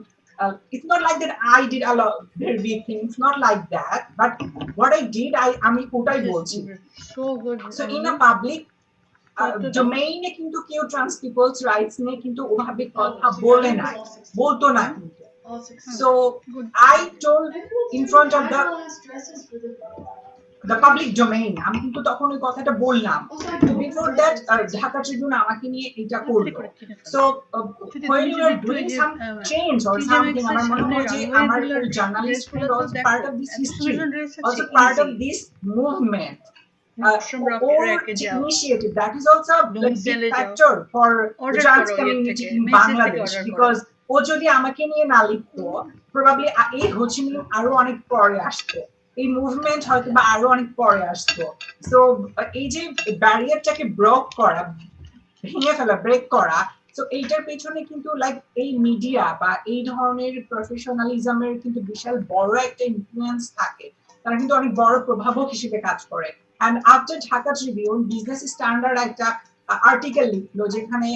it's not like that I did a lot very big things, not like that, but what I did, আমি ওটাই বলছি। So in a public domain এ কিন্তু কেউ trans people's rights নিয়ে কিন্তু ওভাবে কথা বলতো না কিন্তু। So I told in front of the public domain, আমি কিন্তু তখন ওই কথাটা বললাম। Before that, ঢাকা ট্রিবিউন আমাকে নিয়ে এটা করলো। So when you are doing some change or something, আমার মনে হয় যে আমার journalist is also part of this history, also part of this movement. Or initiative, that is also a big factor for the trans community in Bangladesh, because ও যদি আমাকে নিয়ে না লিখতো, probably এই হোচিমিন আরো অনেক পরে আসতো, এই মুভমেন্ট হয়তো বা আরো অনেক পরে আসতো। সো এই যে ব্যারিয়ারটাকে ভেঙে ফেলা, ব্রেক করা, তো এইটার পেছনে কিন্তু লাইক এই মিডিয়া বা এই ধরনের প্রফেশনালিজমের কিন্তু বিশাল বড় একটা ইনফ্লুয়েন্স থাকে, তারা কিন্তু অনেক বড় প্রভাবক হিসেবে কাজ করে। And after Dhaka Tribune, Business Standard একটা আর্টিকেল লিখলো যেখানে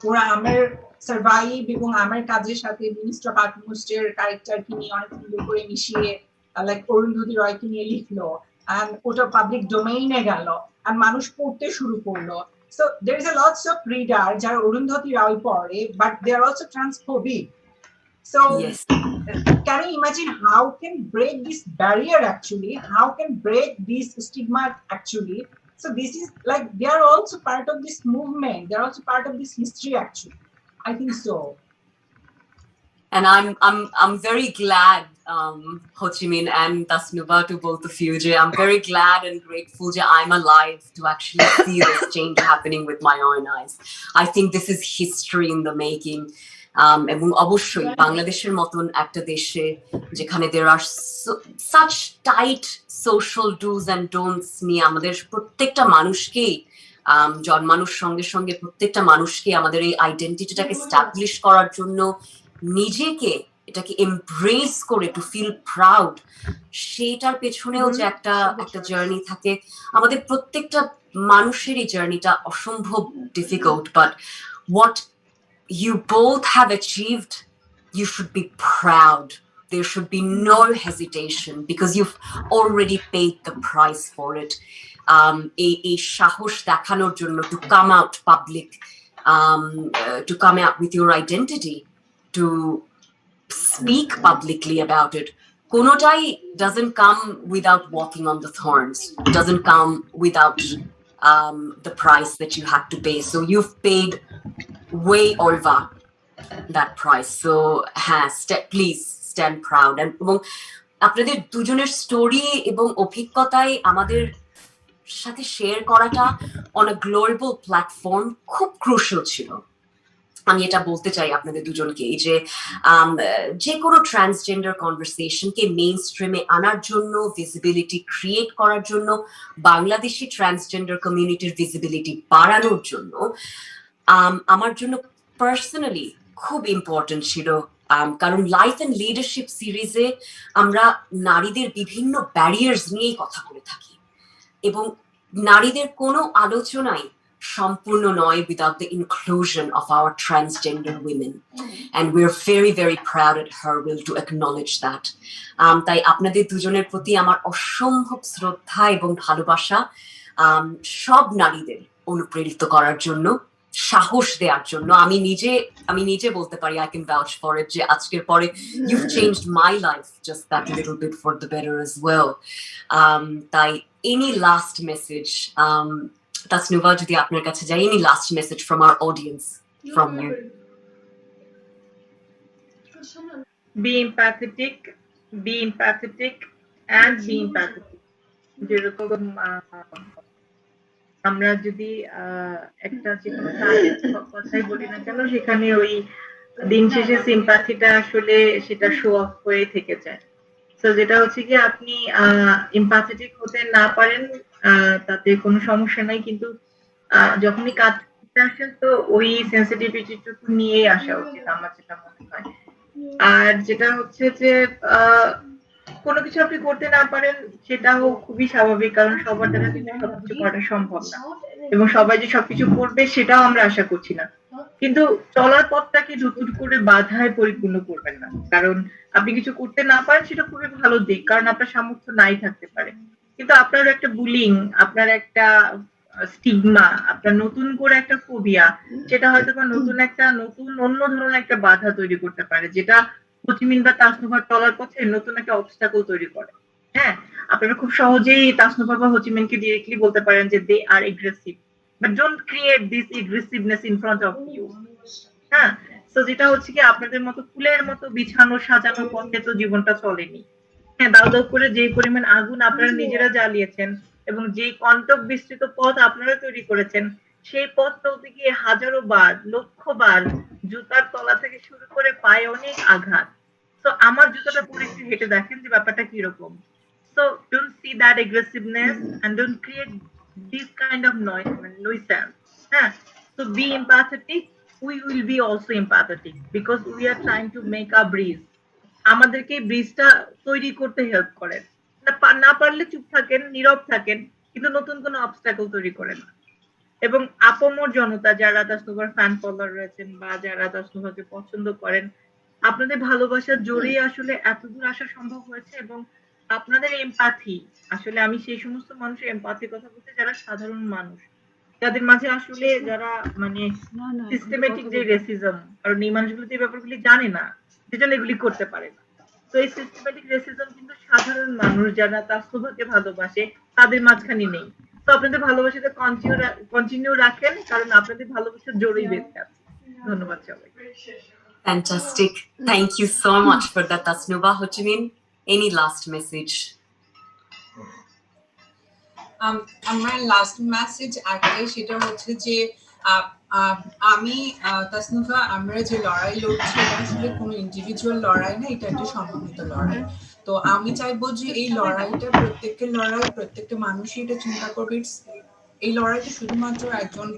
ওরা আমার সার্ভাইভ এবং আমার কাজের সাথে মিনিস্টার পাটমুস্টের ক্যারেক্টারকে নিয়ে অনেক সুন্দর করে মিশিয়ে লাইক অরুন্ধতী রয়কে নিয়ে লিখলো, and ওটা পাবলিক ডোমেইনে গেল, and মানুষ পড়তে শুরু করলো। So there is a lots of reader যারা অরুন্ধতী রয় পড়ে, but they are also transphobic. So yes. Can you imagine how can break this barrier actually? How can break this stigma actually? So this is like they are also part of this movement. They are also part of this history actually. I think so. And I'm very glad, Ho Chi Minh and Tasnuba, to both of you. I'm very glad and grateful that I'm alive to actually see this change happening with my own eyes. I think this is history in the making. এবং অবশ্যই বাংলাদেশের মতন একটা দেশে যেখানে there are such tight social do's and don'ts নিয়ে আমাদের প্রত্যেকটা মানুষকেই জন্মানোর সঙ্গে সঙ্গে প্রত্যেকটা মানুষকে আমাদের এই আইডেন্টিটিটাকে এস্টাবলিশ করার জন্য নিজেকে এটাকে এমব্রেস করে টু ফিল প্রাউড, সেটার পেছনেও যে একটা জার্নি থাকে। আমাদের প্রত্যেকটা মানুষের এই জার্নিটা অসম্ভব difficult, but what you both have achieved, you should be proud. There should be no hesitation because you've already paid the price for it. A সাহস দেখানোর জন্য to come out public, to come out with your identity, to speak publicly about it. কোনোটাই doesn't come without walking on the thorns, doesn't come without the price that you have to pay. So you've paid way over that price. So please stand proud. And আপনাদের দুজনের story এবং অভিজ্ঞতায় আমাদের সাথে share করাটা on a global platform খুব crucial ছিল। আমি এটা বলতে চাই আপনাদের দুজনকে যে কোনো ট্রান্সজেন্ডার কনভারসেশনকে মেইন স্ট্রিমে আনার জন্য, ভিজিবিলিটি ক্রিয়েট করার জন্য, বাংলাদেশি ট্রান্সজেন্ডার কমিউনিটির ভিজিবিলিটি বাড়ানোর জন্য আমার জন্য পার্সোনালি খুব ইম্পর্টেন্ট ছিল। কারণ লাইফ অ্যান্ড লিডারশিপ সিরিজে আমরা নারীদের বিভিন্ন ব্যারিয়ার্স নিয়েই কথা বলে থাকি এবং নারীদের কোনো আলোচনাই সম্পূর্ণ নয় without the inclusion of our transgender women, and we're very very proud at Herwill to acknowledge that. তাই আপনাদের দুজনের প্রতি আমার অসম্ভব শ্রদ্ধা এবং ভালোবাসা, সব নারীদের অনুপ্রেরিত করার জন্য, সাহস দেওয়ার জন্য। আমি নিজে বলতে পারি, I can vouch for it, যে আজকের পরে you've changed my life just that little bit for the better as well. তাই any last message, Tasnuba, যদি আপনার কাছে যাই, any last message from our audience, from you? Be empathetic and be empathetic. যেরকম আমরা যদি একটা যে কোনো কথাই বলি না কেন, সেখানে ওই দিন শেষে সিম্প্যাথিটা আসলে সেটা শো অফ হয়ে থেকে যায়। তো যেটা হচ্ছে কি, আপনি এমপ্যাথেটিক হতে না পারেন তাতে কোনো সমস্যা নাই, কিন্তু যখনই কাজ করতে আসেন তো ওই সেন্সিটিভিটিটুকু নিয়েই আসা উচিত, আমার যেটা মনে হয়। আর যেটা হচ্ছে যে কোনো কিছু আপনি করতে না পারেন সেটাও খুবই স্বাভাবিক, কারণ সবার দ্বারা কিন্তু সবকিছু করা সম্ভব না এবং সবাই যে সবকিছু করবে সেটাও আমরা আশা করছি না। কিন্তু চলার পথটাকে নতুন করে বাধায় পরিপূর্ণ করবেন না, কারণ আপনি কিছু করতে না পারেন সেটা খুবই ভালো দিক, কারণ আপনার সামর্থ্য নাই থাকতে পারে, কিন্তু আপনার একটা বুলিং, আপনার একটা স্টিগমা, আপনার নতুন করে একটা ফোবিয়া, সেটা হয়তো বা নতুন অন্য ধরনের একটা বাধা তৈরি করতে পারে, যেটা হো চি মিন বা তাসনুভার চলার পথে নতুন একটা অবস্টাকল তৈরি করে। হ্যাঁ, আপনারা খুব সহজেই তাসনুভা বা হো চি মিনকে ডিরেক্টলি বলতে পারেন যে they are aggressive, but don't create this aggressiveness in front of you. হ্যাঁ, তো যেটা হচ্ছে কি, আপনাদের মতো ফুলের মতো বিছানো সাজানো পথে তো জীবনটা চলেনি। হ্যাঁ, দাউ দাউ করে যে পরিমাণ আগুন আপনারা নিজেরা জ্বালিয়েছেন এবং যে কণ্টক বিস্তৃত পথ আপনারা তৈরি করেছেন, সেই পথ চলতে গিয়ে হাজারো বার, লক্ষ বার জুতার তলা থেকে শুরু করে পায়ে অনেক আঘাত। তো আমার জুতাটা পরে একটু হেঁটে দেখেন যে ব্যাপারটা কিরকম। So don't see that aggressiveness and don't create this kind of nuisance. So be empathetic. We will be also empathetic because we are trying to make a breeze. আমাদেরকে ব্রিজটা তৈরি করতে হেল্প করেন। না পারলে চুপ থাকেন, নীরব থাকেন, কিন্তু নতুন কোনো অবস্টাকল তৈরি করেন না। এবং আপমর জনতা যারা তাসনুভার ফ্যান ফলোয়ার রয়েছেন বা যারা তাসনুভাকে পছন্দ করেন, আপনাদের ভালোবাসার জোরেই আসলে এতদূর আসা সম্ভব হয়েছে। এবং আপনাদের এমপ্যাথি, আসলে আমি সেই সমস্ত মানুষের এমপ্যাথির কথা বলতে যারা সাধারণ মানুষ, যাদের মাঝে আসলে যারা মানে সিস্টেমেটিক যে রেসিজম, কারণ এই মানুষগুলো যে ব্যাপারগুলি জানে না, সেজন্য এগুলি করতে পারে না। তো এই সিস্টেমেটিক রেসিজম কিন্তু সাধারণ মানুষ যারা তাসনুভাকে ভালোবাসে তাদের মাঝখানে নেই। তো আপনাদের ভালোবাসাটা কন্টিনিউ রাখেন, কারণ আপনাদের ভালোবাসার জোরেই বেঁচে আছে। ধন্যবাদ সবাই। Fantastic. Thank you so much for that, Tasnuba. Ho Chi Minh, any last message? আমার লাস্ট মেসেজ একটাই, সেটা হচ্ছে যে আমি তাসনুফা, আমরা যে লড়াই লড়ছি এটা আসলে কোনো ইন্ডিভিজুয়াল লড়াই না, এটা একটা সমন্বিত লড়াই। তো আমি চাইবো যে এই লড়াইটা প্রত্যেকের লড়াই, প্রত্যেকটা মানুষই এটা চিন্তা করবে। এই লড়াইটা শুধুমাত্র একজন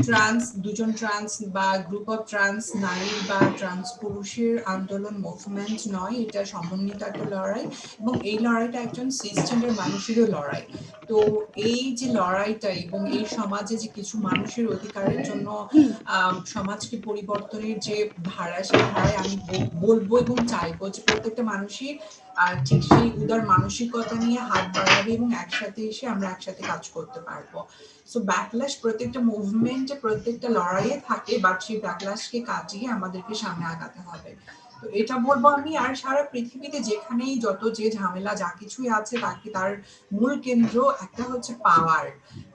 ট্রান্স, দুজন ট্রান্স বা গ্রুপ অফ ট্রান্স নারী বা ট্রান্স পুরুষের আন্দোলন মুভমেন্ট নয়, এটা সমন্বিত একটা লড়াই, এবং এই লড়াইটা একজন সিসজেন্ডার মানুষেরও লড়াই। তো এই যে লড়াইটা এবং এই সমাজে যে কিছু মানুষের অধিকারের জন্য সমাজকে পরিবর্তনের যে ধারা, সেই ধারায় আমি বলবো এবং চাইবো যে প্রত্যেকটা মানুষই ঠিক সেই উদার মানসিকতা নিয়ে হাত বাড়াবে এবং একসাথে এসে আমরা একসাথে কাজ করতে পারবো। সো ব্যাকল্যাশ প্রত্যেকটা মুভমেন্টে, প্রত্যেকটা লড়াইয়ে থাকে, বাট সেই ব্যাকল্যাশকে কাটিয়ে আমাদেরকে সামনে আগাতে হবে। তো এটা বলবো আমি। আর সারা পৃথিবীতে যেখানেই যত যে ঝামেলা যা কিছুই আছে, তাকে তার মূল কেন্দ্র একটা হচ্ছে পাওয়ার।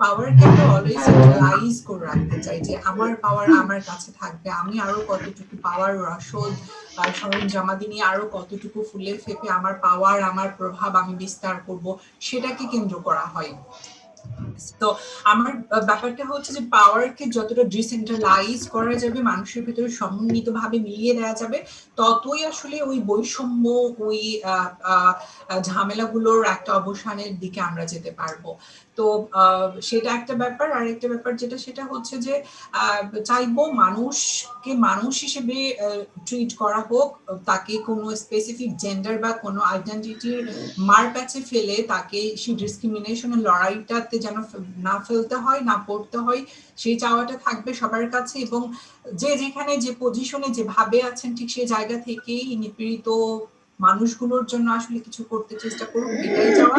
পাওয়ারকে আমরা অলওয়েজ সেন্ট্রালাইজ করে রাখতে চাই যে আমার পাওয়ার আমার কাছে থাকবে, আমি আরো কতটুকু পাওয়ার রসদ আর সরঞ্জামাদি নিয়ে আরো কতটুকু ফুলে ফেপে আমার পাওয়ার, আমার প্রভাব আমি বিস্তার করব, সেটাকে কেন্দ্র করা হয়। তো আমার ব্যাপারটা হচ্ছে যে পাওয়ারকে যতটা ডিসেন্ট্রালাইজ করা যাবে, মানুষের ভিতরে সমন্বিতভাবে মিলিয়ে দেওয়া যাবে, ততই আসলে ওই বৈষম্য, ওই ঝামেলাগুলোর একটা অবসানের দিকে আমরা যেতে পারবো। তো সেটা একটা ব্যাপার। আর একটা ব্যাপার যেটা, সেটা হচ্ছে যে চাইবো মানুষকে মানুষ হিসেবে ট্রিট করা হোক, তাকে কোনো স্পেসিফিক জেন্ডার বা কোনো আইডেন্টিটির মার প্যাচে ফেলে তাকে সেই ডিসক্রিমিনেশনের লড়াইটাতে যেন না ফেলতে হয়, না পড়তে হয়, সেই চাওয়াটা থাকবে সবার কাছে। এবং যে যেখানে যে পজিশনে যেভাবে আছেন, ঠিক সেই জায়গা থেকেই নিপীড়িত মানুষগুলোর জন্য আসলে কিছু করতে চেষ্টা করুক, এটাই চাওয়া।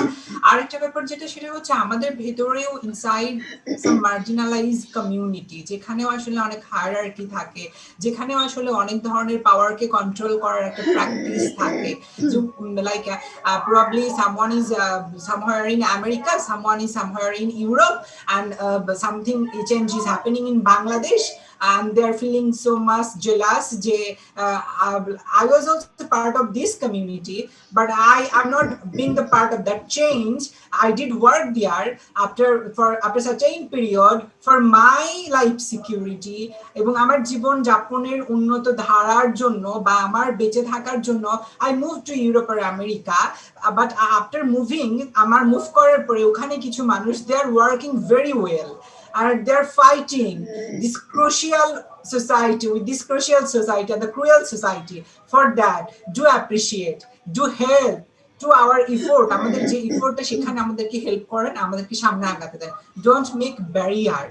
আরেকটা ব্যাপার যেটা, সেটা হচ্ছে আমাদের ভেতরেও ইনসাইড সাম মার্জিনালাইজ কমিউনিটি, যেখানেও আসলে অনেক হায়ারার্কি থাকে, যেখানেও আসলে অনেক ধরনের পাওয়ারকে কন্ট্রোল করার একটা প্র্যাকটিস থাকে। Like probably someone is somewhere in America, someone is somewhere in Europe, and something change is happening in Bangladesh, and they're feeling so much jealous. I was also part of this community, but I am not being the part of that change. I did work there after certain period for my life security এবং আমার জীবন যাপনের উন্নত ধারার জন্য বা আমার বেঁচে থাকার জন্য I moved to Europe or America, but after moving, আমার মুভ করার পরে ওখানে কিছু মানুষ, they are working very well and they're fighting this crucial society with this crucial society and the cruel society. For that, do appreciate, do help to our effort. আমাদের যে এফোর্টটা, সেখানে আমাদেরকে হেল্প করেন, আমাদেরকে সামনে আগাতে দেন। Don't make barrier,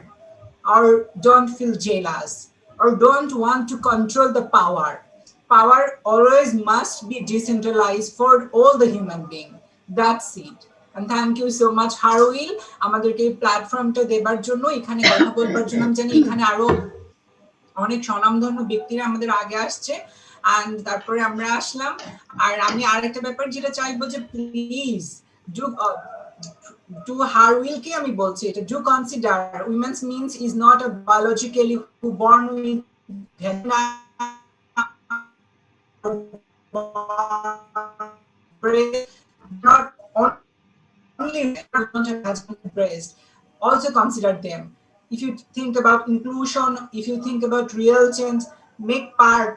or don't feel jealous, or don't want to control the power. Power always must be decentralized for all the human being. That's it. And thank you so much, Haruil, আমাদেরকে এই প্ল্যাটফর্মটা দেবার জন্য, এখানে কথা বলবার জন্য। আমি জানি এখানে আরো অনেক স্বনামধন্য ব্যক্তিরা আমাদের আগে আসছে, and তারপরে আমরা আসলাম। আর আমি আরেকটা ব্যাপার যেটা চাইবো যে please to Haruil ke ami bolchi, এটা do consider women's means is not a biologically who born with not only breast, also consider them. If you think about inclusion, if you think about real change, make part,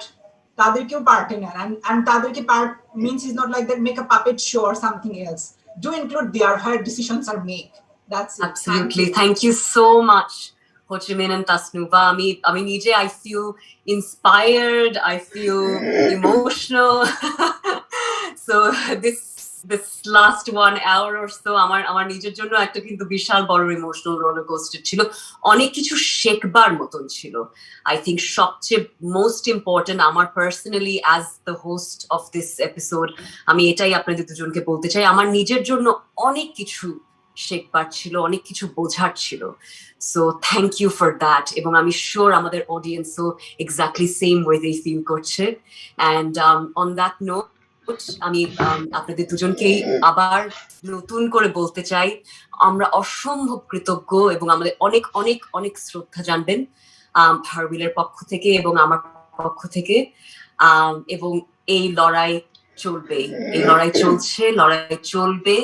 taderkeo part in it, and taderke part means is not like that make a puppet show or something else. Do include their where decisions are made. That's it. Absolutely. Thank you so much, Ho Chi Minh and Tasnuba. I mean, I feel inspired. I feel emotional. So this last 1 hour or so, আমার নিজের জন্য একটা কিন্তু বিশাল বড় emotional roller coaster ছিল। অনেক কিছু শেখবার মতন ছিল। I think সবচেয়ে মোস্ট ইম্পর্টেন্ট, আমার personally as the host of this episode, আমি এটাই আপনাদের দুজনকে বলতে চাই, আমার নিজের জন্য অনেক কিছু শেখবার ছিল, অনেক কিছু বোঝার ছিল। So thank you for that. এবং আমি শিওর আমাদের অডিয়েন্সও এক্স্যাক্টলি সেম ওয়েতেই ফিল করছে। অ্যান্ড অন দ্যাট নোট, আমি আপনাদের দুজনকেই আবার নতুন করে বলতে চাই, আমরা অসম্ভব কৃতজ্ঞ এবং আমাদের অনেক অনেক অনেক শ্রদ্ধা জানবেন হারবিলের পক্ষ থেকে এবং আমার পক্ষ থেকে, এবং এই লড়াই চলবে, এই লড়াই চলছে, লড়াই চলবে,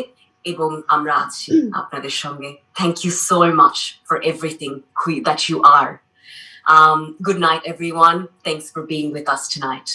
এবং আমরা আছি আপনাদের সঙ্গে। Thank you so much for everything that you are. Good night, everyone. Thanks for being with us tonight.